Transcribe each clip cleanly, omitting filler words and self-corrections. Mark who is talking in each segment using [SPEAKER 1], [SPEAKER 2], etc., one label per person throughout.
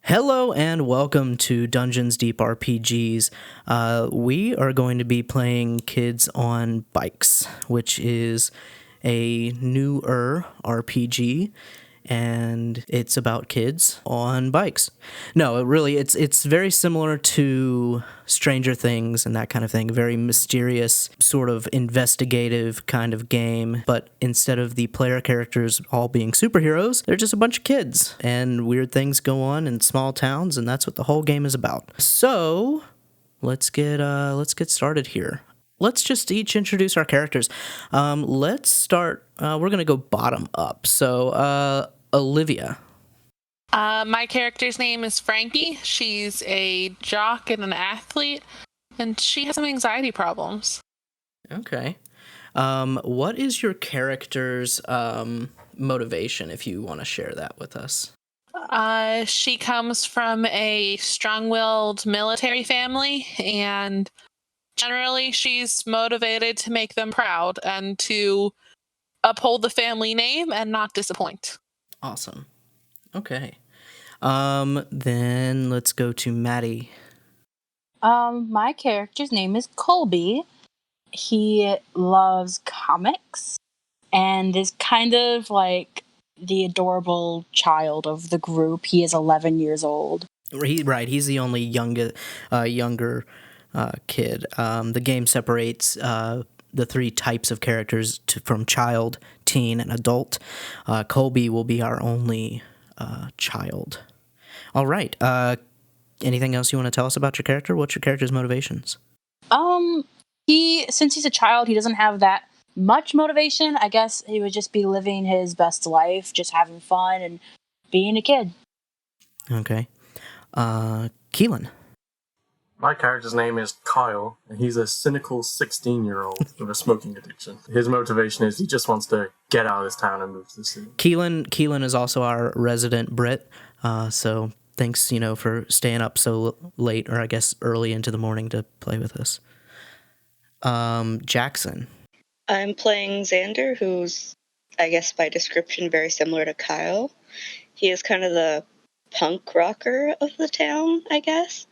[SPEAKER 1] Hello and welcome to DungeonsDeepRPGs. We are going to be playing Kids on Bikes, which is a newer RPG, and it's about kids on bikes. No, really, it's very similar to Stranger Things and that kind of thing. Very mysterious, sort of investigative kind of game, but instead of the player characters all being superheroes, they're just a bunch of kids, and weird things go on in small towns, and that's what the whole game is about. So, let's get started here. Let's just each introduce our characters. Let's start, we're going to go bottom up. So, Olivia.
[SPEAKER 2] My character's name is Frankie. She's a jock and an athlete, and she has some anxiety problems.
[SPEAKER 1] Okay. What is your character's motivation, if you want to share that with us?
[SPEAKER 2] She comes from a strong-willed military family, and generally, she's motivated to make them proud and to uphold the family name and not disappoint.
[SPEAKER 1] Awesome. Okay. Then let's go to Maddie.
[SPEAKER 3] My character's name is Colby. He loves comics and is kind of like the adorable child of the group. He is 11 years old.
[SPEAKER 1] He's the only younger kid. The game separates the three types of characters from child, teen, and adult. Colby will be our only child. All right. Anything else you want to tell us about your character? What's your character's motivations?
[SPEAKER 3] Since he's a child, he doesn't have that much motivation. I guess he would just be living his best life, just having fun and being a kid.
[SPEAKER 1] Okay. Keelan.
[SPEAKER 4] My character's name is Kyle, and he's a cynical 16-year-old with a smoking addiction. His motivation is he just wants to get out of this town and move to the city.
[SPEAKER 1] Keelan is also our resident Brit, so thanks, for staying up so late, or I guess early into the morning to play with us. Jackson.
[SPEAKER 5] I'm playing Xander, who's, I guess by description, very similar to Kyle. He is kind of the punk rocker of the town, I guess.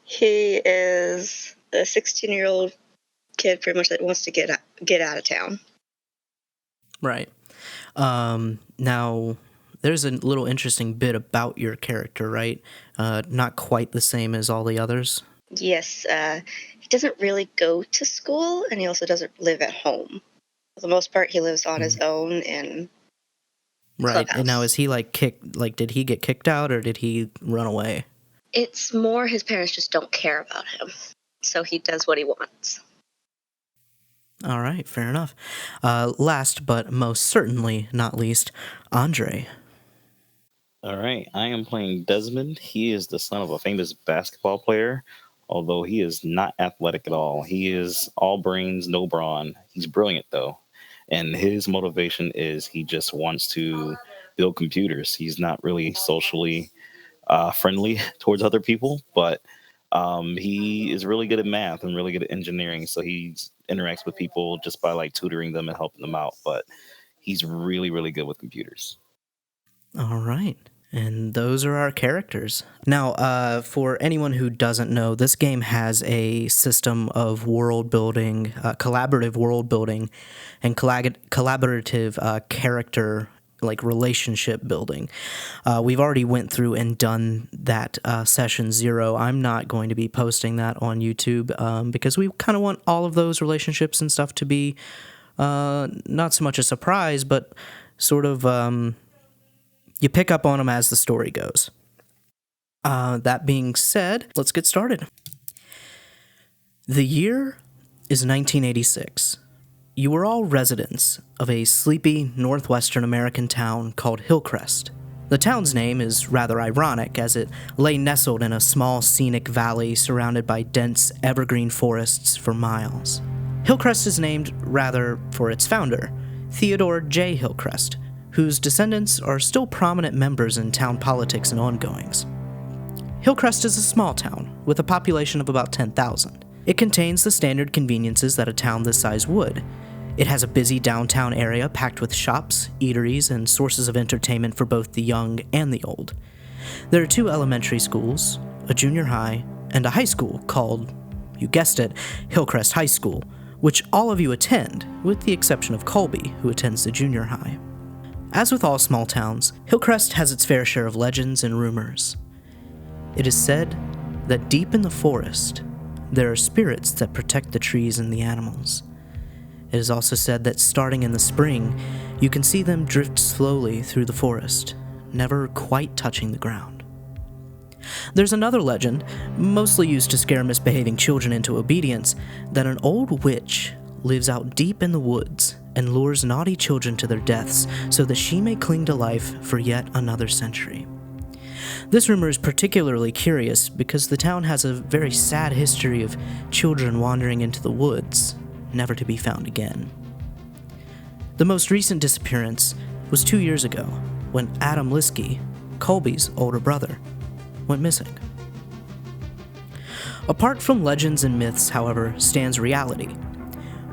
[SPEAKER 5] He is a 16-year-old kid pretty much that wants to get out of town.
[SPEAKER 1] Right. Now, there's a little interesting bit about your character, right? Not quite the same as all the others.
[SPEAKER 5] Yes, he doesn't really go to school, and he also doesn't live at home. For the most part, he lives on his own in
[SPEAKER 1] Right.
[SPEAKER 5] Clubhouse.
[SPEAKER 1] And now is he did he get kicked out or did he run away?
[SPEAKER 5] It's more his parents just don't care about him, so he does what he wants.
[SPEAKER 1] All right, fair enough. Last but most certainly not least, Andre.
[SPEAKER 6] All right, I am playing Desmond. He is the son of a famous basketball player, although he is not athletic at all. He is all brains, no brawn. He's brilliant, though. And his motivation is he just wants to build computers. He's not really socially friendly towards other people, but he is really good at math and really good at engineering. So he interacts with people just by tutoring them and helping them out. But he's really, really good with computers.
[SPEAKER 1] All right. And those are our characters. Now, for anyone who doesn't know, this game has a system of world building, collaborative world building, and collaborative character, relationship building. We've already went through and done that session 0. I'm not going to be posting that on YouTube because we kind of want all of those relationships and stuff to be not so much a surprise, but sort of... you pick up on them as the story goes. That being said, let's get started. The year is 1986. You are all residents of a sleepy northwestern American town called Hillcrest. The town's name is rather ironic, as it lay nestled in a small scenic valley surrounded by dense evergreen forests for miles. Hillcrest is named rather for its founder, Theodore J. Hillcrest, whose descendants are still prominent members in town politics and ongoings. Hillcrest is a small town with a population of about 10,000. It contains the standard conveniences that a town this size would. It has a busy downtown area packed with shops, eateries, and sources of entertainment for both the young and the old. There are 2 elementary schools, a junior high, and a high school called, you guessed it, Hillcrest High School, which all of you attend, with the exception of Colby, who attends the junior high. As with all small towns, Hillcrest has its fair share of legends and rumors. It is said that deep in the forest, there are spirits that protect the trees and the animals. It is also said that starting in the spring, you can see them drift slowly through the forest, never quite touching the ground. There's another legend, mostly used to scare misbehaving children into obedience, that an old witch lives out deep in the woods and lures naughty children to their deaths so that she may cling to life for yet another century. This rumor is particularly curious because the town has a very sad history of children wandering into the woods, never to be found again. The most recent disappearance was 2 years ago, when Adam Liskey, Colby's older brother, went missing. Apart from legends and myths, however, stands reality.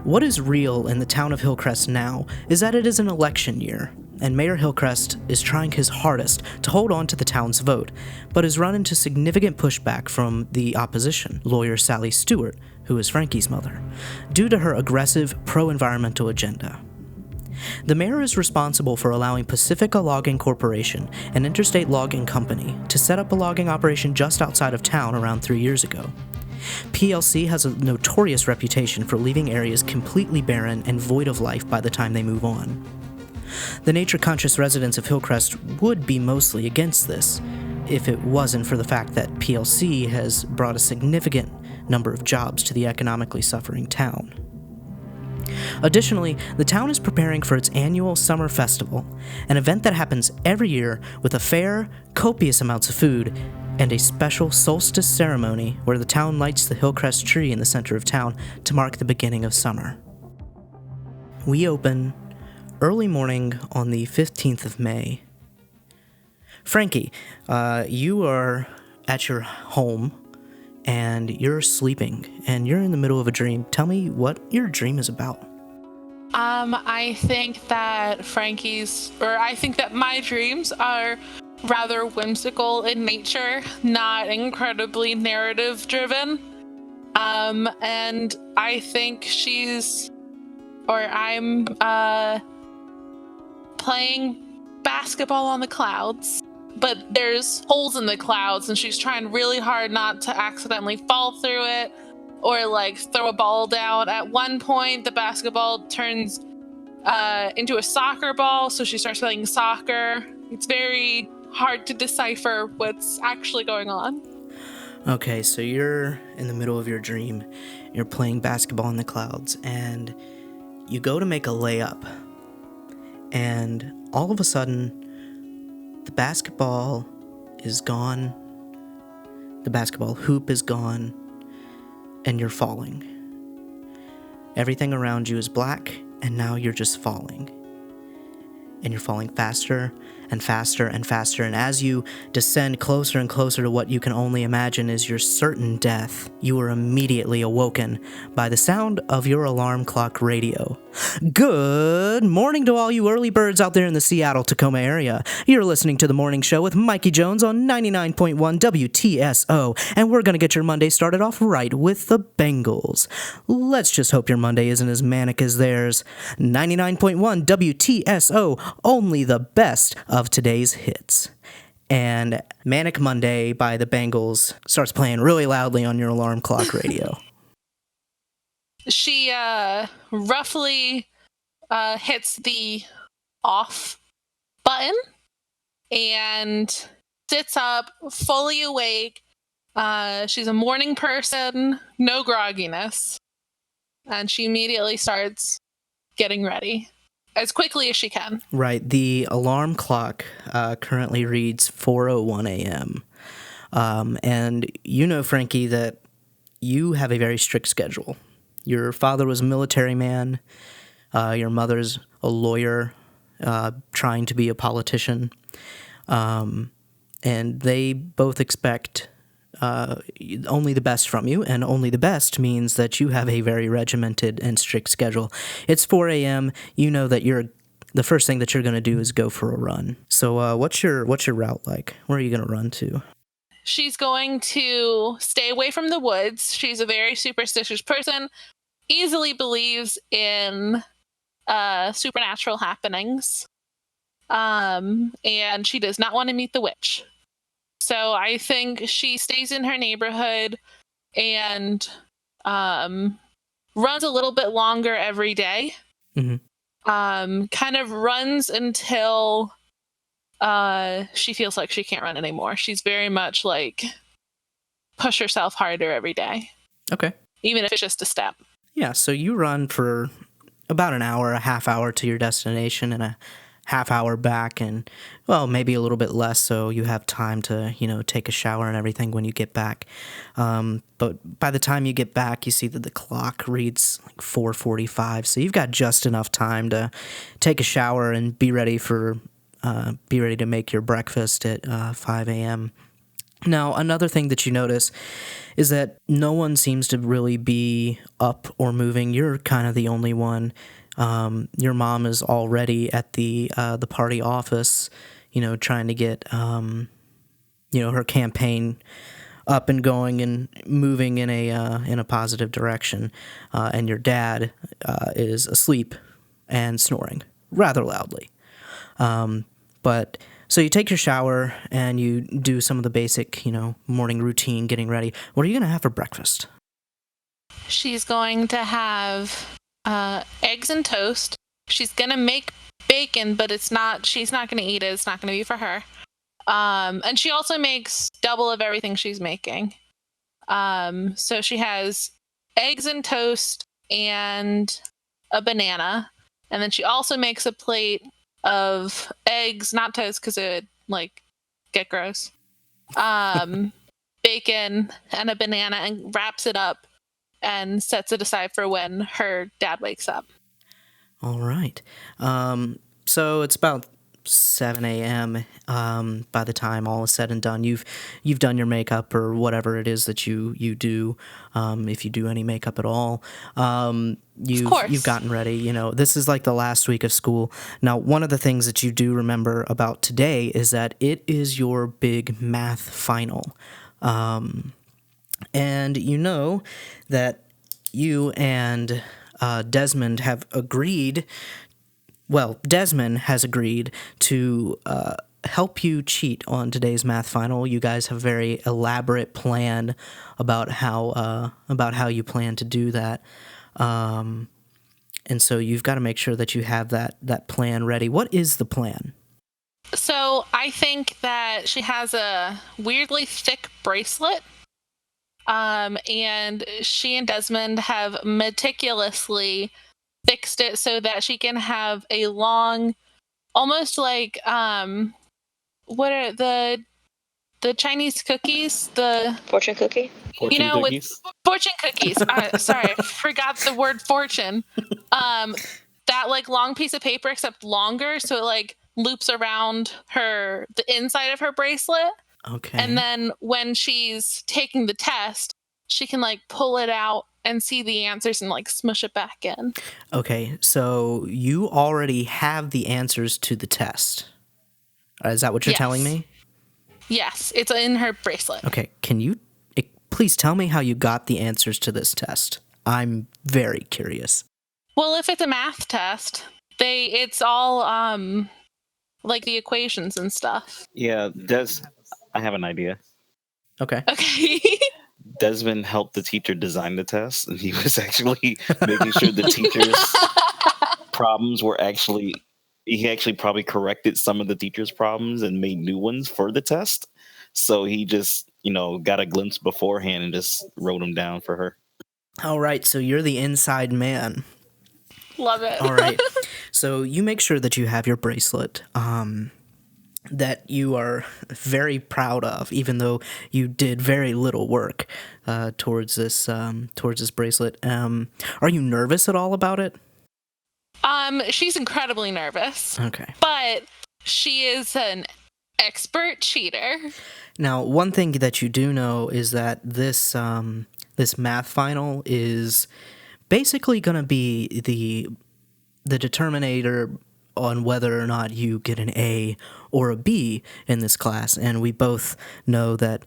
[SPEAKER 1] What is real in the town of Hillcrest now is that it is an election year, and Mayor Hillcrest is trying his hardest to hold on to the town's vote, but has run into significant pushback from the opposition, lawyer Sally Stewart, who is Frankie's mother, due to her aggressive pro-environmental agenda. The mayor is responsible for allowing Pacifica Logging Corporation, an interstate logging company, to set up a logging operation just outside of town around 3 years ago. PLC has a notorious reputation for leaving areas completely barren and void of life by the time they move on. The nature-conscious residents of Hillcrest would be mostly against this, if it wasn't for the fact that PLC has brought a significant number of jobs to the economically suffering town. Additionally, the town is preparing for its annual summer festival, an event that happens every year with a fair, copious amounts of food, and a special solstice ceremony where the town lights the Hillcrest tree in the center of town to mark the beginning of summer. We open early morning on the 15th of May. Frankie, you are at your home, and you're sleeping, and you're in the middle of a dream. Tell me what your dream is about.
[SPEAKER 2] I think that my dreams are rather whimsical in nature, not incredibly narrative driven. And I think I'm playing basketball on the clouds, but there's holes in the clouds and she's trying really hard not to accidentally fall through it or like throw a ball down. At one point, the basketball turns into a soccer ball, so she starts playing soccer. It's very hard to decipher what's actually going on.
[SPEAKER 1] Okay, so you're in the middle of your dream. You're playing basketball in the clouds, and you go to make a layup. And all of a sudden, the basketball is gone. The basketball hoop is gone, and you're falling. Everything around you is black, and now you're just falling. And you're falling faster and faster and faster, and as you descend closer and closer to what you can only imagine is your certain death, you are immediately awoken by the sound of your alarm clock radio. Good morning to all you early birds out there in the Seattle-Tacoma area. You're listening to The Morning Show with Mikey Jones on 99.1 WTSO, and we're going to get your Monday started off right with the Bengals. Let's just hope your Monday isn't as manic as theirs. 99.1 WTSO, only the best of today's hits. And Manic Monday by the Bengals starts playing really loudly on your alarm clock radio.
[SPEAKER 2] She roughly hits the off button and sits up, fully awake. She's a morning person, no grogginess. And she immediately starts getting ready as quickly as she can.
[SPEAKER 1] Right. The alarm clock currently reads 4:01 a.m. And you know, Frankie, that you have a very strict schedule. Your father was a military man. Your mother's a lawyer, trying to be a politician. And they both expect only the best from you, and only the best means that you have a very regimented and strict schedule. It's 4 a.m. You know that the first thing that you're going to do is go for a run. So what's your route like? Where are you going to run to?
[SPEAKER 2] She's going to stay away from the woods. She's a very superstitious person, easily believes in supernatural happenings. And she does not want to meet the witch. So I think she stays in her neighborhood and runs a little bit longer every day.
[SPEAKER 1] Mm-hmm.
[SPEAKER 2] Kind of runs until she feels like she can't run anymore. She's very much like push herself harder every day.
[SPEAKER 1] Okay.
[SPEAKER 2] Even if it's just a step.
[SPEAKER 1] Yeah, so you run for about an hour, a half hour to your destination, and a half hour back, and, well, maybe a little bit less, so you have time to, take a shower and everything when you get back. But by the time you get back, you see that the clock reads like 4:45, so you've got just enough time to take a shower and be ready to make your breakfast at 5 a.m. Now, another thing that you notice is that no one seems to really be up or moving. You're kind of the only one. Your mom is already at the party office, trying to get her campaign up and going and moving in a positive direction. And your dad is asleep and snoring rather loudly. But so you take your shower and you do some of the basic, morning routine, getting ready. What are you going to have for breakfast?
[SPEAKER 2] She's going to have eggs and toast. She's going to make bacon, but she's not going to eat it. It's not going to be for her. And she also makes double of everything she's making. So she has eggs and toast and a banana. And then she also makes a plate of eggs, not toast because it would get gross. Bacon and a banana, and wraps it up and sets it aside for when her dad wakes up.
[SPEAKER 1] All right. So it's about 7 a.m. By the time all is said and done. You've done your makeup or whatever it is that you do, if you do any makeup at all. You've gotten ready. This is like the last week of school. Now, one of the things that you do remember about today is that it is your big math final. And you know that you and Desmond have agreed. Well, Desmond has agreed to help you cheat on today's math final. You guys have a very elaborate plan about how you plan to do that, and so you've got to make sure that you have that plan ready. What is the plan?
[SPEAKER 2] So I think that she has a weirdly thick bracelet, and she and Desmond have meticulously fixed it so that she can have a long, almost like what are the Chinese cookies, the
[SPEAKER 5] Fortune cookie.
[SPEAKER 6] Fortune cookies?
[SPEAKER 2] with fortune cookies. Sorry, I forgot the word fortune. That long piece of paper, except longer, so it loops around the inside of her bracelet.
[SPEAKER 1] Okay.
[SPEAKER 2] And then when she's taking the test, she can pull it out and see the answers and smush it back in.
[SPEAKER 1] Okay, so you already have the answers to the test. Is that what you're telling me?
[SPEAKER 2] Yes, it's in her bracelet.
[SPEAKER 1] Okay, can you please tell me how you got the answers to this test? I'm very curious.
[SPEAKER 2] Well, if it's a math test, it's all the equations and stuff.
[SPEAKER 6] Yeah, I have an idea.
[SPEAKER 1] Okay.
[SPEAKER 2] Okay.
[SPEAKER 6] Desmond helped the teacher design the test, and he was actually making sure the teacher's problems were he actually probably corrected some of the teacher's problems and made new ones for the test. So he just, got a glimpse beforehand and just wrote them down for her.
[SPEAKER 1] All right, so you're the inside man.
[SPEAKER 2] Love it.
[SPEAKER 1] All right. So you make sure that you have your bracelet. that you are very proud of, even though you did very little work towards this bracelet. Are you nervous at all about it?
[SPEAKER 2] She's incredibly nervous.
[SPEAKER 1] Okay.
[SPEAKER 2] But she is an expert cheater.
[SPEAKER 1] Now, one thing that you do know is that this math final is basically going to be the determinator on whether or not you get an A or a B in this class, and we both know that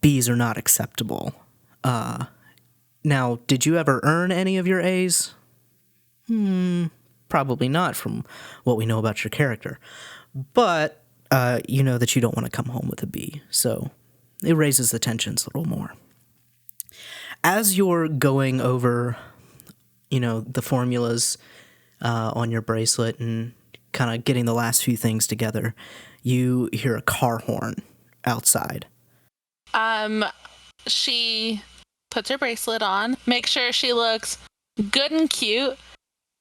[SPEAKER 1] B's are not acceptable. Now, did you ever earn any of your A's? Probably not from what we know about your character. But you know that you don't want to come home with a B, so it raises the tensions a little more. As you're going over, the formulas on your bracelet and kind of getting the last few things together, you hear a car horn outside.
[SPEAKER 2] She puts her bracelet on, makes sure she looks good and cute,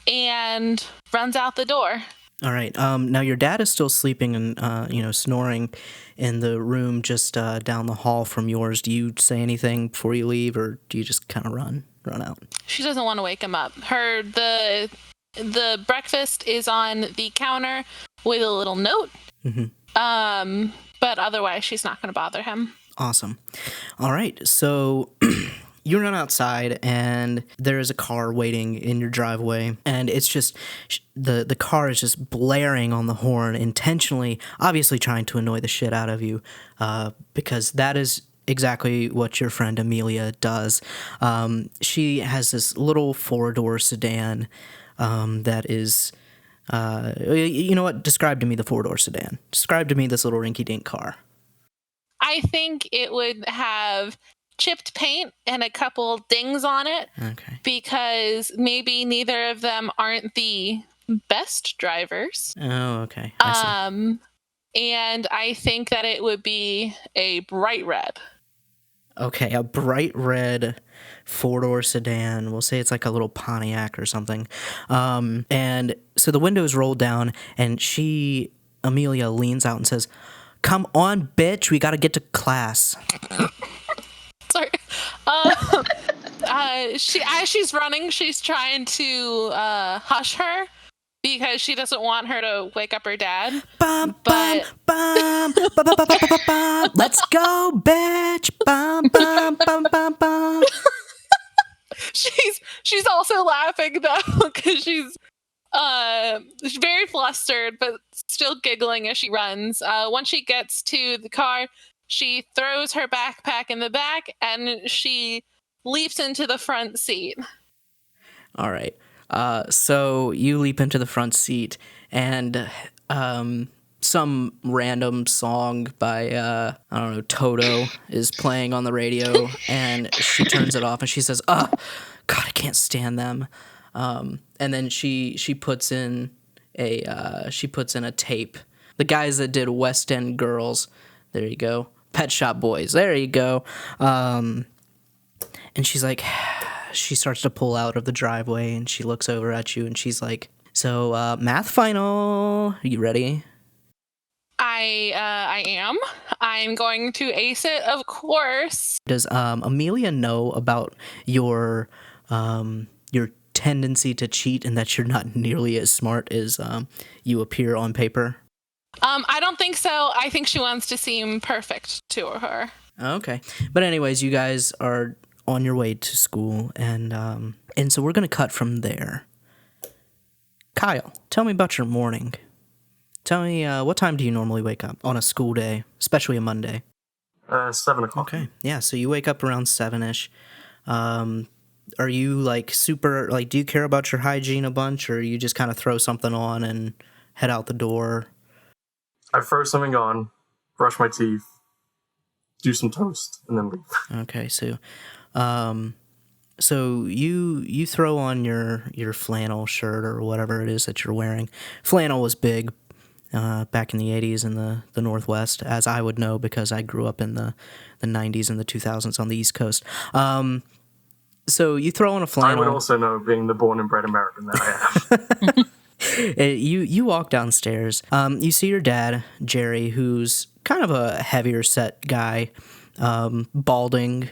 [SPEAKER 2] and runs out the door.
[SPEAKER 1] All right. Now your dad is still sleeping and snoring in the room just down the hall from yours. Do you say anything before you leave, or do you just kind of run out?
[SPEAKER 2] She doesn't want to wake him up. The breakfast is on the counter with a little note. Mm-hmm. But otherwise, she's not going to bother him.
[SPEAKER 1] Awesome. All right. So you run outside, and there is a car waiting in your driveway, and it's just the car is just blaring on the horn intentionally, obviously trying to annoy the shit out of you, because that is exactly what your friend Amelia does. She has this little 4-door sedan that is, you know what? Describe to me the 4-door sedan. Describe to me this little rinky-dink car.
[SPEAKER 2] I think it would have chipped paint and a couple dings on it.
[SPEAKER 1] Okay.
[SPEAKER 2] Because maybe neither of them aren't the best drivers.
[SPEAKER 1] Oh, okay. I see.
[SPEAKER 2] And I think that it would be a bright red.
[SPEAKER 1] Okay, a bright red 4-door sedan. We'll say it's like a little Pontiac or something. And so the windows roll down, and Amelia leans out and says, "Come on, bitch, we gotta get to class."
[SPEAKER 2] Sorry. As she's running, she's trying to hush her because she doesn't want her to wake up her dad.
[SPEAKER 1] Bum, bum, bum, bum, bum, bum, bum, bum. Let's go, bitch. Bum, bum, bum, bum, bum.
[SPEAKER 2] She's also laughing though because she's very flustered, but still giggling as she runs. Once she gets to the car, she throws her backpack in the back and she leaps into the front seat. All right.
[SPEAKER 1] So you leap into the front seat, and some random song by, I don't know, Toto is playing on the radio, and she turns it off and she says, "Oh, God, I can't stand them." And then she puts in a tape. The guys that did West End Girls, there you go. Pet Shop Boys, there you go. And she's like, she starts to pull out of the driveway, and she looks over at you, and she's like, "So, math final, are you ready?"
[SPEAKER 2] I am. I'm going to ace it, of course.
[SPEAKER 1] Does Amelia know about your tendency to cheat and that you're not nearly as smart as you appear on paper?
[SPEAKER 2] I don't think so. I think she wants to seem perfect to her.
[SPEAKER 1] Okay. But anyways, you guys are on your way to school, and so we're going to cut from there. Kyle, tell me about your morning. Tell me, what time do you normally wake up on a school day, especially a Monday?
[SPEAKER 4] 7 o'clock.
[SPEAKER 1] Okay. Yeah, so you wake up around 7-ish. Are you, like, super, like, do you care about your hygiene a bunch, or you just kind of throw something on and head out the door?
[SPEAKER 4] I throw something on, brush my teeth, do some toast, and then leave.
[SPEAKER 1] Okay, so you throw on your flannel shirt or whatever it is that you're wearing. Flannel was big back in the 80s in the Northwest, as I would know because I grew up in the 90s and the 2000s on the East Coast. So you throw on a flannel.
[SPEAKER 4] I would also know, being the born and bred American that I am.
[SPEAKER 1] You walk downstairs. You see your dad, Jerry, who's kind of a heavier set guy, balding,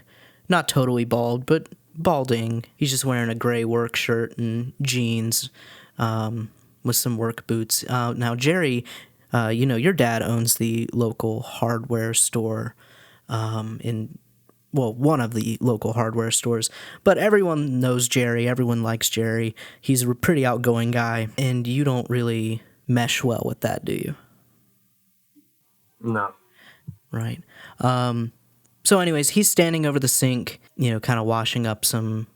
[SPEAKER 1] not totally bald, but balding. He's just wearing a gray work shirt and jeans, with some work boots. Now, Jerry, your dad owns the local hardware store, one of the local hardware stores, but everyone knows Jerry. Everyone likes Jerry. He's a pretty outgoing guy, and you don't really mesh well with that, do you?
[SPEAKER 4] No.
[SPEAKER 1] Right. So anyways, he's standing over the sink, kind of washing up some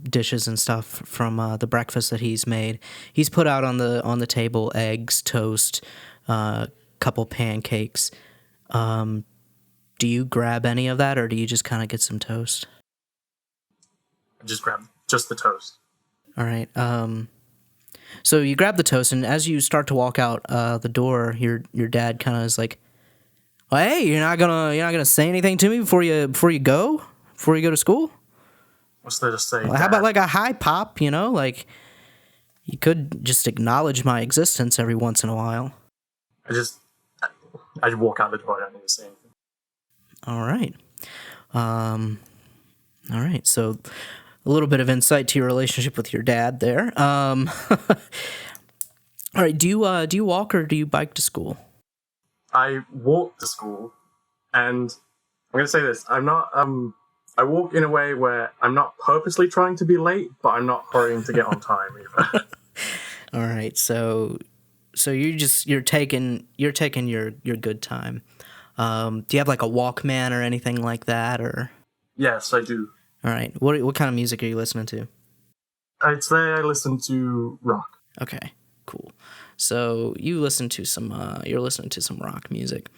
[SPEAKER 1] dishes and stuff from the breakfast that he's made. He's put out on the table eggs, toast, couple pancakes. Do you grab any of that, or do you just kind of get some toast?
[SPEAKER 4] I just grab just the toast.
[SPEAKER 1] All right. So you grab the toast, and as you start to walk out the door, your dad kind of is like, well, "Hey, you're not gonna say anything to me before you go to school?
[SPEAKER 4] What's there to say?
[SPEAKER 1] Well, how about like a hi, Pop? Like you could just acknowledge my existence every once in a while."
[SPEAKER 4] I walk out the door. I don't need to say anything.
[SPEAKER 1] All right. All right. So a little bit of insight to your relationship with your dad there. All right. Do you walk or do you bike to school?
[SPEAKER 4] I walk to school, and I'm going to say this. I'm not. I walk in a way where I'm not purposely trying to be late, but I'm not hurrying to get on time either.
[SPEAKER 1] All right. So you're taking your good time. Do you have like a Walkman or anything like that, or?
[SPEAKER 4] Yes, I do.
[SPEAKER 1] All right. What kind of music are you listening to?
[SPEAKER 4] I'd say I listen to rock.
[SPEAKER 1] Okay, cool. So you're listening to some rock music,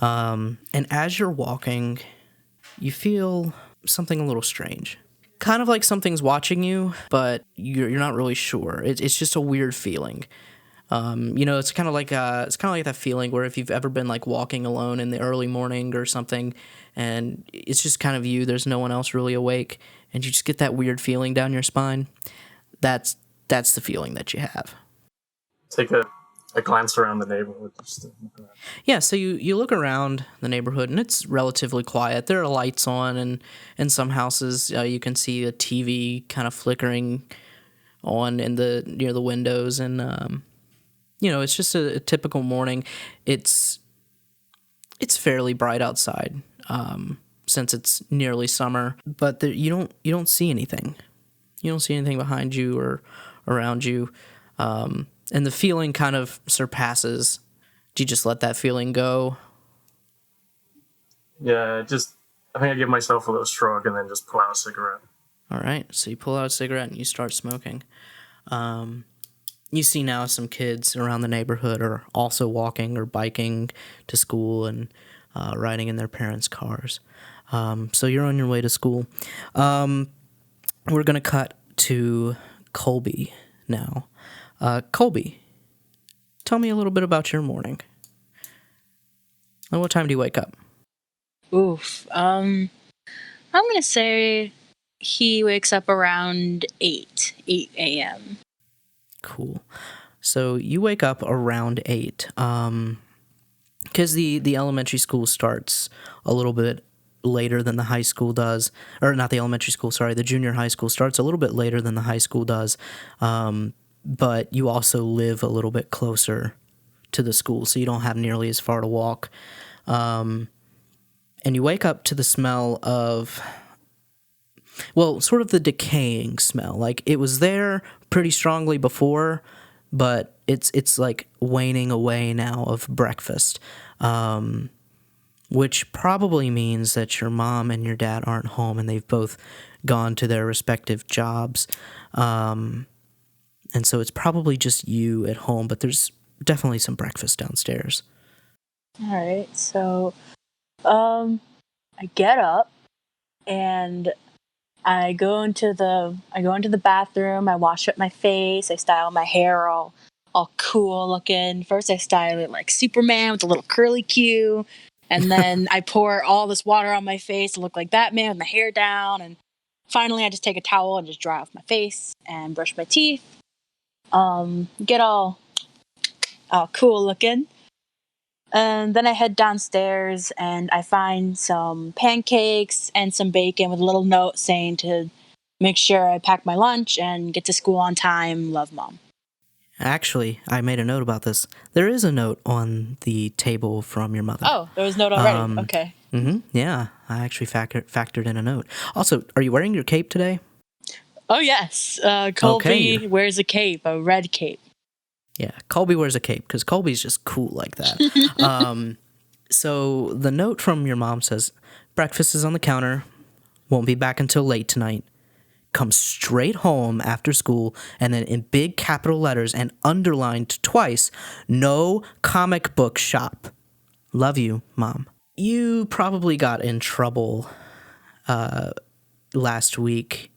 [SPEAKER 1] and as you're walking, you feel something a little strange. Kind of like something's watching you, but you're not really sure. It's just a weird feeling. It's kind of like that feeling where if you've ever been like walking alone in the early morning or something, and it's just kind of you. There's no one else really awake, and you just get that weird feeling down your spine. That's the feeling that you have.
[SPEAKER 4] Take a glance around the neighborhood. Just to look around.
[SPEAKER 1] Yeah, so you look around the neighborhood, and it's relatively quiet. There are lights on, and in some houses you can see a TV kind of flickering on near the windows, and it's just a typical morning. It's fairly bright outside, since it's nearly summer, but you don't see anything. You don't see anything behind you or around you, and the feeling kind of surpasses. Do you just let that feeling go?
[SPEAKER 4] Yeah, I think I give myself a little shrug and then just pull out a cigarette.
[SPEAKER 1] All right, so you pull out a cigarette and you start smoking. You see now some kids around the neighborhood are also walking or biking to school and riding in their parents' cars. So you're on your way to school. We're going to cut to Colby now. Colby, tell me a little bit about your morning. And what time do you wake up?
[SPEAKER 3] Oof. I'm going to say he wakes up around 8 a.m.
[SPEAKER 1] Cool. So you wake up around 8, because the elementary school starts a little bit later than the high school does, or not the elementary school, sorry, the junior high school starts a little bit later than the high school does, but you also live a little bit closer to the school, so you don't have nearly as far to walk, and you wake up to the smell of, well, sort of the decaying smell. Like, it was there pretty strongly before, but it's like waning away now of breakfast, which probably means that your mom and your dad aren't home and they've both gone to their respective jobs. And so it's probably just you at home, but there's definitely some breakfast downstairs.
[SPEAKER 3] All right, so I get up and I go into the bathroom. I wash up my face. I style my hair all cool looking. First, I style it like Superman with a little curly Q, and then I pour all this water on my face to look like Batman with my hair down. And finally, I just take a towel and just dry off my face and brush my teeth. get all cool looking. And then I head downstairs and I find some pancakes and some bacon with a little note saying to make sure I pack my lunch and get to school on time. Love, Mom.
[SPEAKER 1] Actually, I made a note about this. There is a note on the table from your mother.
[SPEAKER 3] Oh, there was a note already. Okay.
[SPEAKER 1] Yeah, I actually factored in a note. Also, are you wearing your cape today?
[SPEAKER 3] Oh, yes. Colby wears a cape, a red cape.
[SPEAKER 1] Yeah, Colby wears a cape because Colby's just cool like that. So the note from your mom says, breakfast is on the counter, won't be back until late tonight. Come straight home after school, and then in big capital letters and underlined twice, no comic book shop. Love you, Mom. You probably got in trouble last week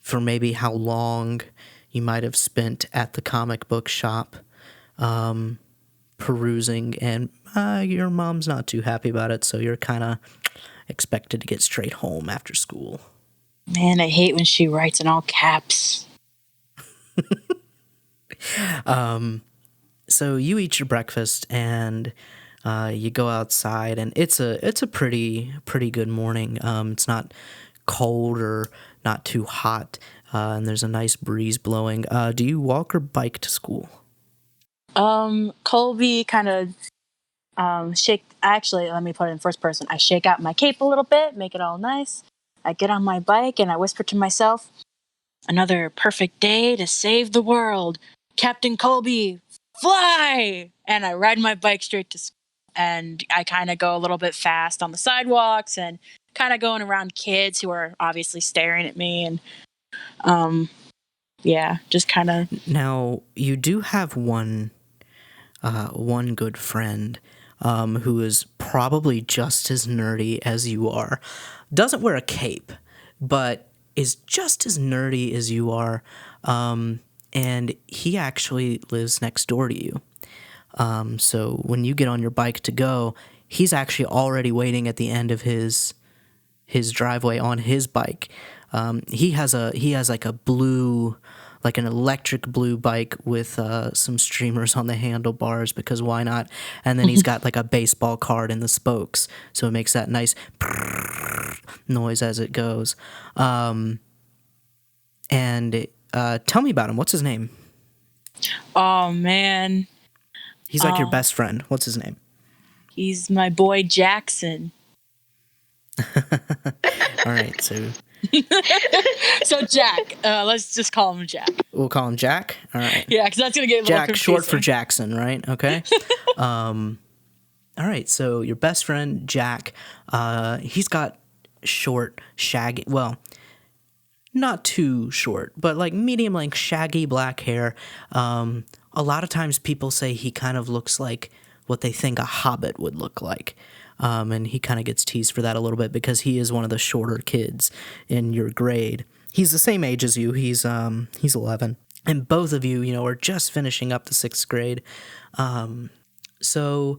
[SPEAKER 1] for maybe how long you might have spent at the comic book shop perusing, and your mom's not too happy about it, so you're kind of expected to get straight home after school.
[SPEAKER 3] Man, I hate when she writes in all caps.
[SPEAKER 1] So you eat your breakfast and you go outside, and it's a pretty good morning. It's not cold or not too hot, and there's a nice breeze blowing. Do you walk or bike to school?
[SPEAKER 3] Colby kind of actually, let me put it in first person. I shake out my cape a little bit, make it all nice. I get on my bike and I whisper to myself, another perfect day to save the world. Captain Colby, fly! And I ride my bike straight to school. And I kind of go a little bit fast on the sidewalks and kind of going around kids who are obviously staring at me. And, yeah, just kind of.
[SPEAKER 1] Now, you do have one good friend who is probably just as nerdy as you are. Doesn't wear a cape, but is just as nerdy as you are. And he actually lives next door to you. So when you get on your bike to go, he's actually already waiting at the end of his driveway on his bike. He has like a blue, like an electric blue bike with some streamers on the handlebars, because why not? And then he's got like a baseball card in the spokes, so it makes that nice noise as it goes. And tell me about him. What's his name?
[SPEAKER 3] Oh, man.
[SPEAKER 1] He's like your best friend. What's his name?
[SPEAKER 3] He's my boy Jackson.
[SPEAKER 1] All right, so...
[SPEAKER 3] So Jack, let's just call him Jack.
[SPEAKER 1] We'll call him Jack? All right.
[SPEAKER 3] Yeah, because that's going to get a little
[SPEAKER 1] Jack,
[SPEAKER 3] confusing.
[SPEAKER 1] short for Jackson, right? Okay. All right, so your best friend, Jack, he's got short, shaggy, well, not too short, but like medium length, shaggy black hair. A lot of times people say he kind of looks like what they think a hobbit would look like. And he kind of gets teased for that a little bit because he is one of the shorter kids in your grade. He's the same age as you. He's 11. And both of you, are just finishing up the 6th grade. So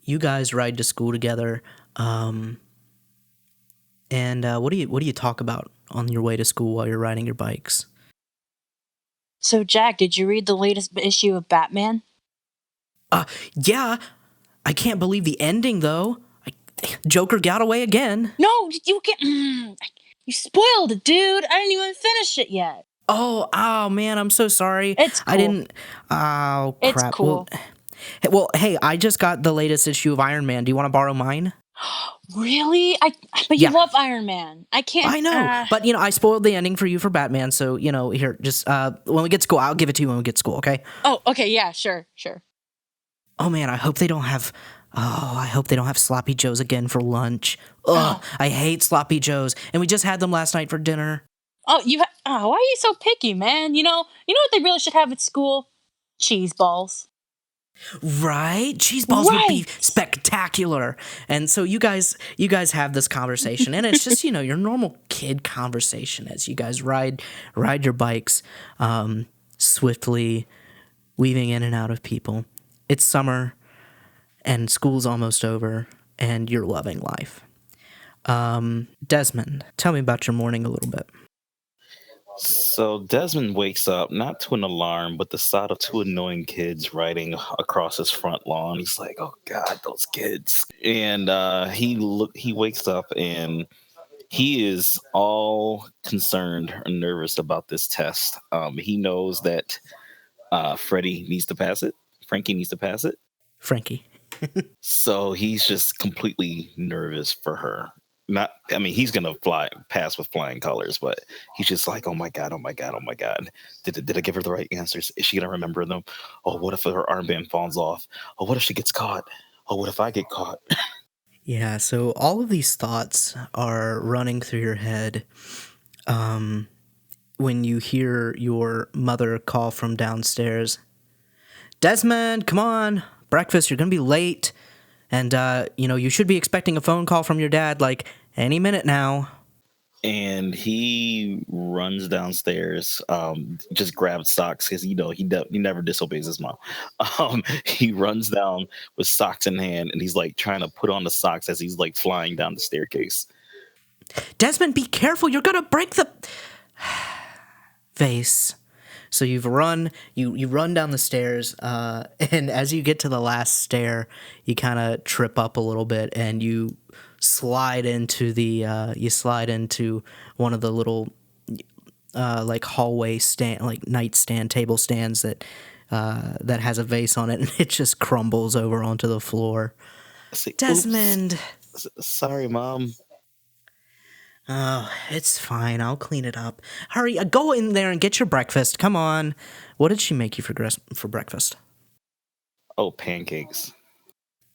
[SPEAKER 1] you guys ride to school together. And what do you talk about on your way to school while you're riding your bikes?
[SPEAKER 3] So Jack, did you read the latest issue of Batman?
[SPEAKER 1] Yeah. I can't believe the ending, though. Joker got away again.
[SPEAKER 3] No, you can't. You spoiled it, dude. I didn't even finish it yet.
[SPEAKER 1] Oh, man, I'm so sorry.
[SPEAKER 3] It's cool.
[SPEAKER 1] I didn't. Oh, crap.
[SPEAKER 3] It's cool.
[SPEAKER 1] Well, hey, I just got the latest issue of Iron Man. Do you want to borrow mine?
[SPEAKER 3] Really? But you love Iron Man. I can't.
[SPEAKER 1] I know, but I spoiled the ending for you for Batman. So here, just when we get to school, I'll give it to you when we get to school. Okay?
[SPEAKER 3] Oh, okay. Yeah, sure.
[SPEAKER 1] Oh man, I hope they don't have sloppy joes again for lunch. Ugh, I hate sloppy joes, and we just had them last night for dinner.
[SPEAKER 3] Oh, why are you so picky, man? You know what they really should have at school? Cheese balls.
[SPEAKER 1] Right? Cheese balls would be spectacular. And so you guys have this conversation, and it's just, your normal kid conversation as you guys ride your bikes, swiftly weaving in and out of people. It's summer, and school's almost over, and you're loving life. Desmond, tell me about your morning a little bit.
[SPEAKER 6] So Desmond wakes up not to an alarm, but the sight of two annoying kids riding across his front lawn. He's like, "Oh God, those kids!" And he wakes up and he is all concerned and nervous about this test. He knows that Freddie needs to pass it. Frankie needs to pass it.
[SPEAKER 1] Frankie.
[SPEAKER 6] So he's just completely nervous for her. He's gonna pass with flying colors, but he's just like, oh my god, oh my god, oh my god. Did I give her the right answers? Is she gonna remember them? Oh, what if her armband falls off? Oh, what if she gets caught? Oh, what if I get caught?
[SPEAKER 1] Yeah, so all of these thoughts are running through your head when you hear your mother call from downstairs. Desmond, come on, breakfast, you're going to be late. And, you should be expecting a phone call from your dad, like, any minute now.
[SPEAKER 6] And he runs downstairs, just grabs socks because he never disobeys his mom. He runs down with socks in hand, and he's like trying to put on the socks as he's like flying down the staircase.
[SPEAKER 1] Desmond, be careful! You're gonna break the vase. So you run down the stairs, and as you get to the last stair, you kind of trip up a little bit, and you slide into one of the little like hallway stand, like nightstand table stands that has a vase on it, and it just crumbles over onto the floor. Desmond,
[SPEAKER 6] sorry, Mom.
[SPEAKER 1] Oh, it's fine. I'll clean it up. Hurry, go in there and get your breakfast. Come on. What did she make you for breakfast?
[SPEAKER 6] Oh, pancakes.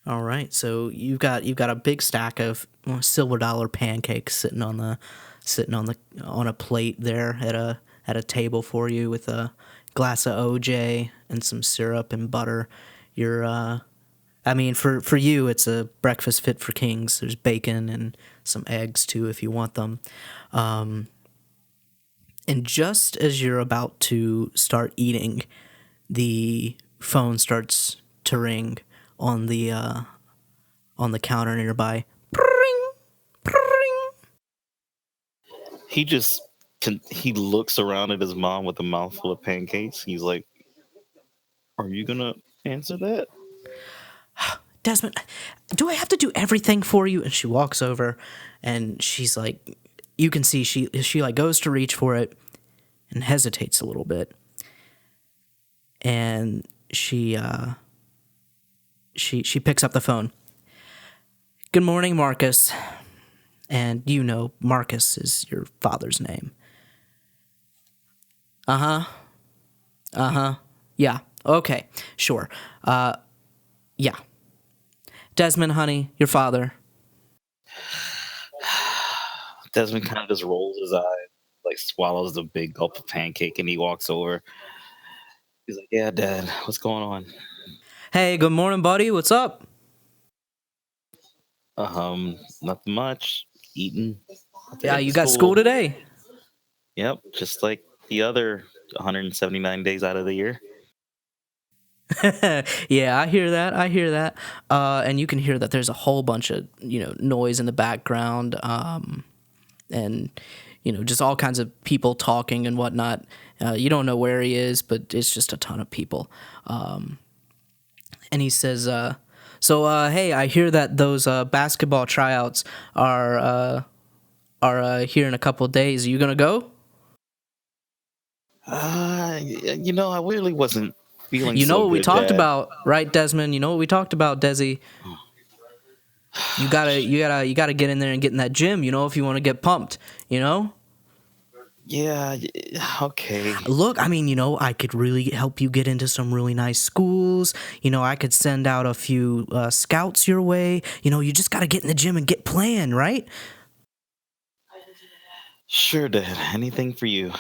[SPEAKER 1] All right. So you've got a big stack of silver dollar pancakes sitting on a plate there at a table for you with a glass of OJ and some syrup and butter. For you, it's a breakfast fit for kings. There's bacon and some eggs, too, if you want them. And just as you're about to start eating, the phone starts to ring on the counter nearby. Pring, pring.
[SPEAKER 6] He looks around at his mom with a mouthful of pancakes. He's like, "Are you going to answer that?"
[SPEAKER 1] Desmond, do I have to do everything for you? And she walks over, and she's like, you can see she like goes to reach for it, and hesitates a little bit, and she picks up the phone. Good morning, Marcus, and Marcus is your father's name. Yeah. Okay. Sure. Yeah. Desmond, honey, your father.
[SPEAKER 6] Desmond kind of just rolls his eyes, like swallows the big gulp of pancake, and he walks over. He's like, "Yeah, Dad, what's going on?"
[SPEAKER 1] Hey, good morning, buddy. What's up?
[SPEAKER 6] Nothing much. Eating.
[SPEAKER 1] Yeah, you got school today?
[SPEAKER 6] Yep, just like the other 179 days out of the year.
[SPEAKER 1] Yeah, I hear that. And you can hear that there's a whole bunch of, noise in the background, and, just all kinds of people talking and whatnot. You don't know where he is, but it's just a ton of people. And he says, hey, I hear that those basketball tryouts are here in a couple of days. Are you going to go?
[SPEAKER 6] I really wasn't feeling
[SPEAKER 1] so what we
[SPEAKER 6] good,
[SPEAKER 1] talked
[SPEAKER 6] Dad.
[SPEAKER 1] about, right, Desmond? You know what we talked about, Desi? You gotta get in there and get in that gym, if you want to get pumped,
[SPEAKER 6] Yeah, okay.
[SPEAKER 1] Look, I could really help you get into some really nice schools. I could send out a few scouts your way. You just gotta get in the gym and get playing, right?
[SPEAKER 6] Sure, Dad. Anything for you.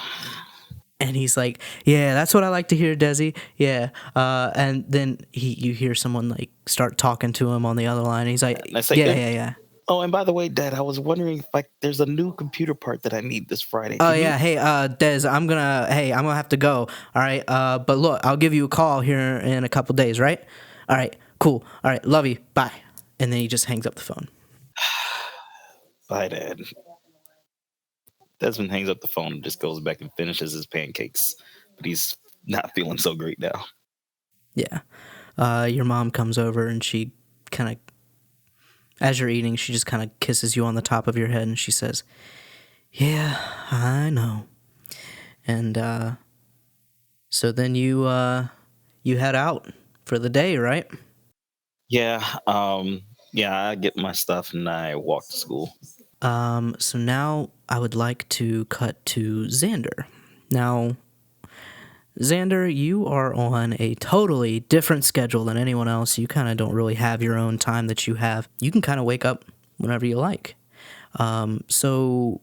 [SPEAKER 1] And he's like, yeah, that's what I like to hear, Desi. Yeah. And then you hear someone like start talking to him on the other line. And he's like, yeah.
[SPEAKER 6] Oh, and by the way, Dad, I was wondering if there's a new computer part that I need this Friday.
[SPEAKER 1] Hey, Des, I'm gonna have to go. All right. But look, I'll give you a call here in a couple days, right? All right. Cool. All right. Love you. Bye. And then he just hangs up the phone.
[SPEAKER 6] Bye, Dad. Desmond hangs up the phone and just goes back and finishes his pancakes. But he's not feeling so great now.
[SPEAKER 1] Yeah. Your mom comes over and she kind of, as you're eating, she just kind of kisses you on the top of your head and she says, "Yeah, I know." And so then you head out for the day, right?
[SPEAKER 6] Yeah, I get my stuff and I walk to school.
[SPEAKER 1] So now I would like to cut to Xander. Now, Xander, you are on a totally different schedule than anyone else. You kind of don't really have your own time that you have. You can kind of wake up whenever you like. So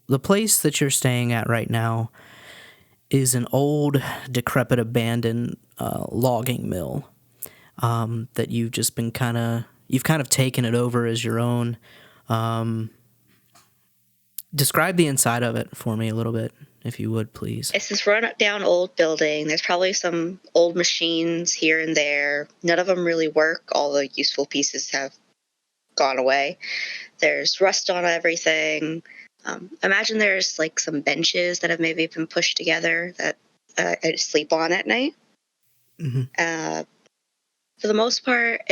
[SPEAKER 1] the place that you're staying at right now is an old, decrepit, abandoned logging mill that you've just been you've kind of taken it over as your own. Describe the inside of it for me a little bit, if you would, please.
[SPEAKER 5] It's this run-down old building. There's probably some old machines here and there. None of them really work. All the useful pieces have gone away. There's rust on everything. Imagine there's like some benches that have maybe been pushed together that I sleep on at night.
[SPEAKER 1] Mm-hmm.
[SPEAKER 5] For the most part,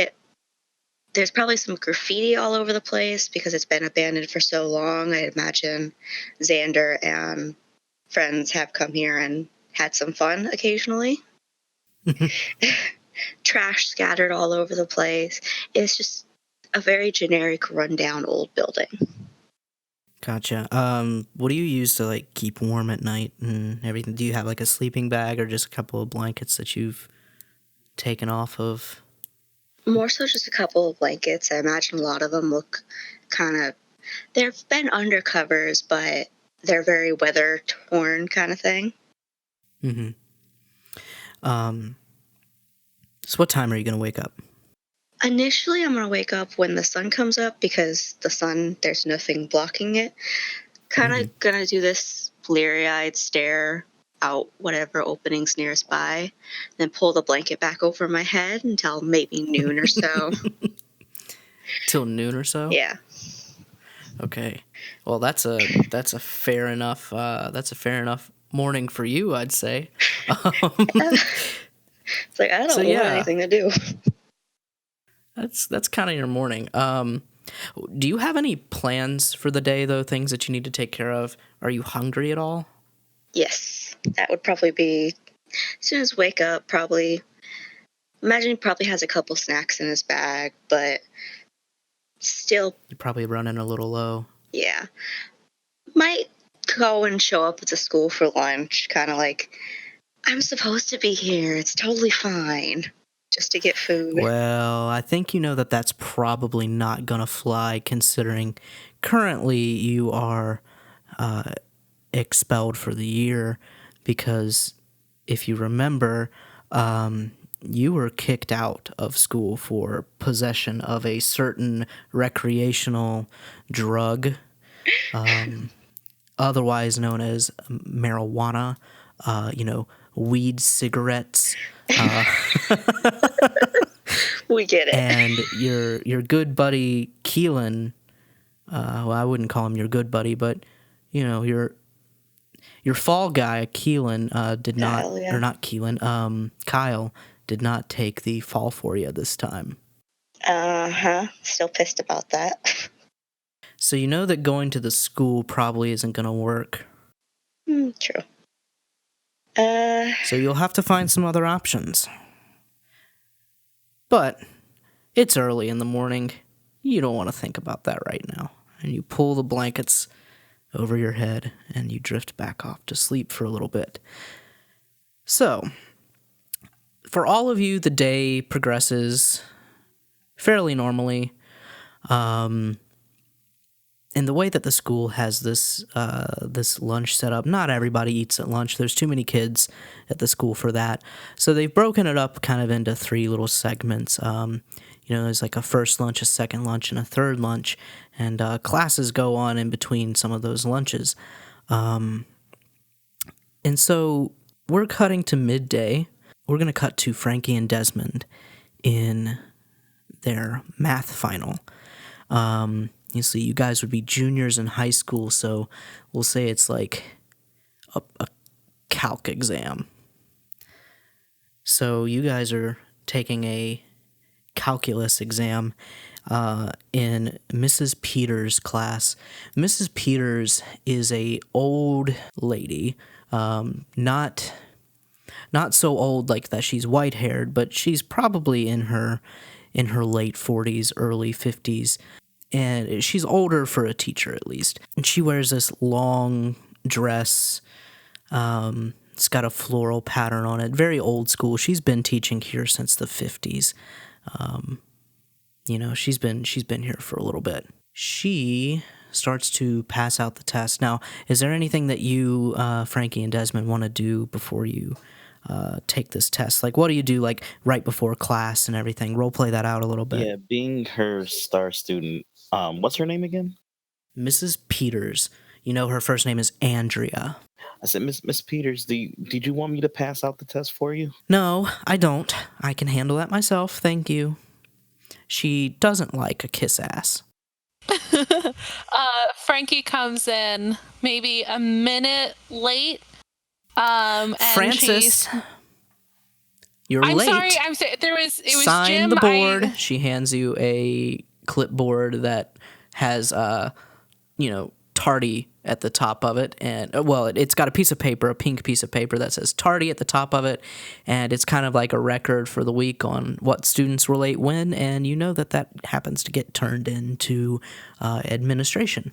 [SPEAKER 5] there's probably some graffiti all over the place because it's been abandoned for so long. I imagine Xander and friends have come here and had some fun occasionally. Trash scattered all over the place. It's just a very generic, rundown old building.
[SPEAKER 1] Gotcha. What do you use to like keep warm at night and everything? Do you have like a sleeping bag or just a couple of blankets that you've taken off of?
[SPEAKER 5] More so just a couple of blankets. I imagine a lot of them look they've been undercovers, but they're very weather torn kind of thing.
[SPEAKER 1] Mm-hmm. So what time are you going to wake up?
[SPEAKER 5] Initially, I'm going to wake up when the sun comes up because the sun, there's nothing blocking it. Kind of going to do this bleary-eyed stare out whatever openings nearest by, then pull the blanket back over my head until maybe noon or so.
[SPEAKER 1] Till noon or so?
[SPEAKER 5] Yeah.
[SPEAKER 1] Okay. Well, that's a fair enough morning for you, I'd say.
[SPEAKER 5] It's like I don't want anything to do.
[SPEAKER 1] That's kind of your morning. Do you have any plans for the day though? Things that you need to take care of? Are you hungry at all?
[SPEAKER 5] Yes, that would probably be as soon as wake up. Probably imagine he probably has a couple snacks in his bag, but still,
[SPEAKER 1] You're probably running a little low.
[SPEAKER 5] Yeah, might go and show up at the school for lunch. Kind of like I'm supposed to be here. It's totally fine. Just to get food.
[SPEAKER 1] Well, I think you know that that's probably not going to fly, considering currently you are expelled for the year, because if you remember, you were kicked out of school for possession of a certain recreational drug, otherwise known as marijuana, weed cigarettes.
[SPEAKER 5] We get it.
[SPEAKER 1] And your good buddy Keelan, well, I wouldn't call him your good buddy, but your fall guy Keelan did not, or not Keelan, Kyle did not take the fall for you this time.
[SPEAKER 5] Still pissed about that.
[SPEAKER 1] So you know that going to the school probably isn't going to work.
[SPEAKER 5] True.
[SPEAKER 1] So you'll have to find some other options. But it's early in the morning. You don't want to think about that right now. And you pull the blankets over your head and you drift back off to sleep for a little bit. So, for all of you, the day progresses fairly normally. In the way that the school has this lunch set up, not everybody eats at lunch. There's too many kids at the school for that. So they've broken it up kind of into 3 little segments. There's like a first lunch, a second lunch, and a third lunch. And classes go on in between some of those lunches. And so we're cutting to midday. We're going to cut to Frankie and Desmond in their math final. You see, you guys would be juniors in high school, so we'll say it's like a calc exam. So you guys are taking a calculus exam in Mrs. Peters' class. Mrs. Peters is a old lady, not so old like that she's white-haired, but she's probably in her late 40s, early 50s, and she's older for a teacher at least. And she wears this long dress. It's got a floral pattern on it, very old school. She's been teaching here since the 50s. She's been here for a little bit. She starts to pass out the test. Now, is there anything that you, Frankie and Desmond, want to do before you take this test? Like, what do you do, like, right before class and everything? Role play that out a little bit.
[SPEAKER 6] Yeah, being her star student, what's her name again?
[SPEAKER 1] Mrs. Peters. You know, her first name is Andrea.
[SPEAKER 6] I said, Miss Peters, did you want me to pass out the test for you?
[SPEAKER 1] No, I don't. I can handle that myself, thank you. She doesn't like a kiss ass.
[SPEAKER 2] Frankie comes in maybe a minute late. And
[SPEAKER 1] Francis, you're late.
[SPEAKER 2] I'm sorry. It was
[SPEAKER 1] Sign
[SPEAKER 2] Jim.
[SPEAKER 1] the board. She hands you a clipboard that has, tardy at the top of it, and it's got a piece of paper, a pink piece of paper that says tardy at the top of it, and it's kind of like a record for the week on what students were late when, and you know that happens to get turned into administration.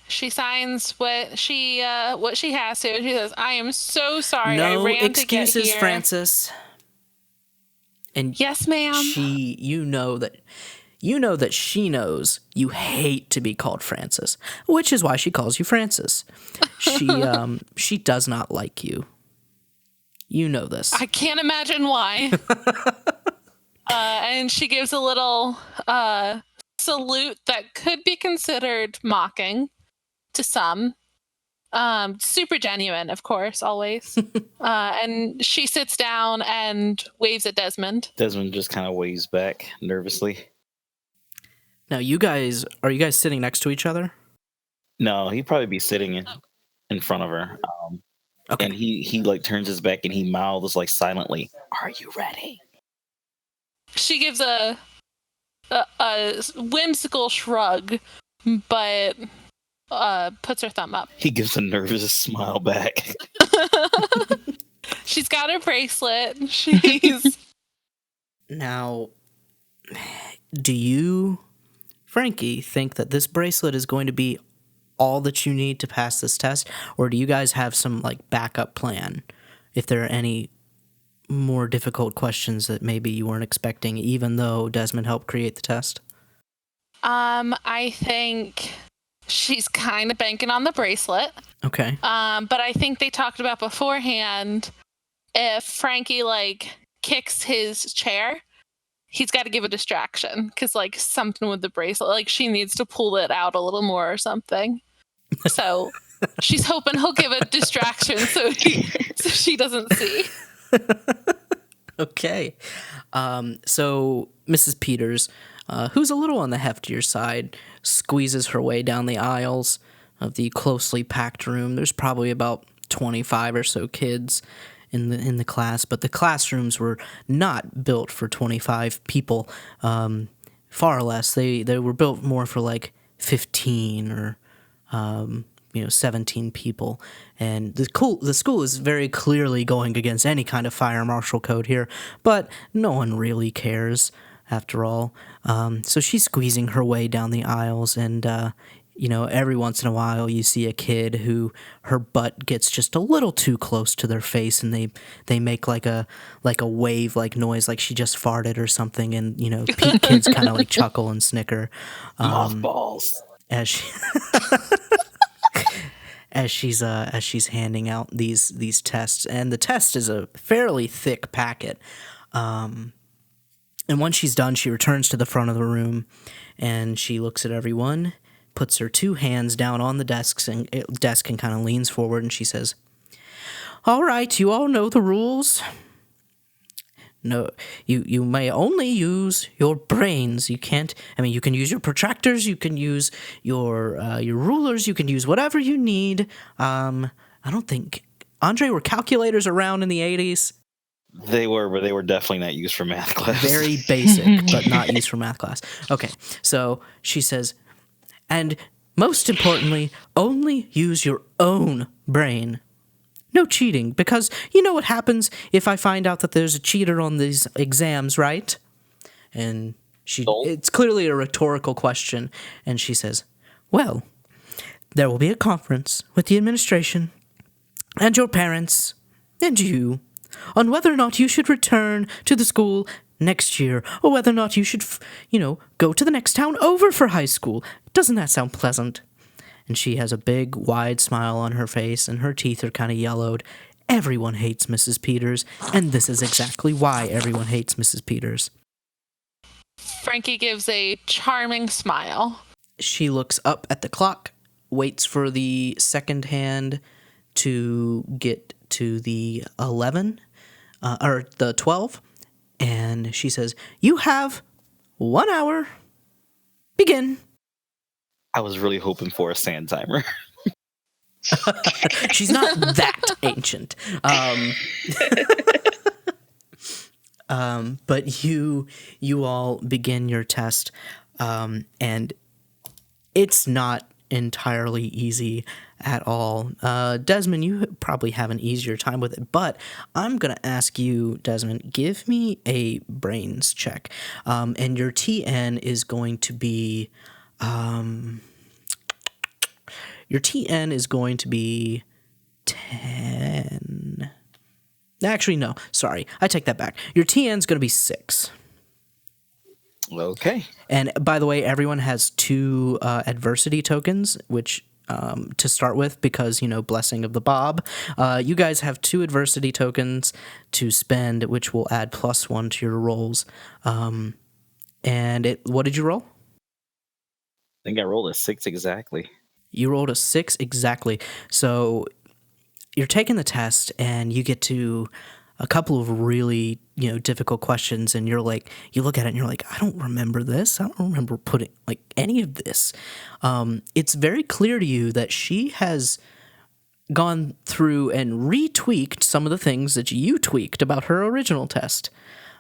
[SPEAKER 2] She signs what she has to. She says, "I am so sorry.
[SPEAKER 1] No
[SPEAKER 2] I ran
[SPEAKER 1] excuses,
[SPEAKER 2] to get here."
[SPEAKER 1] Francis. And
[SPEAKER 2] yes, ma'am.
[SPEAKER 1] You know that she knows you hate to be called Francis, which is why she calls you Francis. She does not like you. You know this.
[SPEAKER 2] I can't imagine why. And she gives a little salute that could be considered mocking to some. Super genuine, of course, always. And she sits down and waves at Desmond.
[SPEAKER 6] Desmond just kind of waves back nervously.
[SPEAKER 1] Now, are you guys sitting next to each other?
[SPEAKER 6] No, he'd probably be sitting in front of her. Okay. And he like turns his back and he mouths like silently, "Are you ready?"
[SPEAKER 2] She gives a whimsical shrug, but puts her thumb up.
[SPEAKER 6] He gives a nervous smile back.
[SPEAKER 2] She's got her bracelet. She's
[SPEAKER 1] Now, do you, Frankie, think that this bracelet is going to be all that you need to pass this test, or do you guys have some like backup plan if there are any more difficult questions that maybe you weren't expecting, even though Desmond helped create the test?
[SPEAKER 2] I think she's kind of banking on the bracelet.
[SPEAKER 1] Okay.
[SPEAKER 2] But I think they talked about beforehand, if Frankie like kicks his chair, he's got to give a distraction, because like something with the bracelet, like she needs to pull it out a little more or something. So she's hoping he'll give a distraction so she doesn't see.
[SPEAKER 1] Okay. So Mrs. Peters, who's a little on the heftier side, squeezes her way down the aisles of the closely packed room. There's probably about 25 or so kids in the class, but the classrooms were not built for 25 people. Far less. They were built more for like 15 or 17 people. And the school is very clearly going against any kind of fire marshal code here, but no one really cares after all. So she's squeezing her way down the aisles, and every once in a while you see a kid who her butt gets just a little too close to their face, and they make like a wave like noise, like she just farted or something, and kids kind of like chuckle and snicker.
[SPEAKER 6] Mothballs.
[SPEAKER 1] As she's handing out these tests, and the test is a fairly thick packet. And once she's done, she returns to the front of the room, and she looks at everyone, puts her two hands down on the desk and kind of leans forward, and she says, "All right, you all know the rules. No, you may only use your brains. You can't. I mean, you can use your protractors. You can use your rulers. You can use whatever you need. I don't think Andre were calculators around in the 80s.
[SPEAKER 6] They were, but they were definitely not used for math class.
[SPEAKER 1] Very basic, but not used for math class. Okay, so she says, and most importantly, only use your own brain. No cheating, because you know what happens if I find out that there's a cheater on these exams, right? And it's clearly a rhetorical question, and she says, well, there will be a conference with the administration and your parents and you on whether or not you should return to the school next year, or whether or not you should, go to the next town over for high school. Doesn't that sound pleasant? And she has a big, wide smile on her face, and her teeth are kind of yellowed. Everyone hates Mrs. Peters, and this is exactly why everyone hates Mrs. Peters.
[SPEAKER 2] Frankie gives a charming smile.
[SPEAKER 1] She looks up at the clock, waits for the second hand to get to the 11, or the 12, and she says, you have 1 hour. Begin.
[SPEAKER 6] I was really hoping for a sand timer.
[SPEAKER 1] She's not that ancient. But you all begin your test, and it's not entirely easy at all. Desmond, you probably have an easier time with it, but I'm going to ask you, Desmond, give me a brains check. And your TN is going to be... your TN is going to be 10. Actually, no. Sorry. I take that back. Your TN is going to be 6.
[SPEAKER 6] Okay.
[SPEAKER 1] And by the way, everyone has 2 adversity tokens, which to start with, because, blessing of the Bob. You guys have 2 adversity tokens to spend, which will add +1 to your rolls. And what did you roll?
[SPEAKER 6] I think I rolled a 6 exactly.
[SPEAKER 1] You rolled a 6 exactly. So you're taking the test, and you get to a couple of really, difficult questions, and you're like, you look at it and you're like, I don't remember this. I don't remember putting any of this. It's very clear to you that she has gone through and retweaked some of the things that you tweaked about her original test.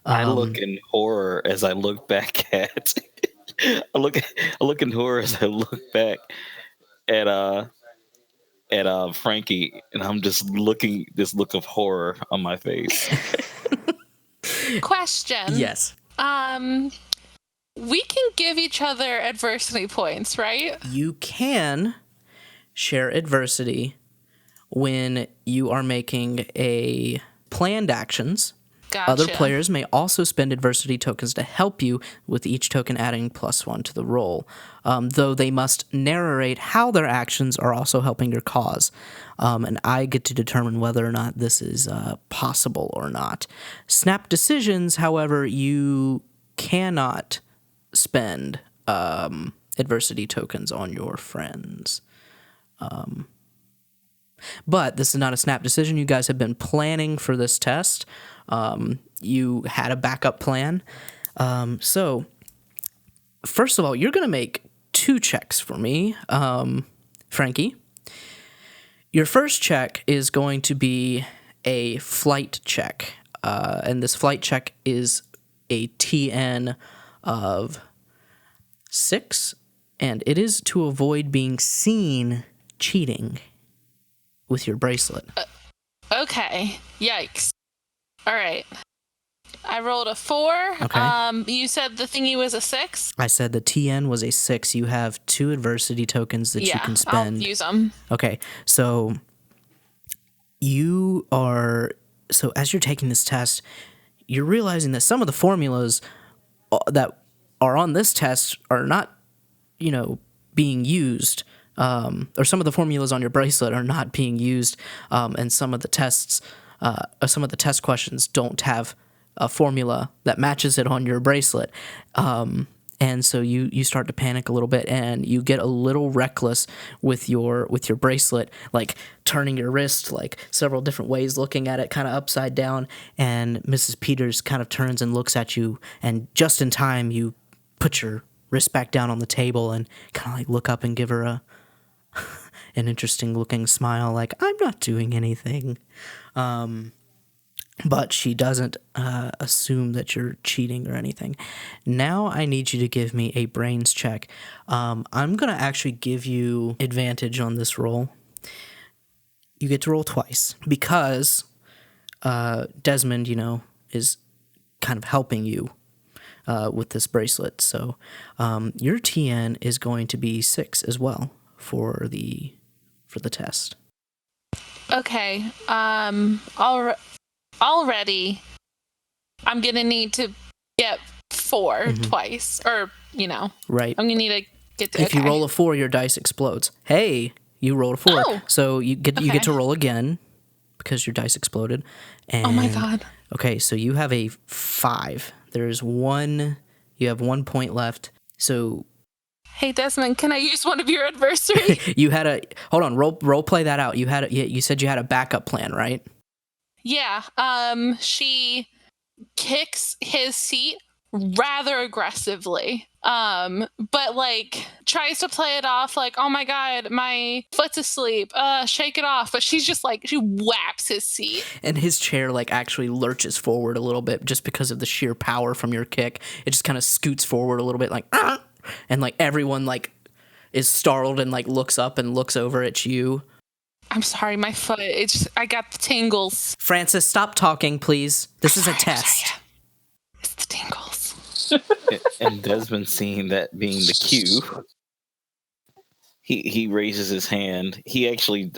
[SPEAKER 6] I look in horror as I look back at. I look in horror as I look back at Frankie, and I'm just looking this look of horror on my face.
[SPEAKER 2] Question.
[SPEAKER 1] Yes.
[SPEAKER 2] We can give each other adversity points, right?
[SPEAKER 1] You can share adversity when you are making a planned actions.
[SPEAKER 2] Gotcha.
[SPEAKER 1] Other players may also spend adversity tokens to help you, with each token adding +1 to the roll, though they must narrate how their actions are also helping your cause. And I get to determine whether or not this is possible or not. Snap decisions, however, you cannot spend adversity tokens on your friends. But this is not a snap decision. You guys have been planning for this test. You had a backup plan. So, first of all, you're going to make 2 checks for me, Frankie. Your first check is going to be a flight check. And this flight check is a TN of 6. And it is to avoid being seen cheating with your bracelet.
[SPEAKER 2] Okay. Yikes. All right. I rolled a 4.
[SPEAKER 1] Okay.
[SPEAKER 2] You said the thingy was a 6?
[SPEAKER 1] I said the TN was a 6. You have 2 adversity tokens that you can spend.
[SPEAKER 2] I'll use them.
[SPEAKER 1] Okay. So as you're taking this test, you're realizing that some of the formulas that are on this test are not, being used. Or some of the formulas on your bracelet are not being used, and some of the test questions don't have a formula that matches it on your bracelet. and so you start to panic a little bit, and you get a little reckless with your bracelet, like turning your wrist like several different ways, looking at it kind of upside down, and Mrs. Peters kind of turns and looks at you, and just in time you put your wrist back down on the table and kind of like look up and give her an interesting looking smile, like, I'm not doing anything. But she doesn't assume that you're cheating or anything. Now I need you to give me a brains check. I'm going to actually give you advantage on this roll. You get to roll twice because Desmond, is kind of helping you with this bracelet. So your TN is going to be 6 as well for the test.
[SPEAKER 2] Okay. Already, I'm going to need to get 4 twice. Or,
[SPEAKER 1] Right.
[SPEAKER 2] I'm going to need to get to...
[SPEAKER 1] If you roll a 4, your dice explodes. Hey, you rolled a 4.
[SPEAKER 2] Oh.
[SPEAKER 1] So you get to roll again because your dice exploded. And,
[SPEAKER 2] oh my God.
[SPEAKER 1] Okay, so you have a 5. There's 1... You have 1 point left. So...
[SPEAKER 2] Hey, Desmond, can I use one of your adversary?
[SPEAKER 1] You had a... Hold on, role play that out. You said you had a backup plan, right?
[SPEAKER 2] Yeah, she kicks his seat rather aggressively, but like tries to play it off like, oh my God, my foot's asleep, shake it off. But she's just like, she whaps his seat.
[SPEAKER 1] And his chair like actually lurches forward a little bit just because of the sheer power from your kick. It just kind of scoots forward a little bit like, and like everyone like is startled and like looks up and looks over at you.
[SPEAKER 2] I'm sorry, my foot, I got the tingles.
[SPEAKER 1] Francis, stop talking, please. This is a test.
[SPEAKER 2] It's the tingles.
[SPEAKER 6] And Desmond, seeing that being the cue, he raises his hand. He actually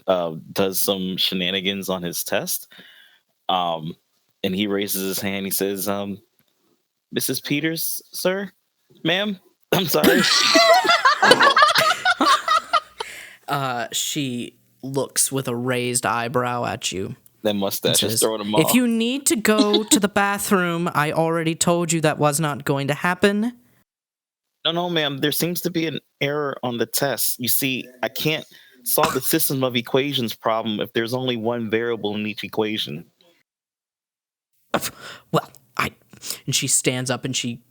[SPEAKER 6] does some shenanigans on his test. And he raises his hand. He says, Mrs. Peters, sir? Ma'am? I'm sorry.
[SPEAKER 1] She looks with a raised eyebrow at you.
[SPEAKER 6] That mustache is throwing him off.
[SPEAKER 1] If you need to go to the bathroom, I already told you that was not going to happen.
[SPEAKER 6] No, ma'am. There seems to be an error on the test. You see, I can't solve the system of equations problem if there's only one variable in each equation.
[SPEAKER 1] Well, and she stands up and she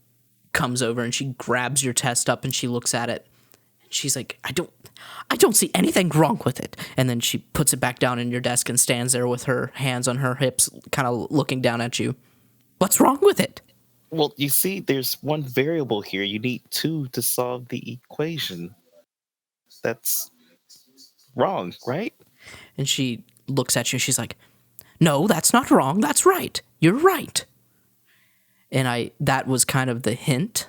[SPEAKER 1] comes over and she grabs your test up and she looks at it. She's like, I don't see anything wrong with it. And then she puts it back down in your desk and stands there with her hands on her hips, kind of looking down at you. What's wrong with it?
[SPEAKER 6] Well, you see, there's one variable here. You need 2 to solve the equation. That's wrong, right?
[SPEAKER 1] And she looks at you. She's like, no, that's not wrong. That's right. You're right. And that was kind of the hint.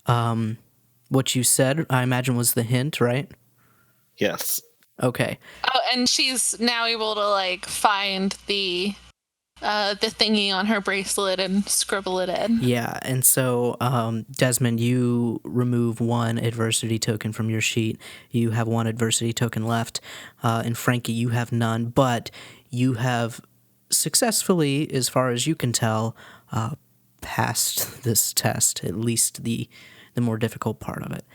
[SPEAKER 1] What you said, I imagine, was the hint, right?
[SPEAKER 6] Yes.
[SPEAKER 1] Okay.
[SPEAKER 2] Oh, and she's now able to like find the thingy on her bracelet and scribble it in.
[SPEAKER 1] Yeah, and so Desmond, you remove 1 adversity token from your sheet. You have 1 adversity token left, and Frankie, you have none. But you have successfully, as far as you can tell, passed this test, at least the more difficult part of it.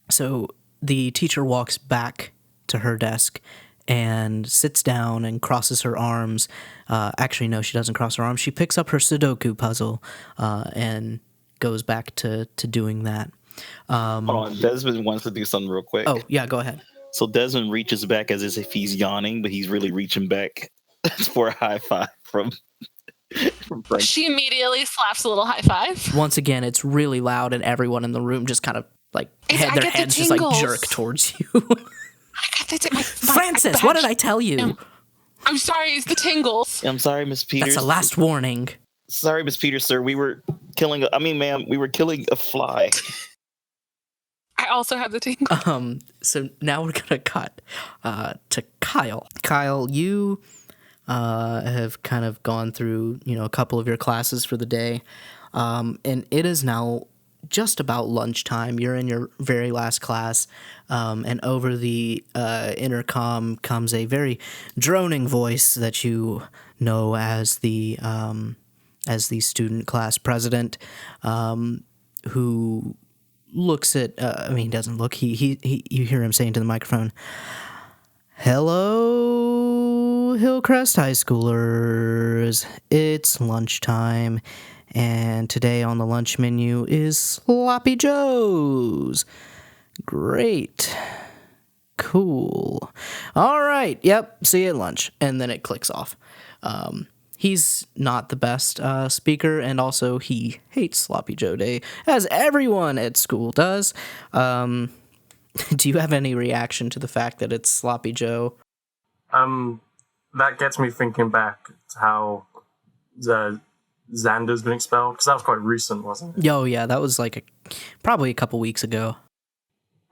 [SPEAKER 1] So the teacher walks back to her desk and sits down and crosses her arms. Actually, no, she doesn't cross her arms. She picks up her Sudoku puzzle and goes back to doing that.
[SPEAKER 6] Hold on, Desmond wants to do something real quick.
[SPEAKER 1] Oh, yeah, go ahead.
[SPEAKER 6] So Desmond reaches back as if he's yawning, but he's really reaching back for a high five from Frankie.
[SPEAKER 2] She immediately slaps a little high five.
[SPEAKER 1] Once again, it's really loud, and everyone in the room just kind of like their heads just like jerk towards you.
[SPEAKER 2] I got
[SPEAKER 1] Francis, what did I tell you?
[SPEAKER 2] I'm sorry, it's the tingles.
[SPEAKER 6] I'm sorry, Miss Peters.
[SPEAKER 1] That's a last warning.
[SPEAKER 6] Sorry, Miss Peters, sir. We were killing a fly.
[SPEAKER 2] I also have the tingles.
[SPEAKER 1] So now we're gonna cut to Kyle. Kyle, you have kind of gone through, a couple of your classes for the day, and it is now just about lunchtime. You're in your very last class, and over the intercom comes a very droning voice that you know as the student class president, who looks at, he doesn't look, you hear him saying to the microphone, "Hello, Hillcrest High Schoolers. It's lunchtime, and today on the lunch menu is Sloppy Joes. Great. Cool. All right, yep, see you at lunch." And then it clicks off. He's not the best speaker, and also he hates Sloppy Joe Day, as everyone at school does. Do you have any reaction to the fact that it's Sloppy Joe?
[SPEAKER 4] That gets me thinking back to how Xander's been expelled, because that was quite recent, wasn't it?
[SPEAKER 1] Oh, yeah, that was probably a couple weeks ago.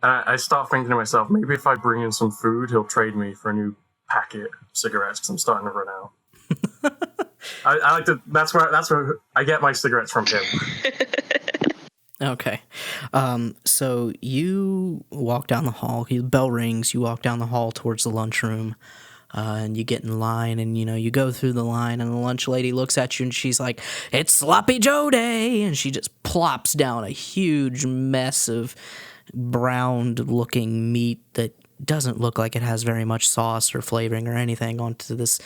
[SPEAKER 4] I start thinking to myself, maybe if I bring in some food, he'll trade me for a new packet of cigarettes, because I'm starting to run out. I like to. That's where I get my cigarettes from him.
[SPEAKER 1] Okay. So you walk down the hall. The bell rings. You walk down the hall towards the lunchroom, and you get in line. And you go through the line, and the lunch lady looks at you, and she's like, "It's Sloppy Joe Day," and she just plops down a huge mess of browned-looking meat that doesn't look like it has very much sauce or flavoring or anything onto this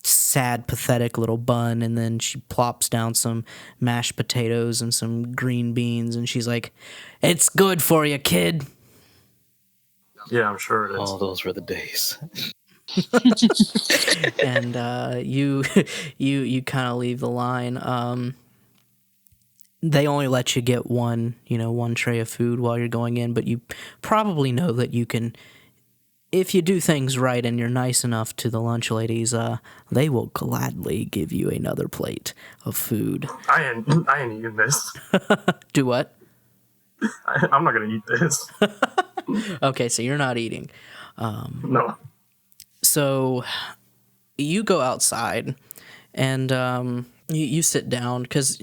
[SPEAKER 1] sad, pathetic little bun, and then she plops down some mashed potatoes and some green beans, and she's like, "It's good for you, kid."
[SPEAKER 4] Yeah, I'm sure it is.
[SPEAKER 6] Oh, those were the days.
[SPEAKER 1] And you kind of leave the line. They only let you get one tray of food while you're going in, but you probably know that you can, if you do things right and you're nice enough to the lunch ladies, they will gladly give you another plate of food.
[SPEAKER 4] I ain't eating this.
[SPEAKER 1] Do what?
[SPEAKER 4] I'm not gonna eat this.
[SPEAKER 1] Okay, so you're not eating.
[SPEAKER 4] No.
[SPEAKER 1] So you go outside and you sit down because,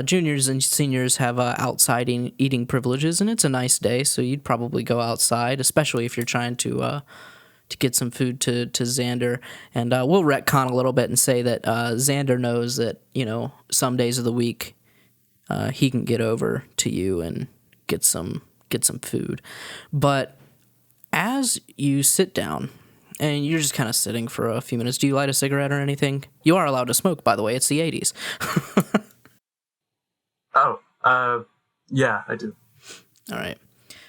[SPEAKER 1] juniors and seniors have outside eating privileges, and it's a nice day, so you'd probably go outside, especially if you're trying to get some food to Xander. And we'll retcon a little bit and say that Xander knows that, some days of the week he can get over to you and get some food. But as you sit down, and you're just kind of sitting for a few minutes, do you light a cigarette or anything? You are allowed to smoke, by the way. It's the 80s.
[SPEAKER 4] Yeah, I do.
[SPEAKER 1] All right.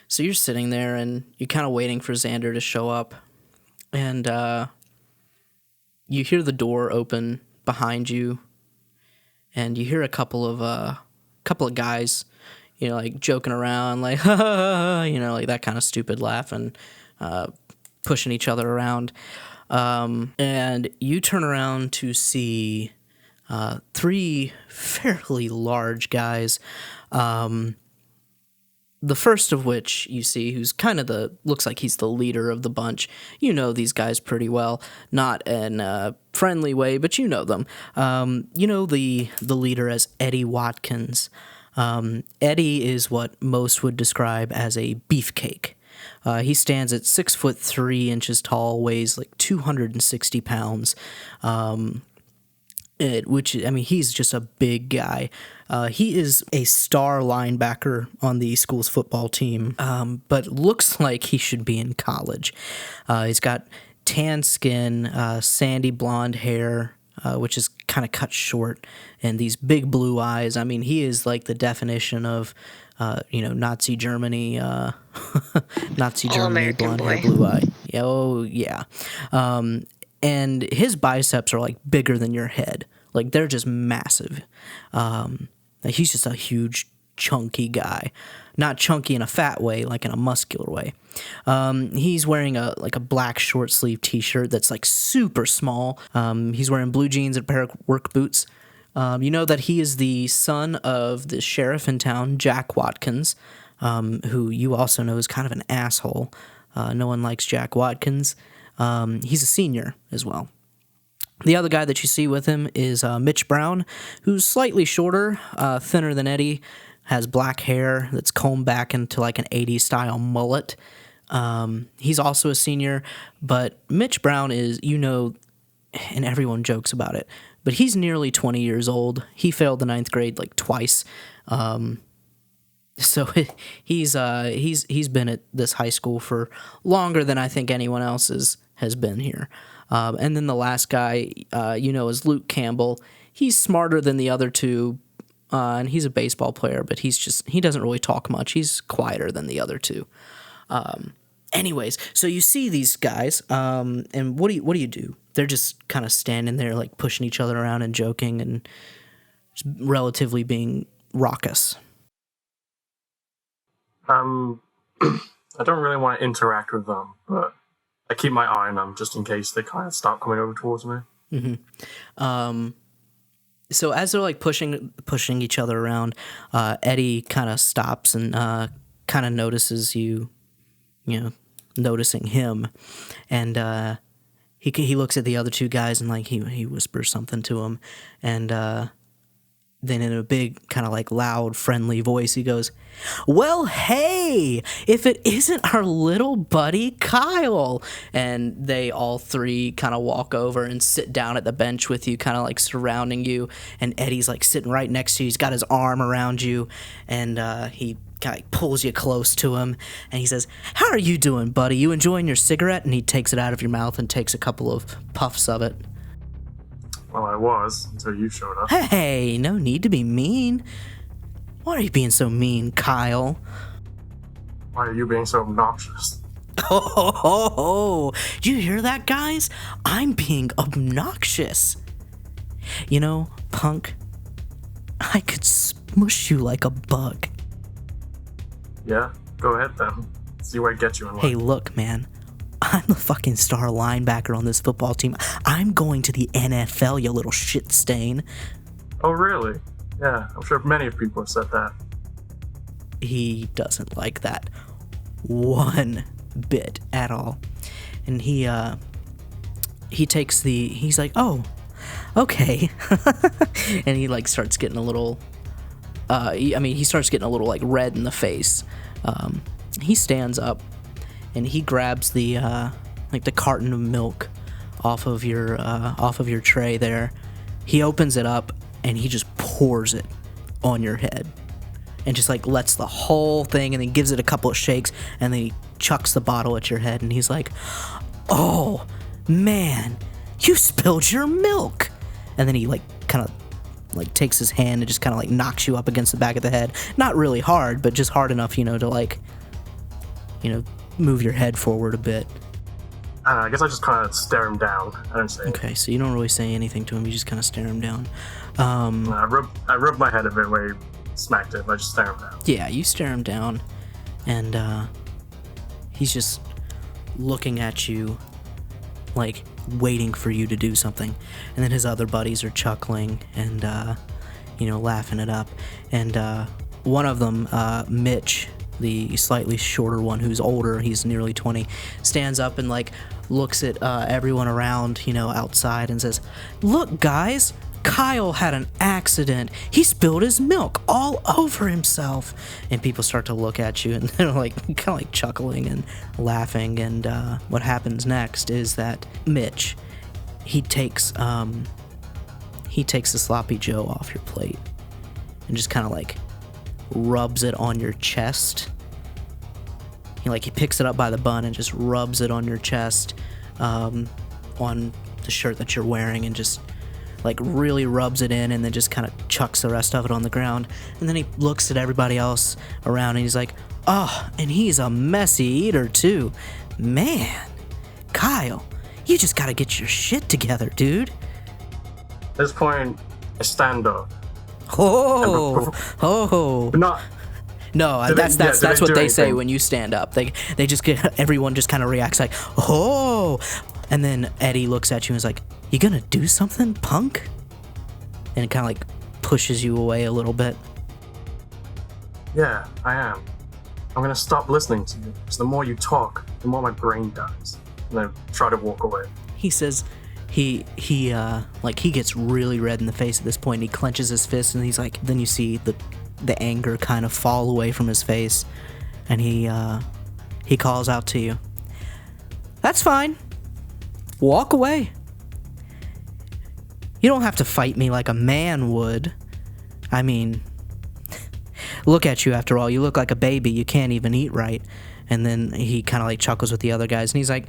[SPEAKER 1] So you're sitting there, and you're kind of waiting for Xander to show up. And you hear the door open behind you, and you hear a couple of guys, joking around, like that kind of stupid laugh, and pushing each other around. And you turn around to see three fairly large guys. The first of which you see, who's kind of looks like he's the leader of the bunch. You know these guys pretty well, not in a friendly way, but you know them. You know the leader as Eddie Watkins. Eddie is what most would describe as a beefcake. He stands at 6'3" tall, weighs like 260 pounds. He's just a big guy. He is a star linebacker on the school's football team, but looks like he should be in college. He's got tan skin, sandy blonde hair, which is kind of cut short, and these big blue eyes. I mean, he is like the definition of, Nazi Germany,
[SPEAKER 5] All-American
[SPEAKER 1] blonde hair, blue eye. Oh, yeah. And his biceps are like bigger than your head. Like they're just massive. He's just a huge, chunky guy. Not chunky in a fat way, like in a muscular way. He's wearing a black short sleeve T-shirt that's like super small. He's wearing blue jeans and a pair of work boots. You know that he is the son of the sheriff in town, Jack Watkins, who you also know is kind of an asshole. No one likes Jack Watkins. He's a senior as well. The other guy that you see with him is Mitch Brown, who's slightly shorter, thinner than Eddie, has black hair that's combed back into like an 80s style mullet. He's also a senior, but Mitch Brown is, and everyone jokes about it, but he's nearly 20 years old. He failed the 9th grade like twice. So he's been at this high school for longer than I think anyone else has been here. And then the last guy, is Luke Campbell. He's smarter than the other two, and he's a baseball player, but he doesn't really talk much. He's quieter than the other two. Anyways, so you see these guys, and what do you do? They're just kind of standing there, like pushing each other around and joking and just relatively being raucous.
[SPEAKER 4] I don't really want to interact with them, but I keep my eye on them just in case they kind of start coming over towards me.
[SPEAKER 1] Mm-hmm. So as they're like pushing each other around, Eddie kind of stops and kind of notices you, noticing him, and he looks at the other two guys and like he whispers something to him, and then in a big kind of like loud friendly voice he goes, "Well, hey, if it isn't our little buddy Kyle." And they all three kind of walk over and sit down at the bench with you, kind of like surrounding you, and Eddie's like sitting right next to you. He's got his arm around you, and he kind of pulls you close to him, and he says, "How are you doing, buddy? You enjoying your cigarette?" And he takes it out of your mouth and takes a couple of puffs of it.
[SPEAKER 4] Well, I was, until you showed up.
[SPEAKER 1] Hey, no need to be mean. Why are you being so mean, Kyle?
[SPEAKER 4] Why are you being so obnoxious?
[SPEAKER 1] Oh, do you hear that, guys? I'm being obnoxious. Punk, I could smush you like a bug.
[SPEAKER 4] Yeah, go ahead then. See where I get you in life.
[SPEAKER 1] Hey, look, man. I'm the fucking star linebacker on this football team. I'm going to the NFL, you little shit stain.
[SPEAKER 4] Oh, really? Yeah, I'm sure many people have said that.
[SPEAKER 1] He doesn't like that one bit at all. And he's like, "Oh, okay." And he like starts getting a little, he starts getting a little like red in the face. He stands up and he grabs the carton of milk off of your tray there. He opens it up and he just pours it on your head and just like lets the whole thing, and then gives it a couple of shakes, and then he chucks the bottle at your head, and he's like, "Oh man, you spilled your milk." And then he like kind of like takes his hand and just kind of like knocks you up against the back of the head, not really hard, but just hard enough, to like, move your head forward a bit.
[SPEAKER 4] I guess I just kind of stare him down. I don't say anything.
[SPEAKER 1] Okay, so you don't really say anything to him, you just kind of stare him down.
[SPEAKER 4] I rub my head a bit where he smacked it, but I just stare him down.
[SPEAKER 1] Yeah, you stare him down, and he's just looking at you like waiting for you to do something. And then his other buddies are chuckling and laughing it up, and one of them, Mitch, the slightly shorter one who's older, he's nearly 20, stands up and like looks at everyone around, outside, and says, "Look, guys, Kyle had an accident. He spilled his milk all over himself." And people start to look at you, and they're like kind of like chuckling and laughing. And what happens next is that Mitch, he takes the sloppy Joe off your plate and just kind of like rubs it on your chest. He picks it up by the bun and just rubs it on your chest, on the shirt that you're wearing, and just like really rubs it in, and then just kind of chucks the rest of it on the ground. And then he looks at everybody else around and he's like, "Oh, and he's a messy eater too. Man, Kyle, you just gotta get your shit together, dude."
[SPEAKER 4] At this point, I stand up.
[SPEAKER 1] But
[SPEAKER 4] not.
[SPEAKER 1] No, that's what they say when you stand up. They just get, everyone just kind of reacts like, "Oh," and then Eddie looks at you and is like, "You gonna do something, punk?" And it kind of like pushes you away a little bit.
[SPEAKER 4] Yeah, I am. I'm gonna stop listening to you, because the more you talk, the more my brain dies. And I try to walk away.
[SPEAKER 1] He says, he gets really red in the face at this point, and he clenches his fist, and he's like, then you see the anger kind of fall away from his face, and he calls out to you, "That's fine. Walk away. You don't have to fight me like a man would. I mean, look at you after all. You look like a baby. You can't even eat right. And then he kind of like chuckles with the other guys, and he's like,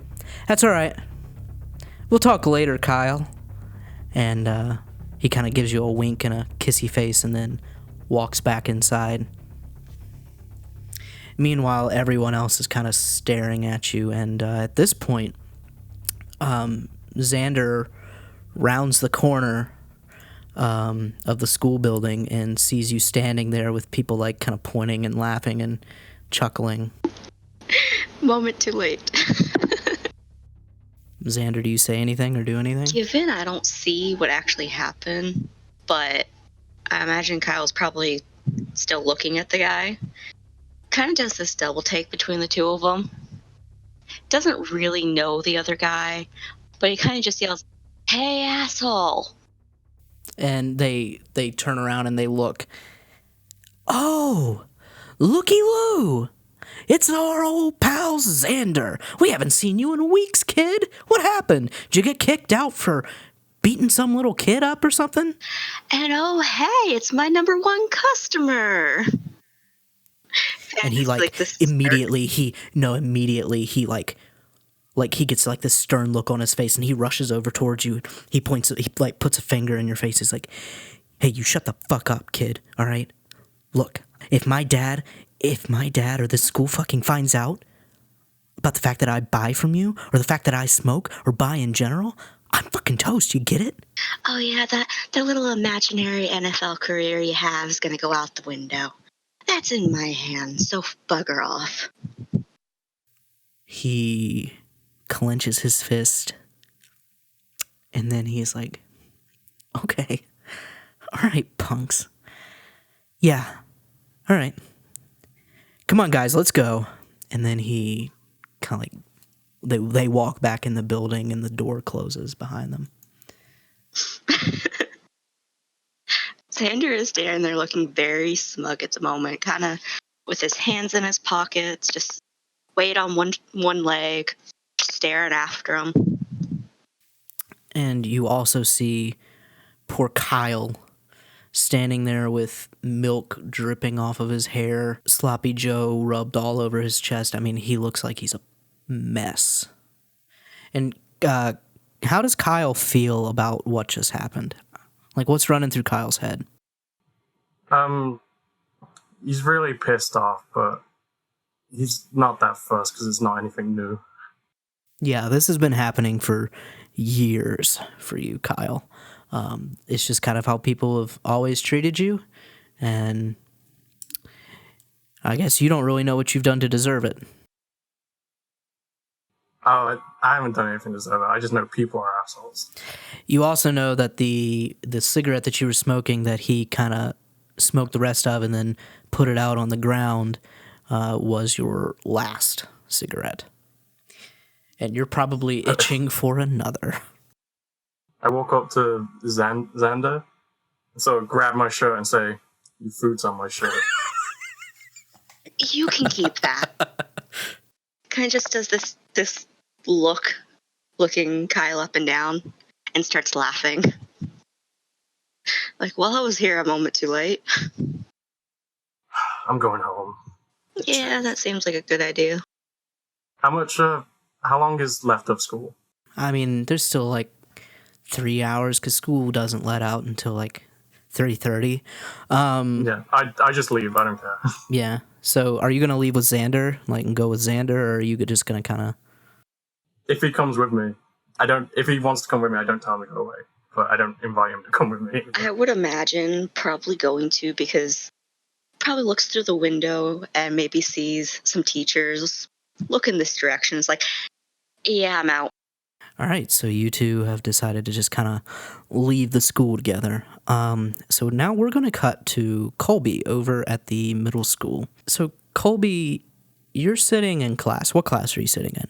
[SPEAKER 1] that's all right. We'll talk later, Kyle. And he kind of gives you a wink and a kissy face and then walks back inside. Meanwhile, everyone else is kind of staring at you, and at this point, Xander rounds the corner of the school building and sees you standing there with people like kind of pointing and laughing and chuckling.
[SPEAKER 5] Moment too late.
[SPEAKER 1] Xander, do you say anything or do anything?
[SPEAKER 5] Given I don't see what actually happened, but I imagine Kyle's probably still looking at the guy. Kind of does this double take between the two of them. Doesn't really know the other guy, but he kind of just yells, "Hey, asshole!"
[SPEAKER 1] And they turn around and they look. Oh, looky-loo! It's our old pal Xander. We haven't seen you in weeks, kid. What happened? Did you get kicked out for beating some little kid up or something?
[SPEAKER 5] And oh, hey, it's my number one customer.
[SPEAKER 1] And he immediately he gets like this stern look on his face, and he rushes over towards you. He puts a finger in your face. He's like, "Hey, you shut the fuck up, kid. All right? Look, if my dad or this school fucking finds out about the fact that I buy from you, or the fact that I smoke or buy in general, I'm fucking toast. You get it?"
[SPEAKER 5] Oh yeah, that little imaginary NFL career you have is gonna go out the window. That's in my hands, so bugger off.
[SPEAKER 1] He clenches his fist, and then he's like, "Okay, all right, punks. Yeah, all right. Come on, guys, let's go." And then he kind of like, they walk back in the building, and the door closes behind them.
[SPEAKER 5] Xander is standing there looking very smug at the moment, kind of with his hands in his pockets, just weight on one leg, staring after him.
[SPEAKER 1] And you also see poor Kyle standing there with milk dripping off of his hair, Sloppy Joe rubbed all over his chest. I mean, he looks like he's a mess. And how does Kyle feel about what just happened? Like, what's running through Kyle's head?
[SPEAKER 4] He's really pissed off, but he's not that fussed because it's not anything new.
[SPEAKER 1] Yeah, this has been happening for years for you, Kyle. It's just kind of how people have always treated you, and I guess you don't really know what you've done to deserve it.
[SPEAKER 4] Oh, I haven't done anything to deserve it. I just know people are assholes.
[SPEAKER 1] You also know that the cigarette that you were smoking, that he kind of smoked the rest of and then put it out on the ground, was your last cigarette. And you're probably itching for another.
[SPEAKER 4] I walk up to Xander, and so I grab my shirt and say, "Your food's on my shirt."
[SPEAKER 5] You can keep that. Kind of just does this looking Kyle up and down, and starts laughing. Like, well, I was here a moment too late.
[SPEAKER 4] I'm going home.
[SPEAKER 5] Yeah, that seems like a good idea.
[SPEAKER 4] How long is left of school?
[SPEAKER 1] I mean, there's still like 3 hours because school doesn't let out until like 3:30.
[SPEAKER 4] Yeah, I just leave. I don't care.
[SPEAKER 1] Yeah. So are you going to leave with Xander, like, and go with Xander, or are you just going to kind of...
[SPEAKER 4] If he comes with me, if he wants to come with me, I don't tell him to go away. But I don't invite him to come with me.
[SPEAKER 5] I would imagine probably going to, because probably looks through the window and maybe sees some teachers look in this direction. It's like, yeah, I'm out.
[SPEAKER 1] All right, so you two have decided to just kind of leave the school together. So now we're going to cut to Colby over at the middle school. So Colby, you're sitting in class. What class are you sitting in?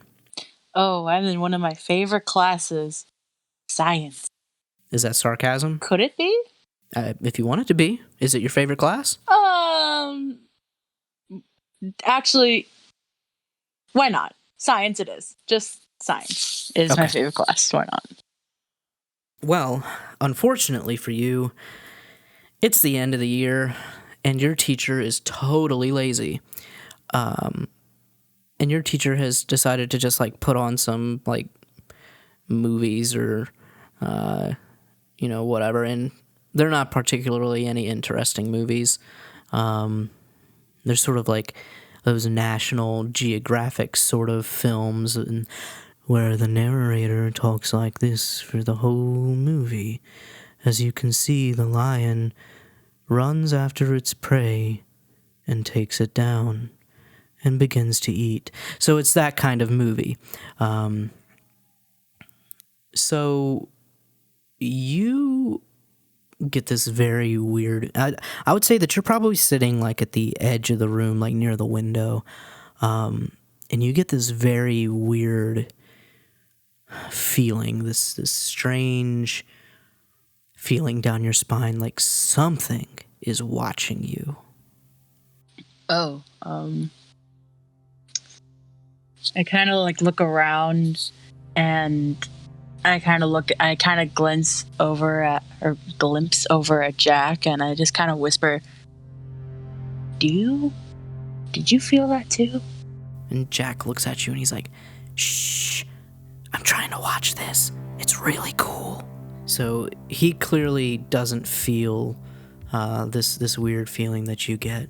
[SPEAKER 3] Oh, I'm in one of my favorite classes, science.
[SPEAKER 1] Is that sarcasm?
[SPEAKER 3] Could it be?
[SPEAKER 1] If you want it to be. Is it your favorite class?
[SPEAKER 3] Actually, why not? Science it is. Just science is my favorite class. Why not?
[SPEAKER 1] Well, unfortunately for you, it's the end of the year, and your teacher is totally lazy. And your teacher has decided to just like put on some like movies or whatever, and they're not particularly any interesting movies. They're sort of like those National Geographic sort of films and where the narrator talks like this for the whole movie. As you can see, the lion runs after its prey and takes it down and begins to eat. So it's that kind of movie. So you get this very weird... I would say that you're probably sitting like at the edge of the room, like near the window. And you get this very weird feeling, this strange feeling down your spine, like something is watching you.
[SPEAKER 3] Oh, I kind of like look around, and I kind of glimpse over at Jack, and I just kind of whisper, Did you feel that too?
[SPEAKER 1] And Jack looks at you and he's like, shh, I'm trying to watch this. It's really cool. So he clearly doesn't feel this weird feeling that you get.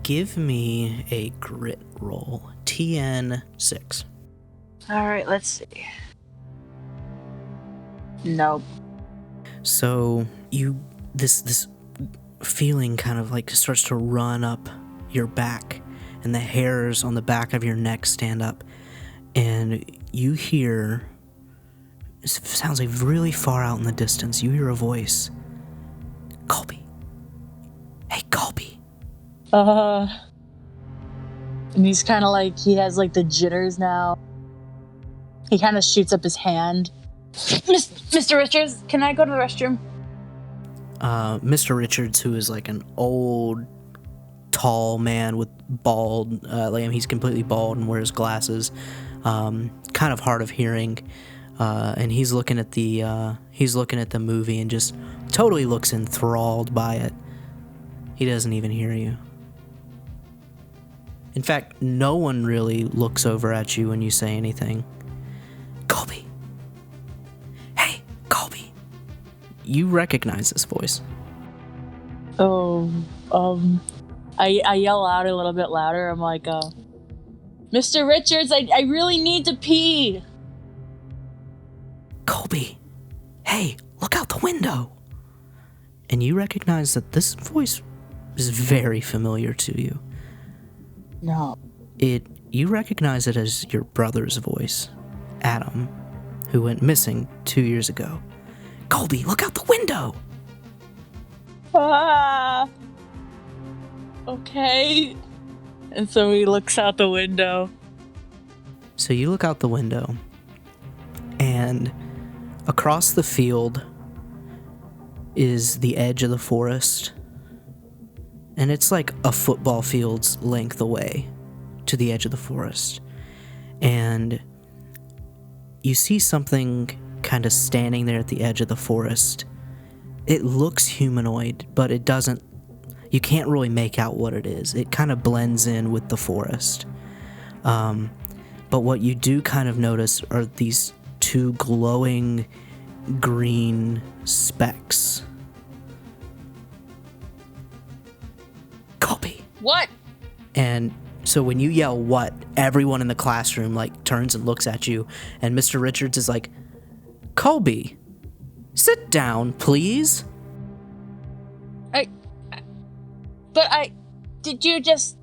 [SPEAKER 1] Give me a grit roll. TN 6.
[SPEAKER 3] All right, let's see. Nope.
[SPEAKER 1] So this feeling kind of like starts to run up your back, and the hairs on the back of your neck stand up, and you hear, it sounds like really far out in the distance, you hear a voice. Colby. Hey, Colby.
[SPEAKER 3] And he's kind of like, he has like the jitters now. He kind of shoots up his hand. Mr. Richards, can I go to the restroom?
[SPEAKER 1] Mr. Richards, who is like an old, tall man with bald, he's completely bald and wears glasses, kind of hard of hearing, and he's looking at the movie and just totally looks enthralled by it. He doesn't even hear you. In fact, no one really looks over at you when you say anything. Colby. Hey, Colby. You recognize this voice.
[SPEAKER 3] Oh, I yell out a little bit louder. I'm like, Mr. Richards, I really need to pee.
[SPEAKER 1] Colby. Hey, look out the window. And you recognize that this voice is very familiar to you.
[SPEAKER 3] No.
[SPEAKER 1] You recognize it as your brother's voice, Adam, who went missing 2 years ago. Colby, look out the window!
[SPEAKER 3] Ah. Okay. And so he looks out the window.
[SPEAKER 1] So you look out the window, and across the field is the edge of the forest. And it's like a football field's length away to the edge of the forest. And you see something kind of standing there at the edge of the forest. It looks humanoid, but it doesn't, you can't really make out what it is. It kind of blends in with the forest. But what you do kind of notice are these two glowing green specks. Colby.
[SPEAKER 3] What?
[SPEAKER 1] And so when you yell what, everyone in the classroom like turns and looks at you, and Mr. Richards is like, Colby, sit down, please.
[SPEAKER 3] Did you just...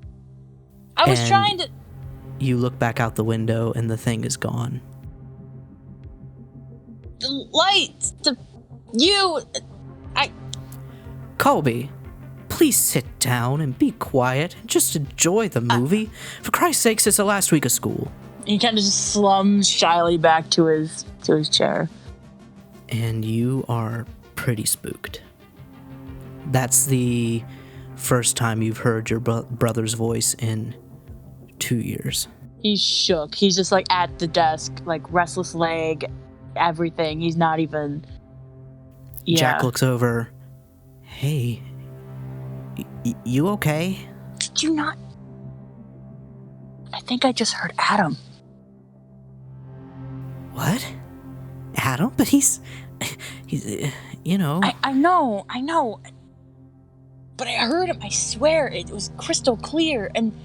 [SPEAKER 3] I was trying to...
[SPEAKER 1] You look back out the window and the thing is gone.
[SPEAKER 3] The lights,
[SPEAKER 1] Colby, please sit down and be quiet and just enjoy the movie. For Christ's sakes, it's the last week of school.
[SPEAKER 3] He kind of just slums shyly back to his chair.
[SPEAKER 1] And you are pretty spooked. That's the first time you've heard your brother's voice in 2 years.
[SPEAKER 3] He's shook. He's just like at the desk, like restless leg, everything. He's not even... Yeah.
[SPEAKER 1] Jack looks over. Hey, You okay?
[SPEAKER 3] Did you not? I think I just heard Adam.
[SPEAKER 1] What? Adam? But he's you know.
[SPEAKER 3] I know. But I heard him, I swear, it was crystal clear, and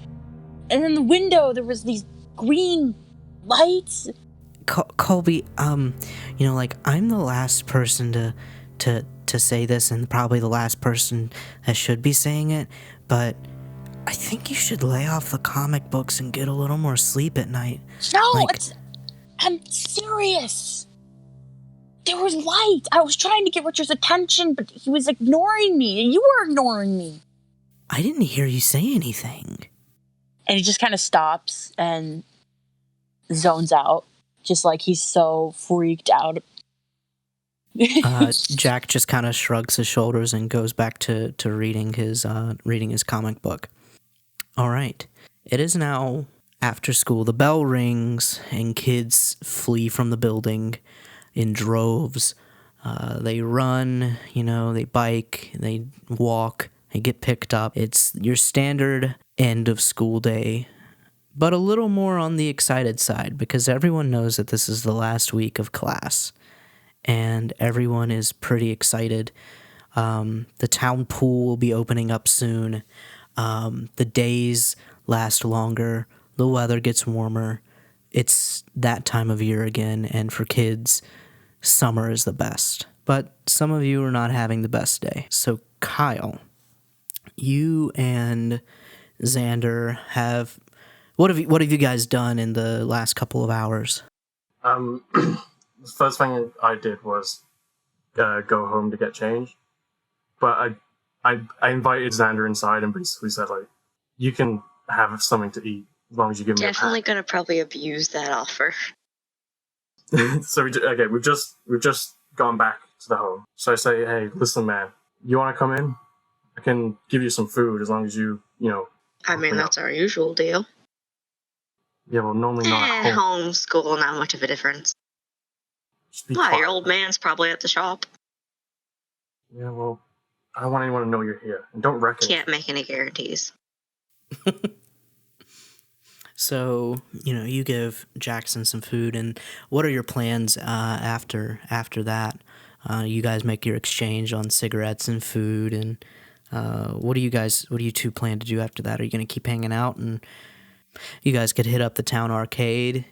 [SPEAKER 3] in the window there was these green lights.
[SPEAKER 1] Colby, like, I'm the last person to say this, and probably the last person that should be saying it, but I think you should lay off the comic books and get a little more sleep at night.
[SPEAKER 3] No, I'm serious. There was light. I was trying to get Richard's attention, but he was ignoring me, and you were ignoring me.
[SPEAKER 1] I didn't hear you say anything.
[SPEAKER 3] And he just kind of stops and zones out, just like he's so freaked out.
[SPEAKER 1] Jack just kind of shrugs his shoulders and goes back to reading his comic book. All right. It is now after school. The bell rings and kids flee from the building in droves. They run, they bike, they walk, they get picked up. It's your standard end of school day, but a little more on the excited side because everyone knows that this is the last week of class and everyone is pretty excited. The town pool will be opening up soon. The days last longer. The weather gets warmer. It's that time of year again, and for kids, summer is the best. But some of you are not having the best day. So Kyle, you and Xander have what have you guys done in the last couple of hours?
[SPEAKER 4] The first thing I did was go home to get changed, but I invited Xander inside and basically said, like, you can have something to eat as long as you give me a
[SPEAKER 5] Definitely
[SPEAKER 4] pack.
[SPEAKER 5] gonna probably abuse that offer.
[SPEAKER 4] So we've just gone back to the home. So I say, hey, listen, man, you want to come in? I can give you some food as long as you
[SPEAKER 5] I mean, that's our usual deal.
[SPEAKER 4] Yeah, well, normally not at home.
[SPEAKER 5] Homeschool, not much of a difference.
[SPEAKER 4] Just be
[SPEAKER 5] Why,
[SPEAKER 4] quiet.
[SPEAKER 5] your old man's probably at the shop.
[SPEAKER 4] Yeah, well, I don't want anyone to know you're here. And don't wreck it.
[SPEAKER 5] Can't make any guarantees.
[SPEAKER 1] So, you give Jackson some food, and what are your plans after that? You guys make your exchange on cigarettes and food, and what do you two plan to do after that? Are you going to keep hanging out, and you guys could hit up the town arcade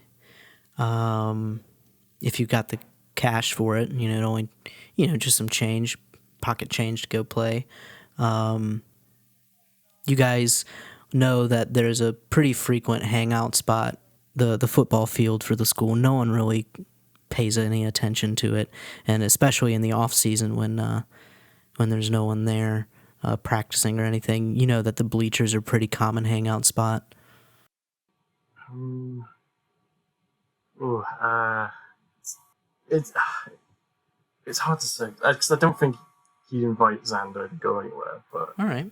[SPEAKER 1] if you got the cash for it? Only just some change, pocket change to go play. You guys know that there's a pretty frequent hangout spot, the football field for the school. No one really pays any attention to it, and especially in the off season when there's no one there practicing or anything, that the bleachers are a pretty common hangout spot.
[SPEAKER 4] It's hard to say because I don't think he'd invite Xander to go anywhere. But
[SPEAKER 1] all right,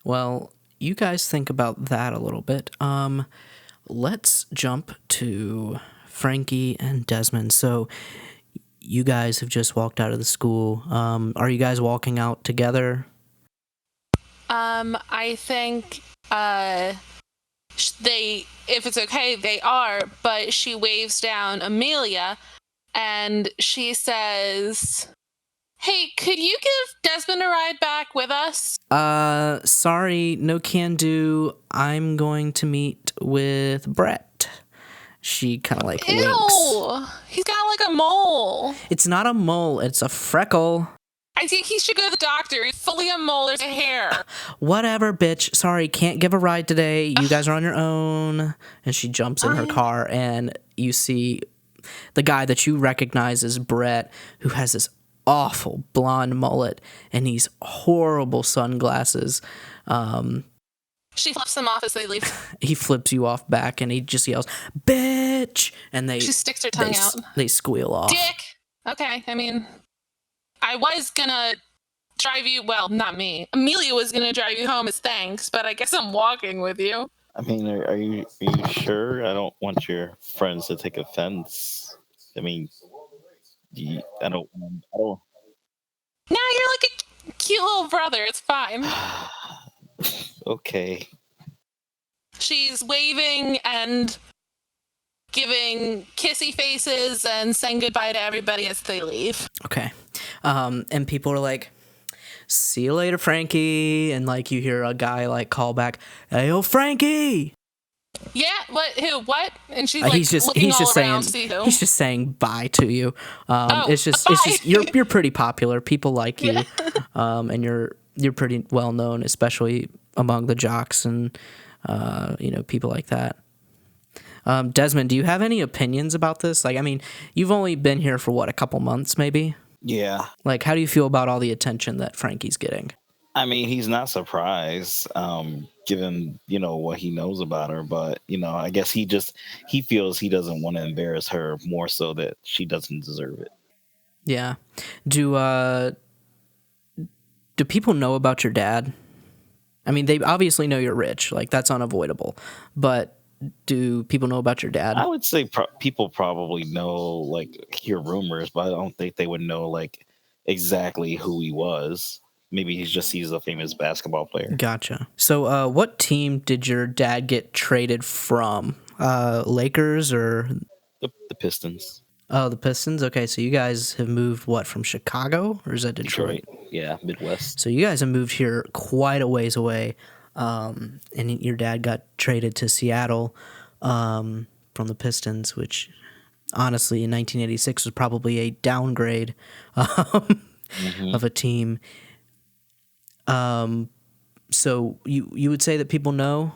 [SPEAKER 1] well, you guys think about that a little bit. Let's jump to Frankie and Desmond. So you guys have just walked out of the school. Are you guys walking out together?
[SPEAKER 2] I think if it's okay, they are, but she waves down Amelia and she says, hey, could you give Desmond a ride back with us?
[SPEAKER 1] Sorry, no can do. I'm going to meet with Brett. She kind of like winks.
[SPEAKER 2] Ew, he's got like a mole.
[SPEAKER 1] It's not a mole, it's a freckle.
[SPEAKER 2] I think he should go to the doctor. He's fully a mole. There's a hair.
[SPEAKER 1] Whatever, bitch. Sorry, can't give a ride today. You guys are on your own. And she jumps in her car, and you see the guy that you recognize as Brett, who has this awful blonde mullet and these horrible sunglasses.
[SPEAKER 2] She flips them off as they leave.
[SPEAKER 1] He flips you off back, and he just yells, bitch! And
[SPEAKER 2] she sticks her tongue out.
[SPEAKER 1] They squeal off.
[SPEAKER 2] Dick! Okay, I mean, I was gonna drive you, well, not me. Amelia was gonna drive you home as thanks, but I guess I'm walking with you.
[SPEAKER 6] I mean, are you sure? I don't want your friends to take offense. I mean, I don't.
[SPEAKER 2] No, you're like a cute little brother. It's fine.
[SPEAKER 6] Okay.
[SPEAKER 2] She's waving and giving kissy faces and saying goodbye to everybody as they leave.
[SPEAKER 1] Okay. And people are like, see you later, Frankie. And like you hear a guy like call back, hey, yo, Frankie.
[SPEAKER 2] Yeah, what? Who? What? And she's like
[SPEAKER 1] he's just
[SPEAKER 2] looking all
[SPEAKER 1] saying
[SPEAKER 2] around to see who.
[SPEAKER 1] he's just saying bye to you. It's just
[SPEAKER 2] bye.
[SPEAKER 1] you're pretty popular. People like you, and you're pretty well known, especially among the jocks and people like that. Desmond, do you have any opinions about this? Like, I mean, you've only been here for what, a couple months, maybe?
[SPEAKER 6] Yeah.
[SPEAKER 1] Like, how do you feel about all the attention that Frankie's getting?
[SPEAKER 6] I mean, he's not surprised, given, what he knows about her. But, I guess he feels he doesn't want to embarrass her more so that she doesn't deserve it.
[SPEAKER 1] Yeah. Do people know about your dad? I mean, they obviously know you're rich. Like, that's unavoidable. But do people know about your dad?
[SPEAKER 6] I would say people probably know, like, hear rumors, but I don't think they would know, like, exactly who he was. Maybe he's a famous basketball player.
[SPEAKER 1] Gotcha. So what team did your dad get traded from? Lakers or?
[SPEAKER 6] The Pistons.
[SPEAKER 1] Oh, the Pistons? Okay, so you guys have moved, what, from Chicago? Or is that Detroit?
[SPEAKER 6] Yeah, Midwest.
[SPEAKER 1] So you guys have moved here quite a ways away. And your dad got traded to Seattle from the Pistons, which honestly in 1986 was probably a downgrade of a team. So you would say that people know?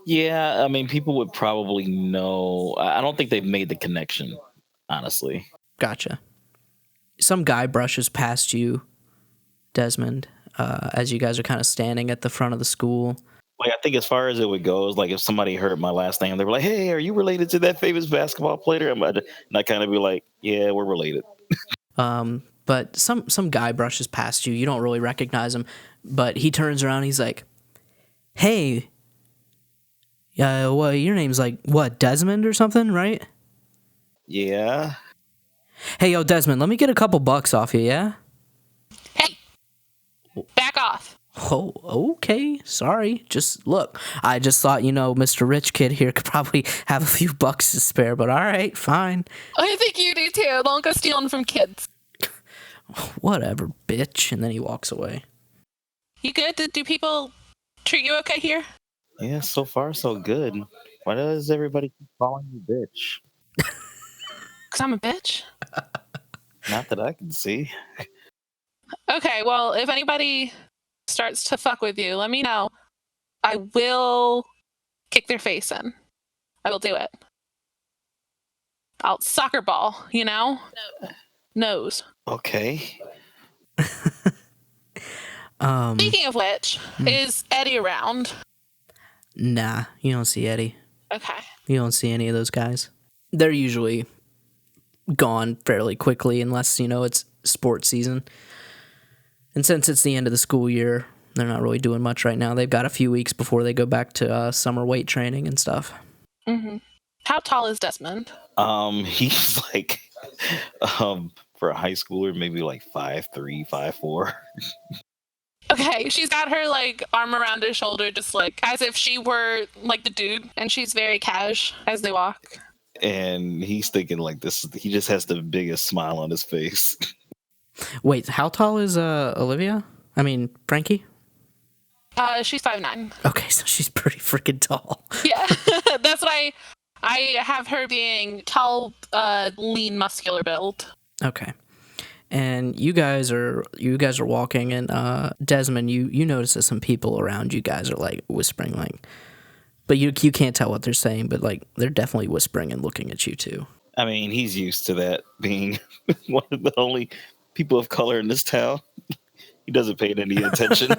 [SPEAKER 6] Yeah, I mean, people would probably know. I don't think they've made the connection, honestly.
[SPEAKER 1] Gotcha. Some guy brushes past you, Desmond, as you guys are kind of standing at the front of the school.
[SPEAKER 6] Like, I think as far as it would go, is like if somebody heard my last name, they were like, "Hey, are you related to that famous basketball player?" And I kind of be like, "Yeah, we're related."
[SPEAKER 1] But some guy brushes past you. You don't really recognize him, but he turns around. And he's like, "Hey, well, your name's like what, Desmond or something, right?"
[SPEAKER 6] Yeah.
[SPEAKER 1] Hey, yo, Desmond, let me get a couple bucks off you, yeah?
[SPEAKER 2] Hey, back off.
[SPEAKER 1] Oh, okay. Sorry. Just look, I just thought, Mr. Rich Kid here could probably have a few bucks to spare, but all right, fine.
[SPEAKER 2] I think you do too. Don't go stealing from kids.
[SPEAKER 1] Whatever, bitch. And then he walks away.
[SPEAKER 2] You good? Do people treat you okay here?
[SPEAKER 6] Yeah, so far so good. Why does everybody keep calling me bitch?
[SPEAKER 2] Because I'm a bitch?
[SPEAKER 6] Not that I can see.
[SPEAKER 2] Okay, well, if anybody starts to fuck with you, let me know. I will kick their face in. I will do it. I'll soccer ball, No. Nose.
[SPEAKER 6] Okay.
[SPEAKER 2] Speaking of which, is Eddie around?
[SPEAKER 1] Nah, you don't see Eddie.
[SPEAKER 2] Okay.
[SPEAKER 1] You don't see any of those guys. They're usually gone fairly quickly unless, it's sports season. And since it's the end of the school year, they're not really doing much right now. They've got a few weeks before they go back to summer weight training and stuff.
[SPEAKER 2] Mm-hmm. How tall is Desmond?
[SPEAKER 6] He's like, for a high schooler, maybe like 5'3", 5'4".
[SPEAKER 2] Okay, she's got her like arm around his shoulder, just like as if she were like the dude, and she's very cash as they walk.
[SPEAKER 6] And he's thinking like this. He just has the biggest smile on his face.
[SPEAKER 1] Wait, how tall is Olivia? I mean, Frankie?
[SPEAKER 2] She's 5'9".
[SPEAKER 1] Okay, so she's pretty freaking tall.
[SPEAKER 2] Yeah, that's what I have her being tall, lean, muscular build.
[SPEAKER 1] Okay. And you guys are walking, and Desmond, you notice that some people around you guys are like whispering, like, but you can't tell what they're saying, but like they're definitely whispering and looking at you too.
[SPEAKER 6] I mean, he's used to that, being one of the only people of color in this town. He doesn't pay it any attention.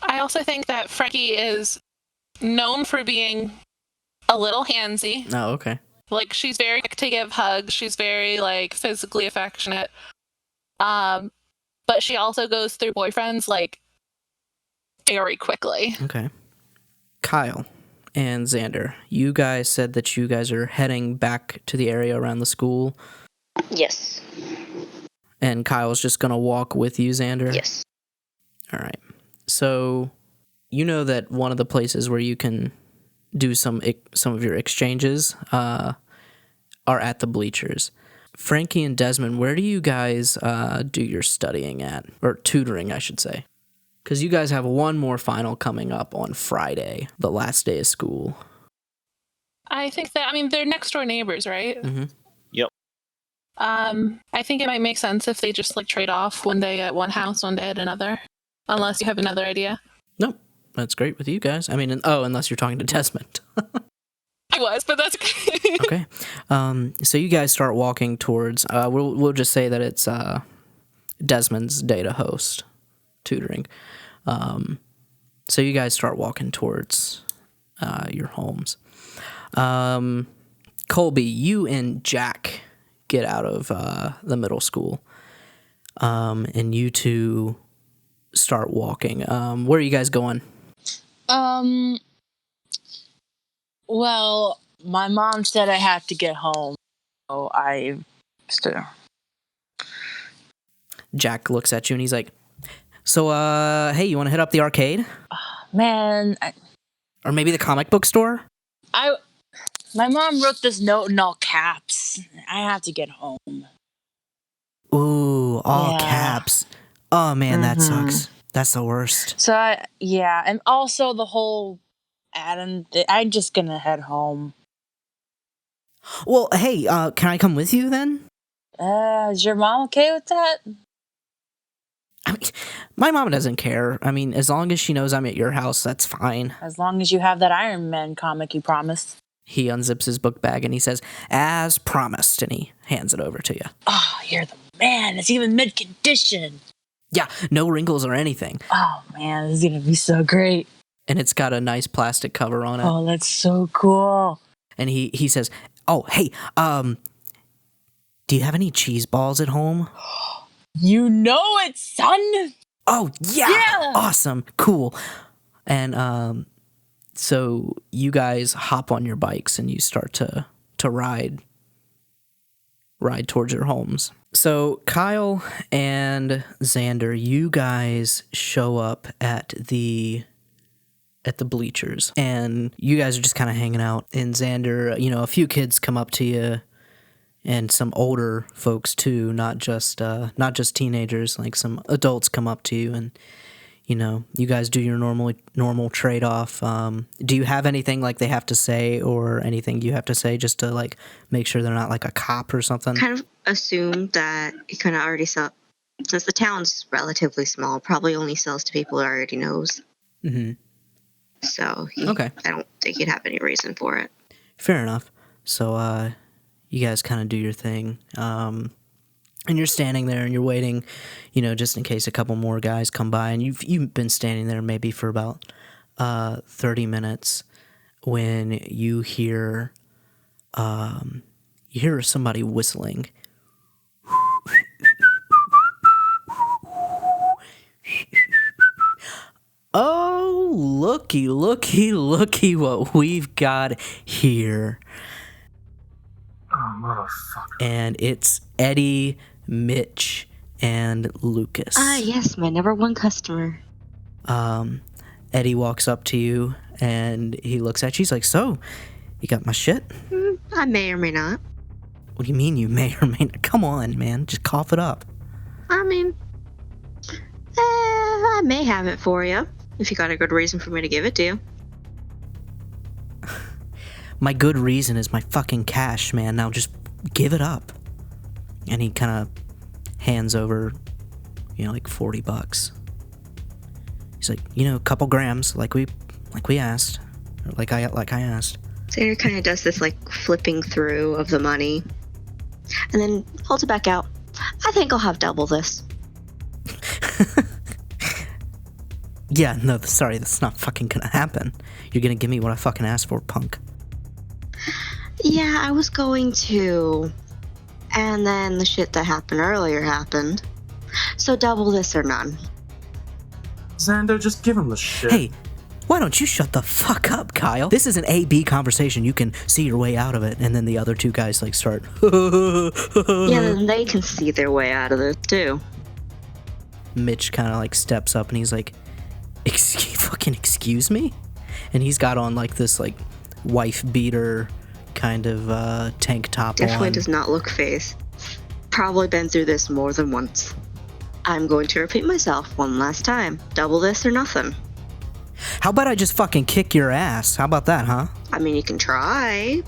[SPEAKER 2] I also think that Frankie is known for being a little handsy.
[SPEAKER 1] Oh, okay.
[SPEAKER 2] Like, she's very quick to give hugs. She's very, like, physically affectionate. But she also goes through boyfriends, like, very quickly.
[SPEAKER 1] Okay. Kyle and Xander, you guys said that you guys are heading back to the area around the school.
[SPEAKER 5] Yes.
[SPEAKER 1] And Kyle's just going to walk with you, Xander?
[SPEAKER 5] Yes.
[SPEAKER 1] All right. So you know that one of the places where you can do some of your exchanges are at the bleachers. Frankie and Desmond, where do you guys do your studying at? Or tutoring, I should say. Because you guys have one more final coming up on Friday, the last day of school.
[SPEAKER 2] I think that, they're next door neighbors, right?
[SPEAKER 1] Mm-hmm.
[SPEAKER 6] Yep.
[SPEAKER 2] I think it might make sense if they just trade off one day at one house, one day at another. Unless you have another idea.
[SPEAKER 1] Nope. That's great with you guys. Unless you're talking to Desmond.
[SPEAKER 2] I was, but that's okay.
[SPEAKER 1] Okay. So you guys start walking towards, we'll just say that it's Desmond's day to host tutoring. So you guys start walking towards your homes. Colby, you and Jack get out of the middle school, and you two start walking. Where are you guys going?
[SPEAKER 3] Well, my mom said I had to get home, so I still.
[SPEAKER 1] Jack looks at you and he's like, "So, hey, you want to hit up the arcade?
[SPEAKER 3] Man,
[SPEAKER 1] Or maybe the comic book store?"
[SPEAKER 3] My mom wrote this note in all caps. I have to get home.
[SPEAKER 1] Ooh, all
[SPEAKER 3] Yeah.
[SPEAKER 1] caps. Oh man, that sucks. That's the worst.
[SPEAKER 3] So and also the whole Adam. I'm just gonna head home.
[SPEAKER 1] Well, hey, can I come with you then?
[SPEAKER 3] Is your mom okay with that?
[SPEAKER 1] My mom doesn't care. As long as she knows I'm at your house, that's fine.
[SPEAKER 3] As long as you have that Iron Man comic you promised.
[SPEAKER 1] He unzips his book bag and he says, "As promised," and he hands it over to you.
[SPEAKER 3] Oh, you're the man. It's even mid-condition.
[SPEAKER 1] Yeah, no wrinkles or anything.
[SPEAKER 3] Oh, man, this is going to be so great.
[SPEAKER 1] And it's got a nice plastic cover on it.
[SPEAKER 3] Oh, that's so cool.
[SPEAKER 1] And he says, "Oh, hey, do you have any cheese balls at home?"
[SPEAKER 3] You know it, son.
[SPEAKER 1] Oh, yeah. Awesome. Cool. And so you guys hop on your bikes and you start to ride towards your homes. So Kyle and Xander, you guys show up at the bleachers and you guys are just kind of hanging out. And Xander, a few kids come up to you and some older folks too, not just teenagers, like some adults come up to you and you guys do your normal trade-off. Do you have anything like they have to say or anything you have to say just to make sure they're not like a cop or something?
[SPEAKER 5] Kind of assume that he kind of already sell, since the town's relatively small, probably only sells to people he already knows.
[SPEAKER 1] Mm-hmm.
[SPEAKER 5] So
[SPEAKER 1] okay.
[SPEAKER 5] I don't think he'd have any reason for it.
[SPEAKER 1] Fair enough. So you guys kind of do your thing. And you're standing there and you're waiting, just in case a couple more guys come by. And you've been standing there maybe for about 30 minutes when you hear somebody whistling. Oh, looky what we've got here.
[SPEAKER 4] Oh, motherfucker.
[SPEAKER 1] And it's Eddie, Mitch, and Lucas.
[SPEAKER 5] Yes, my number one customer.
[SPEAKER 1] Eddie walks up to you and he looks at you. He's like, "So, you got my shit?"
[SPEAKER 5] I may or may not.
[SPEAKER 1] What do you mean you may or may not? Come on, man. Just cough it up.
[SPEAKER 5] I may have it for you, if you got a good reason for me to give it to you.
[SPEAKER 1] My good reason is my fucking cash, man. Now just give it up. And he kind of hands over, like $40. He's like, a couple grams, like we asked, or like I asked.
[SPEAKER 5] Xander kind of does this flipping through of the money, and then holds it back out. I think I'll have double this.
[SPEAKER 1] Yeah, no, sorry, that's not fucking gonna happen. You're gonna give me what I fucking asked for, punk.
[SPEAKER 5] Yeah, I was going to. And then the shit that happened earlier happened. So double this or none.
[SPEAKER 4] Xander, just give him the shit.
[SPEAKER 1] Hey, why don't you shut the fuck up, Kyle? This is an A-B conversation. You can see your way out of it. And then the other two guys start.
[SPEAKER 5] Yeah, then they can see their way out of this too.
[SPEAKER 1] Mitch kind of steps up and he's like, Excuse me? And he's got on like this like wife beater kind of tank top
[SPEAKER 5] Definitely
[SPEAKER 1] on.
[SPEAKER 5] does not look phased. Probably been through this more than once. I'm going to repeat myself one last time. Double this or nothing.
[SPEAKER 1] How about I just fucking kick your ass? How about that, huh?
[SPEAKER 5] I mean, you can try,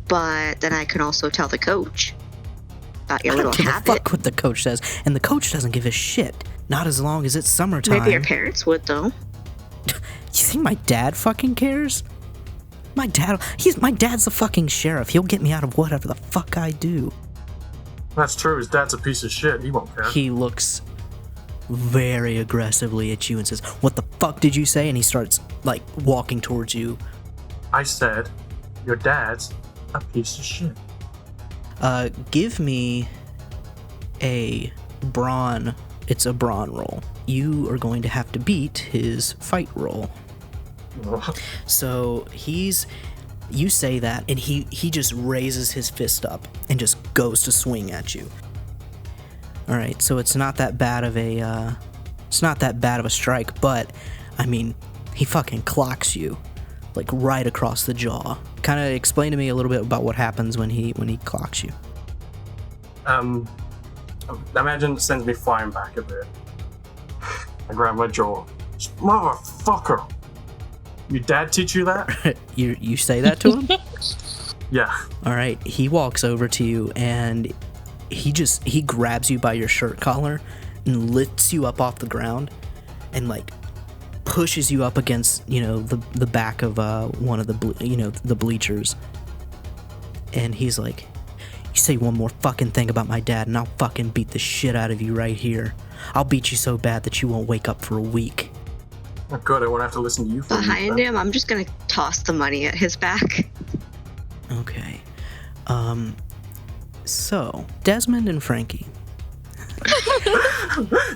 [SPEAKER 5] but then I can also tell the coach about your
[SPEAKER 1] I
[SPEAKER 5] little
[SPEAKER 1] don't give a
[SPEAKER 5] habit.
[SPEAKER 1] fuck what the coach says, and the coach doesn't give a shit. Not as long as it's summertime.
[SPEAKER 5] Maybe your parents would, though.
[SPEAKER 1] You think my dad fucking cares? My dad's the fucking sheriff. He'll get me out of whatever the fuck I do.
[SPEAKER 4] That's true. His dad's a piece of shit. He won't care.
[SPEAKER 1] He looks very aggressively at you and says, "What the fuck did you say?" And he starts like walking towards you.
[SPEAKER 4] I said, your dad's a piece of shit.
[SPEAKER 1] Give me a brawn. It's a brawn roll. You are going to have to beat his fight roll. So you say that, and he just raises his fist up and just goes to swing at you. All right, so it's not that bad of a strike, but I mean, he fucking clocks you like right across the jaw. Kind of explain to me a little bit about what happens when he clocks you.
[SPEAKER 4] Imagine it sends me flying back a bit. I grab my jaw. Motherfucker! Your dad teach you that?
[SPEAKER 1] You say that to him?
[SPEAKER 4] Yeah.
[SPEAKER 1] All right, he walks over to you and he grabs you by your shirt collar and lifts you up off the ground and like pushes you up against, the back of one of the bleachers. And he's like, "You say one more fucking thing about my dad and I'll fucking beat the shit out of you right here. I'll beat you so bad that you won't wake up for a week."
[SPEAKER 4] Oh, good, I won't have to listen to you for
[SPEAKER 5] Behind him, I'm just gonna toss the money at his back.
[SPEAKER 1] Okay. So, Desmond and Frankie.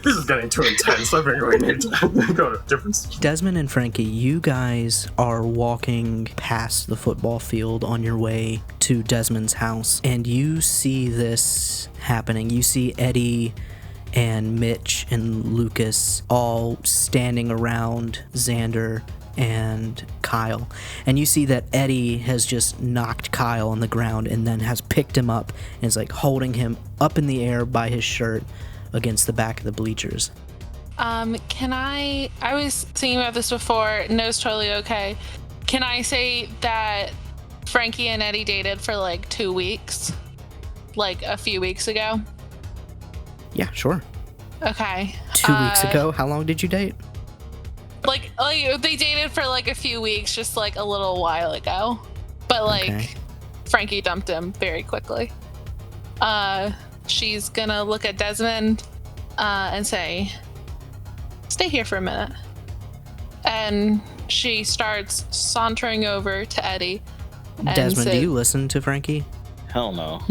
[SPEAKER 4] This is getting too intense. I think we need to go to a different...
[SPEAKER 1] Desmond and Frankie, you guys are walking past the football field on your way to Desmond's house, and you see this happening. You see Eddie and Mitch and Lucas all standing around Xander and Kyle. And you see that Eddie has just knocked Kyle on the ground and then has picked him up and is like holding him up in the air by his shirt against the back of the bleachers.
[SPEAKER 2] I was thinking about this before. No, it's totally okay. Can I say that Frankie and Eddie dated for like 2 weeks? Like a few weeks ago?
[SPEAKER 1] Yeah, sure.
[SPEAKER 2] Okay.
[SPEAKER 1] 2 weeks ago? How long did you date?
[SPEAKER 2] Like they dated for like a few weeks, just like a little while ago. But like
[SPEAKER 1] Okay.
[SPEAKER 2] Frankie dumped him very quickly. She's gonna look at Desmond and say, "Stay here for a minute." And she starts sauntering over to Eddie. And
[SPEAKER 1] Desmond, do you listen to Frankie?
[SPEAKER 6] Hell no.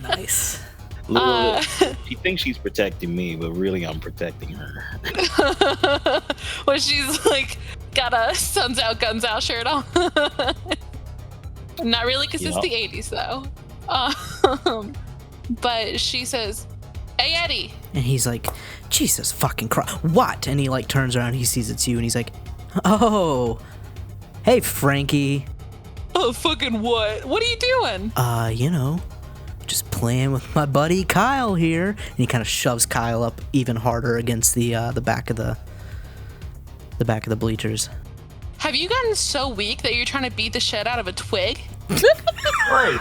[SPEAKER 1] Nice.
[SPEAKER 6] She thinks she's protecting me, but really I'm protecting her.
[SPEAKER 2] Well, she's like got a Suns Out, Guns Out shirt on. Not really, because it's the 80s though. But she says, "Hey, Eddie."
[SPEAKER 1] And he's like, "Jesus fucking Christ, what?" And he like turns around, he sees it's you, and he's like, "Oh, hey Frankie."
[SPEAKER 2] "Oh, fucking what? What are you doing?"
[SPEAKER 1] Just playing with my buddy Kyle here." And he kind of shoves Kyle up even harder against the back of the bleachers.
[SPEAKER 2] Have you gotten so weak that you're trying to beat the shit out of a twig?
[SPEAKER 4] Right.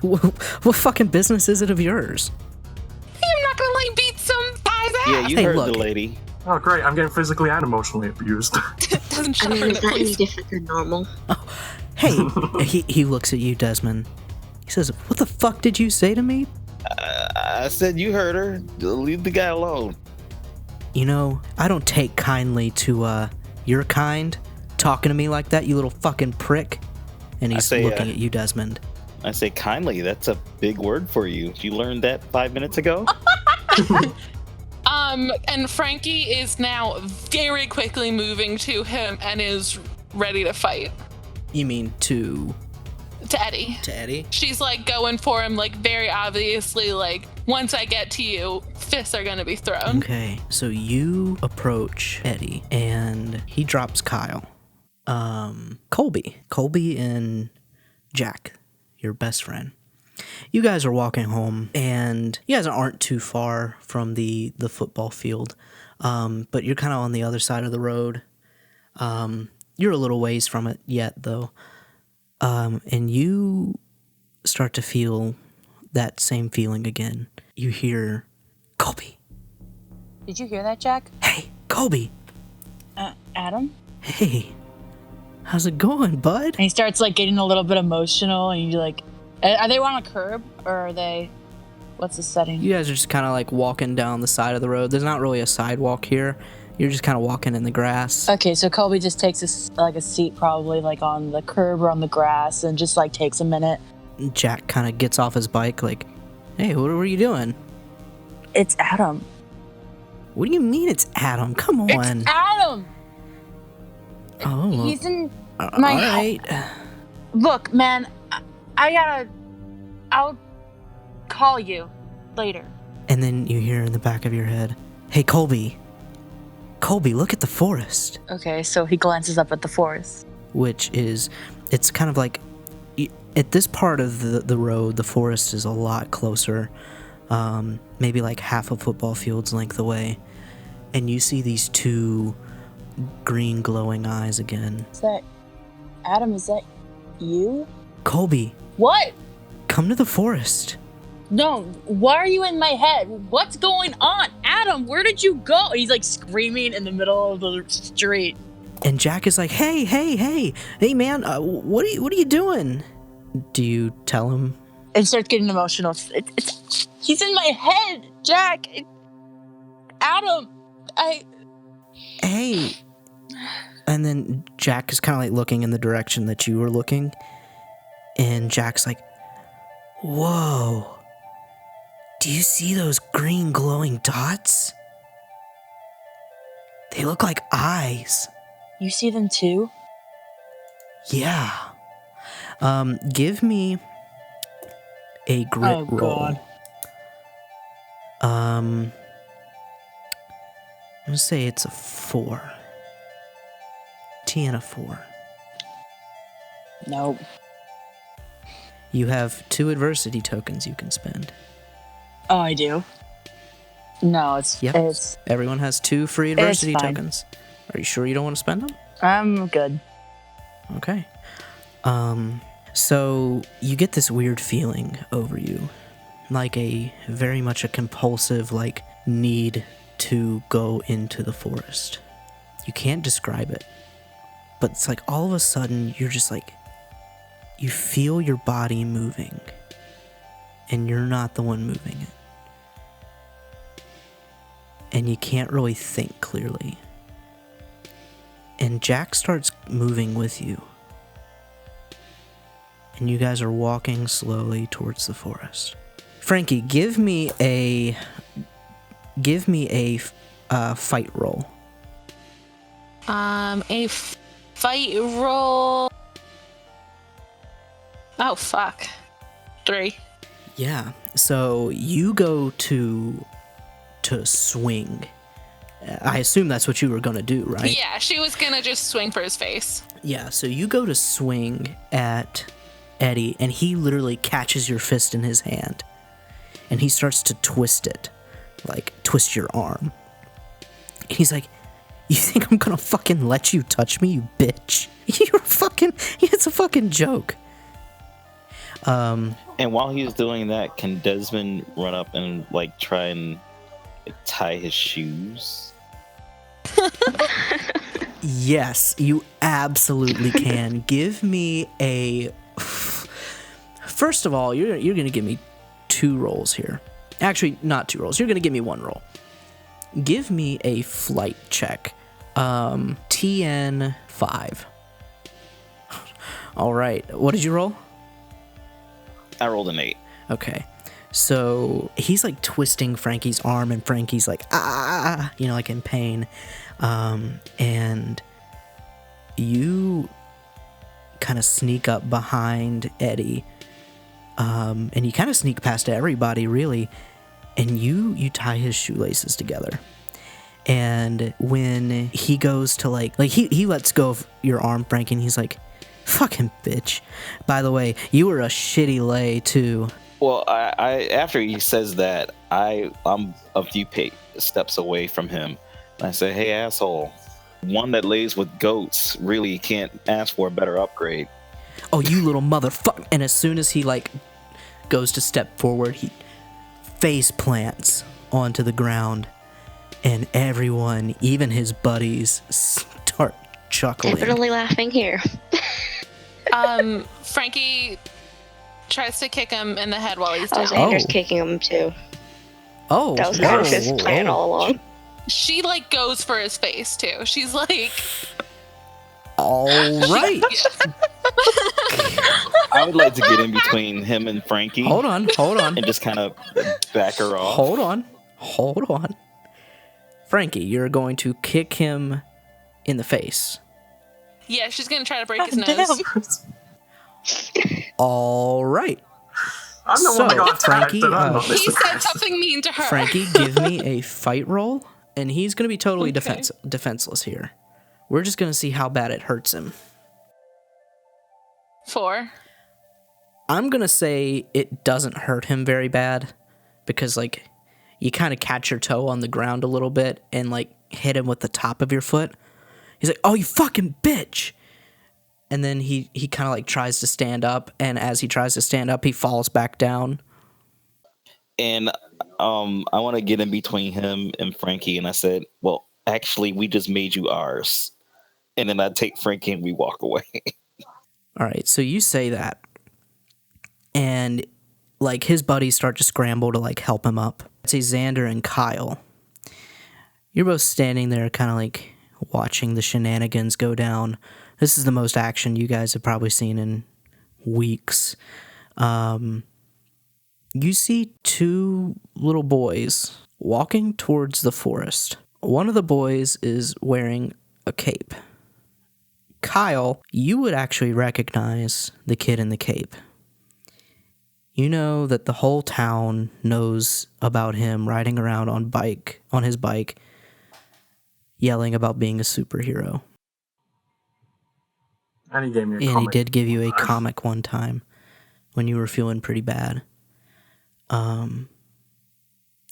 [SPEAKER 1] What fucking business is it of yours?
[SPEAKER 2] I'm not gonna like beat some guy's ass.
[SPEAKER 6] Yeah, you
[SPEAKER 1] Hey,
[SPEAKER 6] heard
[SPEAKER 1] look.
[SPEAKER 6] the lady.
[SPEAKER 4] Oh, great. I'm getting physically and emotionally abused.
[SPEAKER 2] Doesn't shut
[SPEAKER 5] I mean,
[SPEAKER 2] her
[SPEAKER 5] is
[SPEAKER 2] up,
[SPEAKER 5] that any
[SPEAKER 2] please.
[SPEAKER 5] different than normal?
[SPEAKER 1] Hey, he looks at you, Desmond. He says, "What the fuck did you say to me?"
[SPEAKER 6] I said you heard her. Leave the guy alone.
[SPEAKER 1] I don't take kindly to your kind talking to me like that, you little fucking prick. And he's looking at you, Desmond.
[SPEAKER 6] I say kindly. That's a big word for you. You learned that 5 minutes ago?
[SPEAKER 2] And Frankie is now very quickly moving to him and is ready to fight.
[SPEAKER 1] You mean to
[SPEAKER 2] To Eddie.
[SPEAKER 1] To Eddie?
[SPEAKER 2] She's like going for him, like very obviously, like once I get to you, fists are gonna be thrown.
[SPEAKER 1] Okay, so you approach Eddie and he drops Kyle. Colby and Jack, your best friend. You guys are walking home and you guys aren't too far from the football field, but you're kind of on the other side of the road. You're a little ways from it yet though. And you start to feel that same feeling again. You hear, Colby.
[SPEAKER 3] Did you hear that, Jack?
[SPEAKER 1] Hey, Colby.
[SPEAKER 3] Adam?
[SPEAKER 1] Hey, how's it going, bud?
[SPEAKER 3] And he starts like getting a little bit emotional, and you're like, are they on a curb or are they? What's the setting?
[SPEAKER 1] You guys are just kind of like walking down the side of the road. There's not really a sidewalk here. You're just kind of walking in the grass.
[SPEAKER 3] Okay, so Colby just takes a seat probably like on the curb or on the grass and just like takes a minute.
[SPEAKER 1] Jack kind of gets off his bike like, hey, what are you doing?
[SPEAKER 3] It's Adam.
[SPEAKER 1] What do you mean it's Adam? Come on.
[SPEAKER 3] It's Adam!
[SPEAKER 1] Oh.
[SPEAKER 3] He's in my
[SPEAKER 1] all right.
[SPEAKER 3] Look, man, I'll call you later.
[SPEAKER 1] And then you hear in the back of your head, hey, Colby, look at the forest.
[SPEAKER 3] Okay, so he glances up at the forest.
[SPEAKER 1] Which is, it's kind of like, at this part of the road, the forest is a lot closer, maybe like half a football field's length away. And you see these two green glowing eyes again.
[SPEAKER 3] Adam, is that you?
[SPEAKER 1] Colby.
[SPEAKER 3] What?
[SPEAKER 1] Come to the forest.
[SPEAKER 3] No, why are you in my head? What's going on? Adam, where did you go? He's like screaming in the middle of the street.
[SPEAKER 1] And Jack is like, hey, man, what are you doing? Do you tell him?
[SPEAKER 3] And starts getting emotional. He's in my head, Jack. Adam,
[SPEAKER 1] Hey. And then Jack is kind of like looking in the direction that you were looking. And Jack's like, whoa. Do you see those green glowing dots? They look like eyes.
[SPEAKER 3] You see them too?
[SPEAKER 1] Yeah. Give me a grit roll.
[SPEAKER 3] God.
[SPEAKER 1] I'm gonna say it's a 4. T and a 4.
[SPEAKER 3] Nope.
[SPEAKER 1] You have 2 adversity tokens you can spend.
[SPEAKER 3] Oh, I do? No,
[SPEAKER 1] Yep.
[SPEAKER 3] it's
[SPEAKER 1] Everyone has 2 free adversity
[SPEAKER 3] fine.
[SPEAKER 1] tokens. Are you sure you don't want to spend them?
[SPEAKER 3] I'm good.
[SPEAKER 1] Okay. So you get this weird feeling over you, like a very much a compulsive, like, need to go into the forest. You can't describe it, but it's like all of a sudden you're just like, you feel your body moving, and you're not the one moving it. And you can't really think clearly. And Jack starts moving with you. And you guys are walking slowly towards the forest. Frankie, give me a fight roll.
[SPEAKER 2] Fight roll. Oh fuck. 3.
[SPEAKER 1] Yeah. So you go to swing. I assume that's what you were gonna do, right?
[SPEAKER 2] Yeah, she was gonna just swing for his face.
[SPEAKER 1] Yeah. So you go to swing at Eddie, and he literally catches your fist in his hand, and he starts to twist it, like twist your arm. And he's like, "You think I'm gonna fucking let you touch me, you bitch? You're fucking. It's a fucking joke."
[SPEAKER 6] And while he's doing that, can Desmond run up and like try and tie his shoes?
[SPEAKER 1] Yes, you absolutely can. Give me a. First of all, you're gonna give me 2 rolls here. Actually, not 2 rolls. You're gonna give me 1 roll. Give me a flight check. TN 5. All right. What did you roll?
[SPEAKER 6] I rolled an 8.
[SPEAKER 1] Okay. So he's like twisting Frankie's arm, and Frankie's like, like in pain. And you kind of sneak up behind Eddie. And you kind of sneak past everybody, really. And you tie his shoelaces together. And when he goes to like he lets go of your arm, Frankie, and he's like, fucking bitch. By the way, you were a shitty lay, too.
[SPEAKER 6] Well, I after he says that, I'm a few steps away from him. And I say, hey, asshole, one that lays with goats really can't ask for a better upgrade.
[SPEAKER 1] Oh, you little motherfucker. And as soon as he, like, goes to step forward, he face plants onto the ground. And everyone, even his buddies, start chuckling.
[SPEAKER 5] Definitely laughing here.
[SPEAKER 2] Frankie tries to kick him in the head while he's down.
[SPEAKER 5] Xander's kicking him too.
[SPEAKER 1] Oh,
[SPEAKER 5] that was kind of his plan all along.
[SPEAKER 2] She like goes for his face too. She's like,
[SPEAKER 1] all right.
[SPEAKER 6] I would like to get in between him and Frankie.
[SPEAKER 1] Hold on.
[SPEAKER 6] And just kind of back her off.
[SPEAKER 1] Hold on. Frankie, you're going to kick him in the face.
[SPEAKER 2] Yeah, she's going to try to break his nose.
[SPEAKER 1] All right.
[SPEAKER 4] I'm the one that got
[SPEAKER 1] Frankie,
[SPEAKER 2] he said something mean to her.
[SPEAKER 1] Frankie, give me a fight roll, and he's going to be totally defenseless here. We're just going to see how bad it hurts him.
[SPEAKER 2] 4.
[SPEAKER 1] I'm going to say it doesn't hurt him very bad because, like, you kind of catch your toe on the ground a little bit and, like, hit him with the top of your foot. He's like, oh, you fucking bitch. And then he kind of, like, tries to stand up, and as he tries to stand up, he falls back down.
[SPEAKER 6] And I want to get in between him and Frankie, and I said, well, actually, we just made you ours. And then I take Frankie and we walk away.
[SPEAKER 1] All right, so you say that, and, like, his buddies start to scramble to, like, help him up. It's Xander and Kyle. You're both standing there kind of, like, watching the shenanigans go down. This is the most action you guys have probably seen in weeks. You see 2 little boys walking towards the forest. One of the boys is wearing a cape. Kyle, you would actually recognize the kid in the cape. You know that the whole town knows about him riding around on his bike, yelling about being a superhero.
[SPEAKER 4] And he gave me a comic.
[SPEAKER 1] And he did give you a comic one time when you were feeling pretty bad. You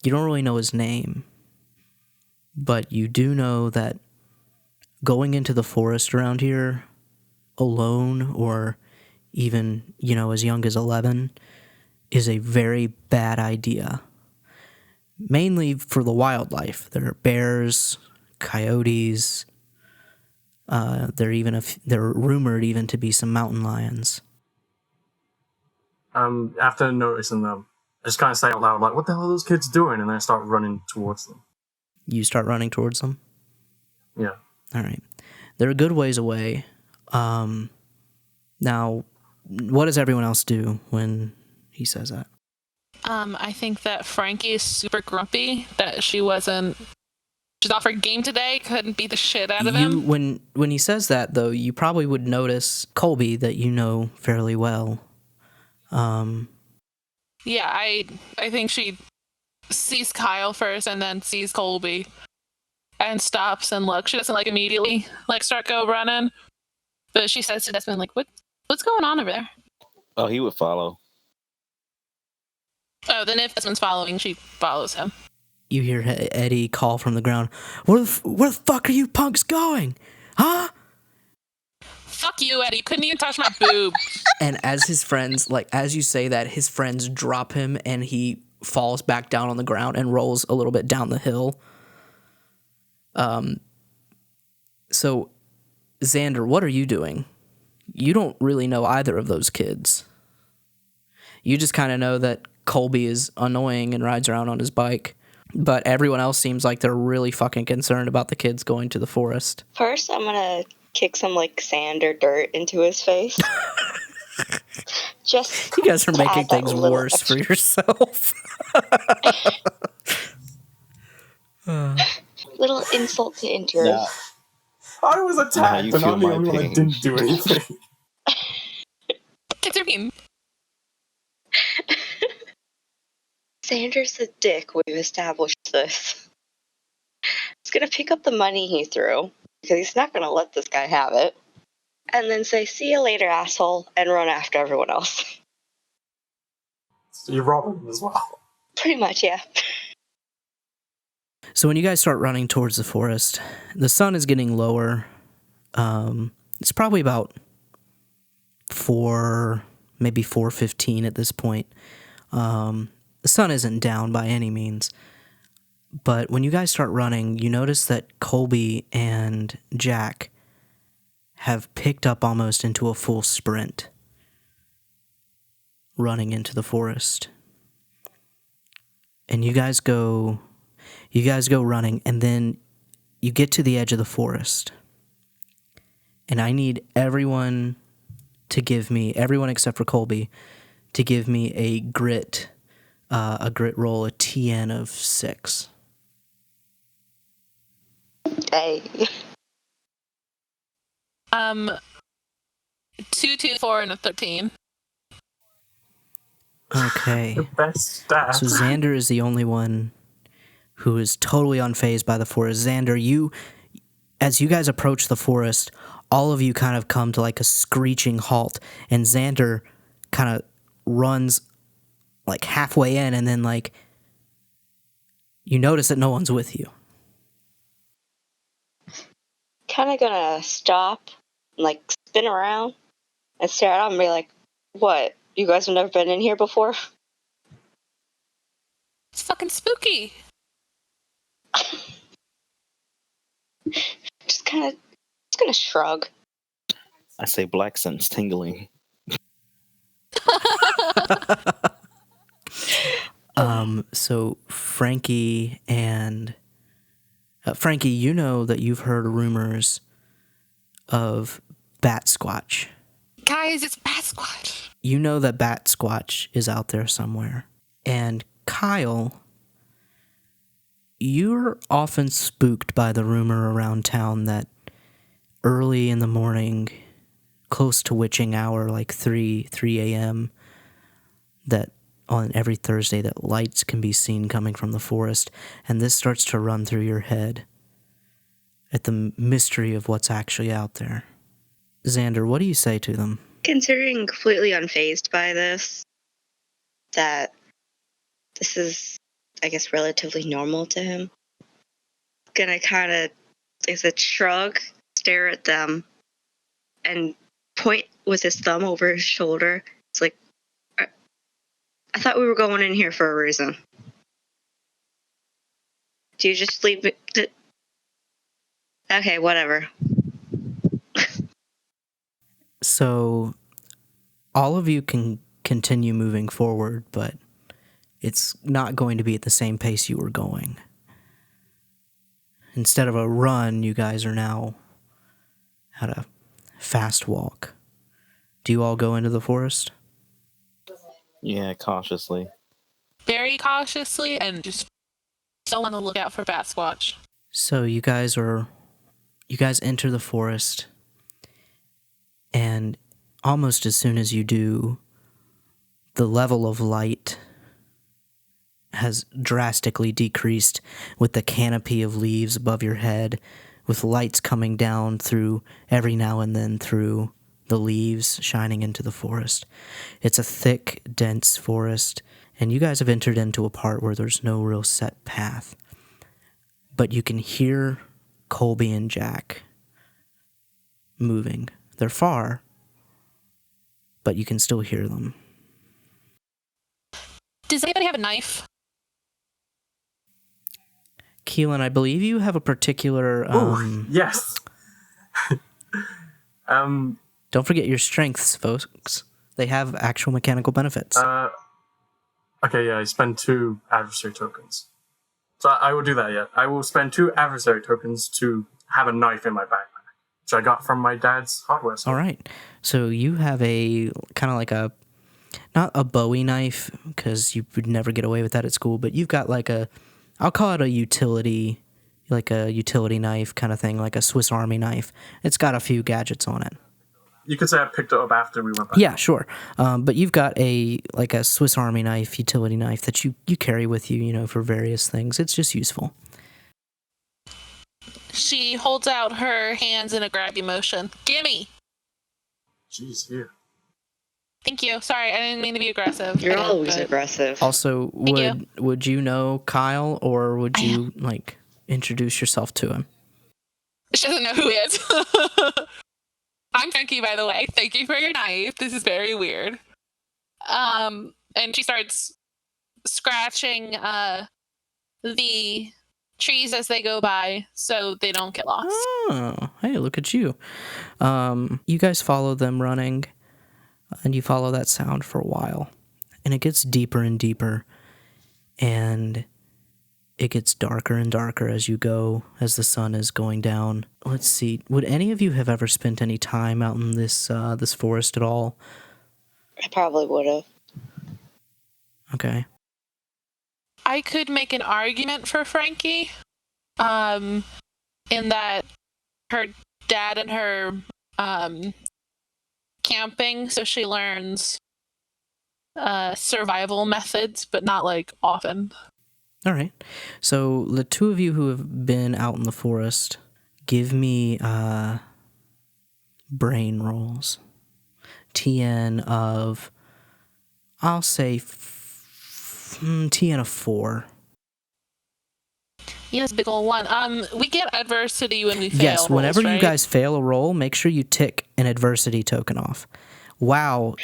[SPEAKER 1] don't really know his name, but you do know that going into the forest around here alone, or even, as young as 11, is a very bad idea. Mainly for the wildlife. There are bears, coyotes. There are rumored even to be some mountain lions.
[SPEAKER 4] After noticing them, I just kind of say out loud, like, what the hell are those kids doing? And then I start running towards them.
[SPEAKER 1] You start running towards them?
[SPEAKER 4] Yeah.
[SPEAKER 1] All right. They're a good ways away. Now, what does everyone else do when he says that?
[SPEAKER 2] I think that Frankie is super grumpy that she's off her game today, couldn't beat the shit out of him.
[SPEAKER 1] When he says that, though, you probably would notice Colby, that you know fairly well.
[SPEAKER 2] Yeah, I think she sees Kyle first and then sees Colby and stops and looks. She doesn't immediately go running, but she says to Desmond, what's going on over there?
[SPEAKER 6] Oh, he would follow.
[SPEAKER 2] Oh, then if Desmond's following, she follows him.
[SPEAKER 1] You hear Eddie call from the ground, where the fuck are you punks going? Huh?
[SPEAKER 2] Fuck you, Eddie. You couldn't even touch my boob.
[SPEAKER 1] And as his friends, as you say that, his friends drop him and he falls back down on the ground and rolls a little bit down the hill. So, Xander, what are you doing? You don't really know either of those kids. You just kind of know that Colby is annoying and rides around on his bike. But everyone else seems like they're really fucking concerned about the kids going to the forest.
[SPEAKER 5] First, I'm gonna kick some sand or dirt into his face. Just
[SPEAKER 1] you guys are making things worse for yourself.
[SPEAKER 5] Little insult to injury.
[SPEAKER 6] Yeah.
[SPEAKER 4] I was attacked, and I'm the only one that didn't do anything.
[SPEAKER 5] Xander's a dick. We've established this. He's gonna pick up the money he threw, because he's not gonna let this guy have it, and then say, "See you later, asshole," and run after everyone else.
[SPEAKER 4] So you rob him as well.
[SPEAKER 5] Pretty much, yeah.
[SPEAKER 1] So when you guys start running towards the forest, the sun is getting lower. It's probably about 4:15 at this point. The sun isn't down by any means. But when you guys start running, you notice that Colby and Jack have picked up almost into a full sprint, running into the forest. And you guys go running, and then you get to the edge of the forest. And I need everyone except for Colby, to give me a grit roll, a TN of 6.
[SPEAKER 5] Hey.
[SPEAKER 2] 2, 2, 4, and a 13.
[SPEAKER 1] Okay.
[SPEAKER 4] The best stats.
[SPEAKER 1] So Xander is the only one who is totally unfazed by the forest. Xander, as you guys approach the forest, all of you kind of come to like a screeching halt, and Xander kind of runs like halfway in, and then like you notice that no one's with you.
[SPEAKER 5] Kind of gonna stop, and, like, spin around and stare at him and be like, "What? You guys have never been in here before?"
[SPEAKER 2] It's fucking spooky.
[SPEAKER 5] Just gonna shrug.
[SPEAKER 6] I say black sense tingling.
[SPEAKER 1] So Frankie, you know that you've heard rumors of Bat Squatch.
[SPEAKER 2] Guys, it's Bat Squatch.
[SPEAKER 1] You know that Bat Squatch is out there somewhere. And Kyle, you're often spooked by the rumor around town that early in the morning, close to witching hour, like 3 a.m., that on every Thursday that lights can be seen coming from the forest, and this starts to run through your head at the mystery of what's actually out there. Xander, what do you say to them?
[SPEAKER 5] Considering completely unfazed by this, that this is, I guess, relatively normal to him, gonna kind of, is a shrug, stare at them, and point with his thumb over his shoulder. It's like, I thought we were going in here for a reason. Do you just leave it? Okay, whatever.
[SPEAKER 1] So, all of you can continue moving forward, but it's not going to be at the same pace you were going. Instead of a run, you guys are now at a fast walk. Do you all go into the forest?
[SPEAKER 6] Yeah, cautiously.
[SPEAKER 2] Very cautiously, and just still on the lookout for Bat Squatch.
[SPEAKER 1] So you guys enter the forest, and almost as soon as you do, the level of light has drastically decreased with the canopy of leaves above your head, with lights coming down through every now and then through the leaves shining into the forest. It's a thick, dense forest, and you guys have entered into a part where there's no real set path. But you can hear Colby and Jack moving. They're far, but you can still hear them.
[SPEAKER 2] Does anybody have a knife?
[SPEAKER 1] Keelan, I believe you have a particular...
[SPEAKER 4] Yes.
[SPEAKER 1] Don't forget your strengths, folks. They have actual mechanical benefits.
[SPEAKER 4] Okay, yeah, I spend 2 adversary tokens. So I will do that, yeah. I will spend 2 adversary tokens to have a knife in my backpack, which I got from my dad's hardware store.
[SPEAKER 1] All right. So you have a kind of like a, not a Bowie knife, because you would never get away with that at school, but you've got like a, I'll call it a utility, like a utility knife kind of thing, like a Swiss Army knife. It's got a few gadgets on it.
[SPEAKER 4] You could say I picked it up after we went back.
[SPEAKER 1] Yeah, sure. But you've got a Swiss Army knife, utility knife that you carry with you, for various things. It's just useful.
[SPEAKER 2] She holds out her hands in a grabby motion. Gimme!
[SPEAKER 4] Jeez, here.
[SPEAKER 2] Thank you. Sorry, I didn't mean to be aggressive.
[SPEAKER 5] You're always aggressive.
[SPEAKER 1] Also, would you know Kyle, or would you introduce yourself to him?
[SPEAKER 2] She doesn't know who he is. I'm Frankie, by the way. Thank you for your knife. This is very weird. And she starts scratching the trees as they go by so they don't get lost.
[SPEAKER 1] Oh, hey, look at you. You guys follow them running, and you follow that sound for a while. And it gets deeper and deeper, and it gets darker and darker as you go, as the sun is going down. Let's see, would any of you have ever spent any time out in this forest at all?
[SPEAKER 5] I probably would have.
[SPEAKER 1] Okay.
[SPEAKER 2] I could make an argument for Frankie, in that her dad and her camping, so she learns survival methods, but not often.
[SPEAKER 1] All right. So the two of you who have been out in the forest, give me brain rolls. TN of, I'll say TN of 4.
[SPEAKER 2] Yes, big ol' one. We get adversity when we fail.
[SPEAKER 1] Yes, whenever
[SPEAKER 2] rolls, right?
[SPEAKER 1] you guys fail a roll, make sure you tick an adversity token off. Wow.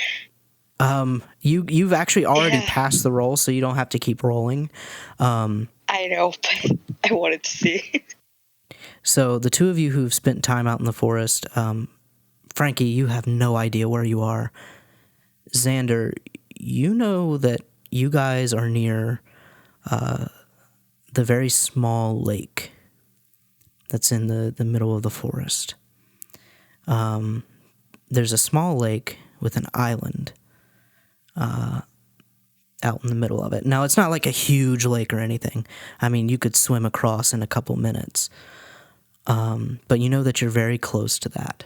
[SPEAKER 1] You've actually already passed the roll, so you don't have to keep rolling.
[SPEAKER 5] I know, but I wanted to see.
[SPEAKER 1] So the two of you who've spent time out in the forest, Frankie, you have no idea where you are. Xander, you know that you guys are near the very small lake that's in the middle of the forest. There's a small lake with an island out in the middle of it. Now, it's not like a huge lake or anything. I mean, you could swim across in a couple minutes. But you know that you're very close to that.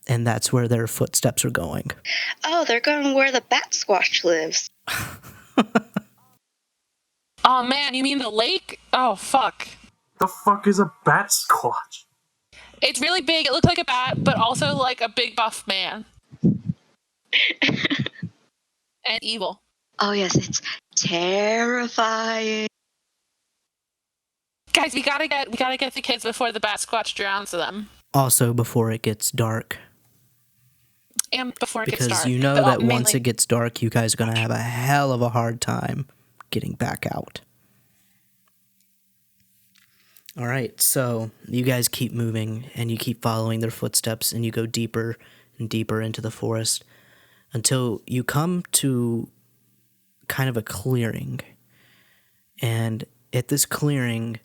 [SPEAKER 1] And that's where their footsteps are going.
[SPEAKER 5] Oh, they're going where the bat squatch lives.
[SPEAKER 2] Oh man, you mean the lake? Oh fuck.
[SPEAKER 4] The fuck is a bat squatch?
[SPEAKER 2] It's really big. It looks like a bat, but also like a big buff man. And evil.
[SPEAKER 5] Oh yes, it's terrifying.
[SPEAKER 2] Guys, we gotta get the kids before the bat squatch drowns them.
[SPEAKER 1] Also, before it gets dark.
[SPEAKER 2] And before it gets dark.
[SPEAKER 1] Because you know that once it gets dark, you guys are going to have a hell of a hard time getting back out. All right, so you guys keep moving, and you keep following their footsteps, and you go deeper and deeper into the forest until you come to kind of a clearing. And at this clearing,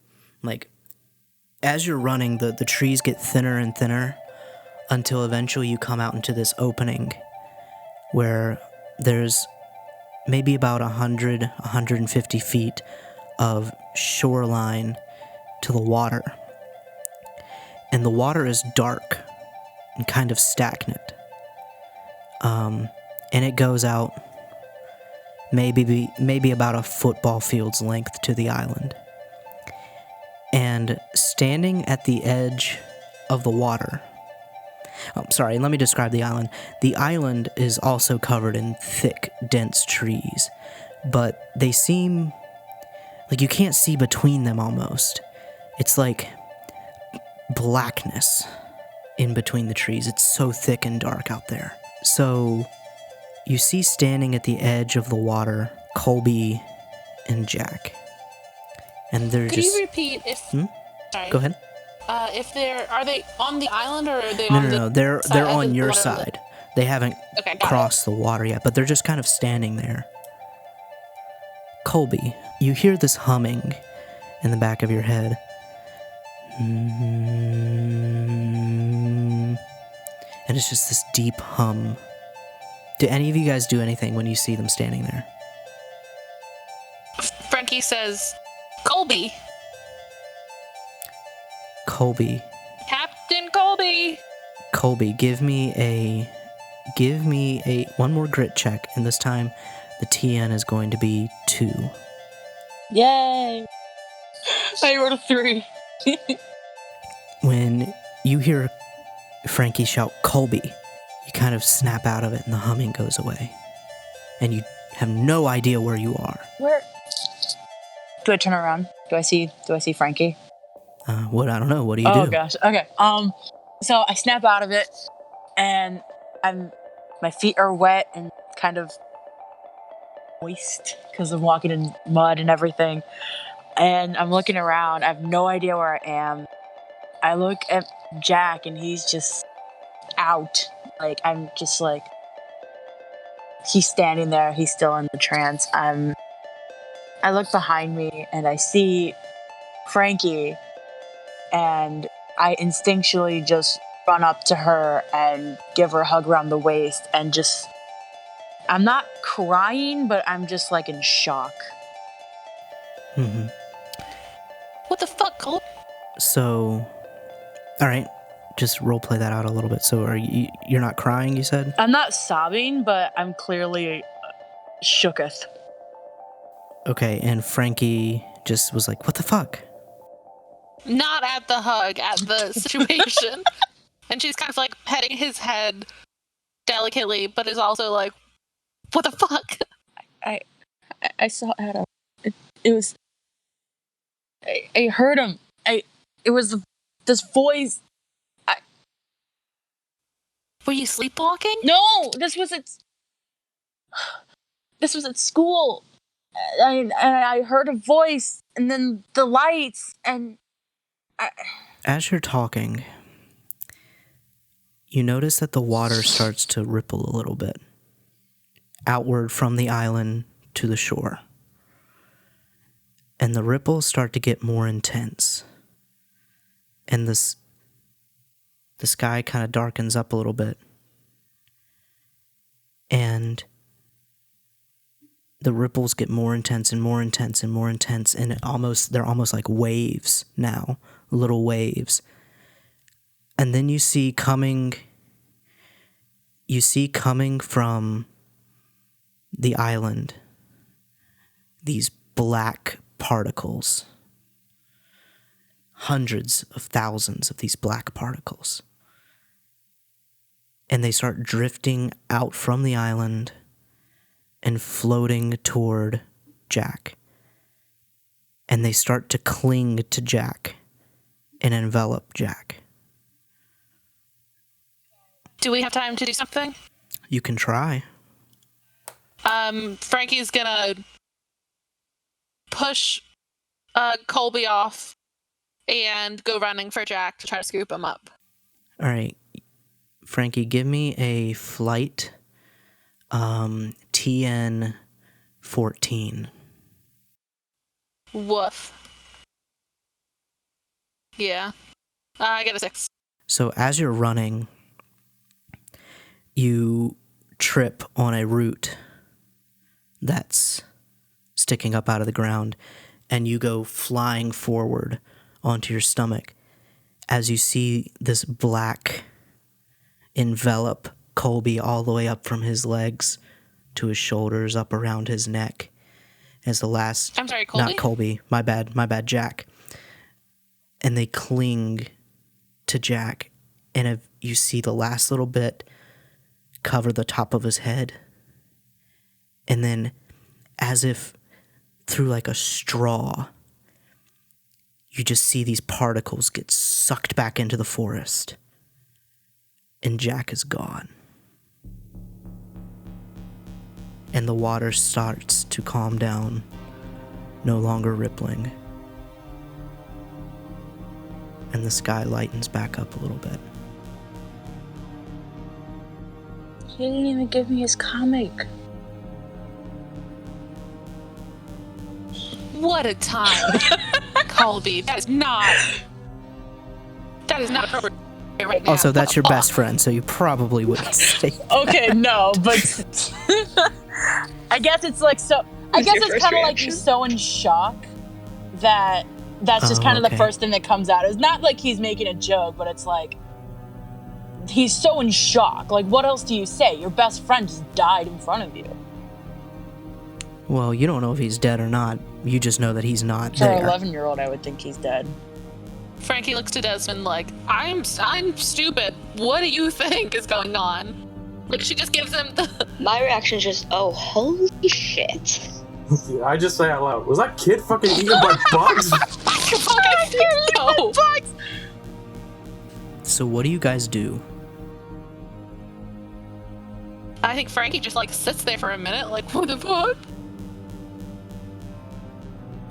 [SPEAKER 1] as you're running, the trees get thinner and thinner until eventually you come out into this opening where there's maybe about 100, 150 feet of shoreline to the water. And the water is dark and kind of stagnant. And it goes out maybe about a football field's length to the island. And standing at the edge of the water... Oh, sorry, let me describe the island. The island is also covered in thick, dense trees, but they seem like you can't see between them almost. It's like blackness in between the trees. It's so thick and dark out there. So you see standing at the edge of the water, Colby and Jack. And they're
[SPEAKER 2] Could you repeat if... Sorry.
[SPEAKER 1] Go ahead.
[SPEAKER 2] If are they on the island or are they on
[SPEAKER 1] No, they're on your side. They haven't crossed the water yet, but they're just kind of standing there. Colby, you hear this humming in the back of your head. And it's just this deep hum. Do any of you guys do anything when you see them standing there?
[SPEAKER 2] Frankie says, Colby.
[SPEAKER 1] Colby.
[SPEAKER 2] Captain Colby.
[SPEAKER 1] Colby, give me a give me one more grit check, and this time the TN is going to be 2.
[SPEAKER 3] Yay! I rolled a 3.
[SPEAKER 1] When you hear Frankie shout, "Colby," you kind of snap out of it and the humming goes away. And you have no idea where you are.
[SPEAKER 3] Where? Do I turn around? Do I see Frankie?
[SPEAKER 1] What? I don't know. What do you do?
[SPEAKER 3] Oh gosh. Okay. So I snap out of it, and my feet are wet and kind of moist because I'm walking in mud and everything. And I'm looking around. I have no idea where I am. I look at Jack, and he's just out. Like, I'm just like, he's standing there. He's still in the trance. I look behind me, and I see Frankie, and I instinctually just run up to her and give her a hug around the waist, and just, I'm not crying, but I'm just like in shock.
[SPEAKER 1] Mm-hmm.
[SPEAKER 2] What the fuck, Cole?
[SPEAKER 1] So, all right, just roleplay that out a little bit. So, you're not crying? You said?
[SPEAKER 3] I'm not sobbing, but I'm clearly shooketh.
[SPEAKER 1] Okay, and Frankie just was like, "What the fuck?"
[SPEAKER 2] Not at the hug, at the situation. And she's kind of like petting his head delicately, but is also like, what the fuck?
[SPEAKER 3] I saw Adam. It was. I heard him. It was this voice.
[SPEAKER 2] Were you sleepwalking?
[SPEAKER 3] No, this was at school. I heard a voice, and then the lights, and
[SPEAKER 1] As you're talking, you notice that the water starts to ripple a little bit outward from the island to the shore. And the ripples start to get more intense. And the sky kind of darkens up a little bit. And the ripples get more intense and more intense and more intense, and they're almost like waves now, little waves. And then you see coming from the island these black particles. Hundreds of thousands of these black particles. And they start drifting out from the island and floating toward Jack. And they start to cling to Jack and envelop Jack.
[SPEAKER 2] Do we have time to do something?
[SPEAKER 1] You can try.
[SPEAKER 2] Frankie's gonna push Colby off and go running for Jack to try to scoop him up.
[SPEAKER 1] All right. Frankie, give me a flight TN 14.
[SPEAKER 2] Woof. Yeah. I get a 6.
[SPEAKER 1] So as you're running, you trip on a root that's sticking up out of the ground, and you go flying forward onto your stomach as you see this black envelop Colby all the way up from his legs to his shoulders, up around his neck. As the last...
[SPEAKER 2] I'm sorry, Colby?
[SPEAKER 1] Not Colby. My bad, Jack. And they cling to Jack, and if you see the last little bit cover the top of his head, and then as if through like a straw, you just see these particles get sucked back into the forest, and Jack is gone. And the water starts to calm down, no longer rippling. And the sky lightens back up a little bit.
[SPEAKER 3] he didn't even give me his comic.
[SPEAKER 2] What a time, Colby. That is not appropriate right now.
[SPEAKER 1] Also, that's your best friend, so you probably wouldn't say.
[SPEAKER 3] Okay, no, but I guess it's like so. I guess it's kind of like he's so in shock that that's just kind of the first thing that comes out. It's not like he's making a joke, but it's like he's so in shock. Like, what else do you say? Your best friend just died in front of you.
[SPEAKER 1] Well, you don't know if he's dead or not. You just know that he's not
[SPEAKER 3] For
[SPEAKER 1] there.
[SPEAKER 3] an 11-year-old, I would think he's dead.
[SPEAKER 2] Frankie looks to Desmond like, I'm stupid. What do you think is going on? Like, she just gives him the...
[SPEAKER 5] My reaction is just, oh, holy shit.
[SPEAKER 4] I just say out loud, was that kid fucking eaten by bugs?
[SPEAKER 2] No.
[SPEAKER 1] So what do you guys do?
[SPEAKER 2] I think Frankie just, like, sits there for a minute, like, what the fuck?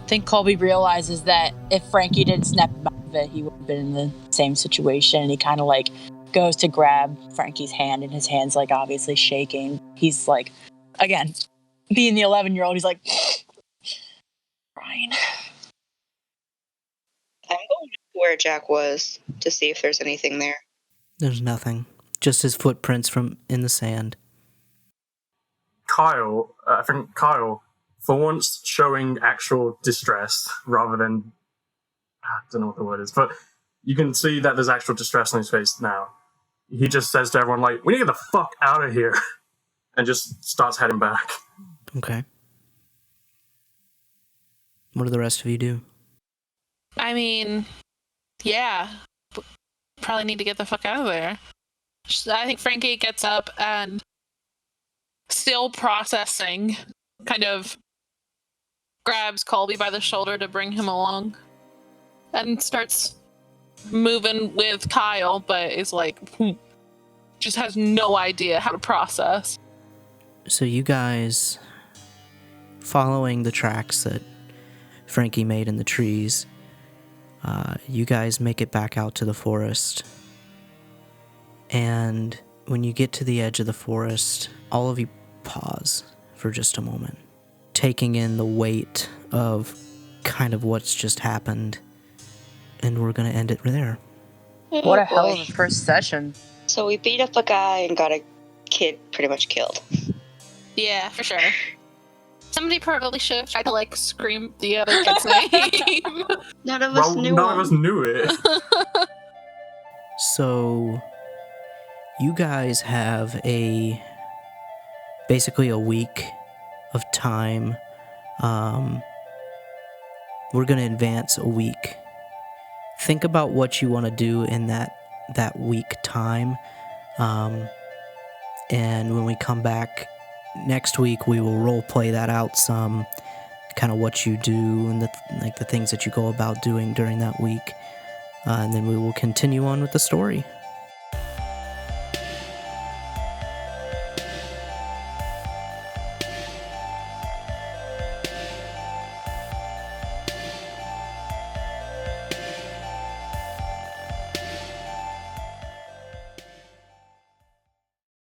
[SPEAKER 3] I think Colby realizes that if Frankie didn't snap him out of it, he would have been in the same situation. And he kind of, like, goes to grab Frankie's hand, and his hand's, like, obviously shaking. He's, like, again, being the 11-year-old, he's like, Brian.
[SPEAKER 5] I'm going to where Jack was to see if there's anything there.
[SPEAKER 1] There's nothing. Just his footprints from in the sand.
[SPEAKER 4] I think Kyle, for once showing actual distress rather than, I don't know what the word is, but you can see that there's actual distress on his face now. He just says to everyone, like, we need to get the fuck out of here, and just starts heading back.
[SPEAKER 1] Okay. What do the rest of you do?
[SPEAKER 2] I mean, yeah. Probably need to get the fuck out of there. I think Frankie gets up and, still processing, kind of grabs Colby by the shoulder to bring him along and starts moving with Kyle, but is like, just has no idea how to process.
[SPEAKER 1] So you guys, following the tracks that Frankie made in the trees, you guys make it back out to the forest. And when you get to the edge of the forest, all of you pause for just a moment, taking in the weight of kind of what's just happened. And we're going to end it there.
[SPEAKER 3] What a hell
[SPEAKER 5] boy.
[SPEAKER 3] of a first session.
[SPEAKER 5] So we beat up a guy and got a kid pretty much killed.
[SPEAKER 2] Yeah, for sure. Somebody probably should have tried to, like, scream the other kid's name.
[SPEAKER 5] None of us knew
[SPEAKER 4] None
[SPEAKER 5] him.
[SPEAKER 4] of us knew it.
[SPEAKER 1] So you guys have basically a week of time. We're going to advance a week. Think about what you want to do in that week time. And when we come back next week, we will role play that out some, kind of what you do and the things that you go about doing during that week. And then we will continue on with the story.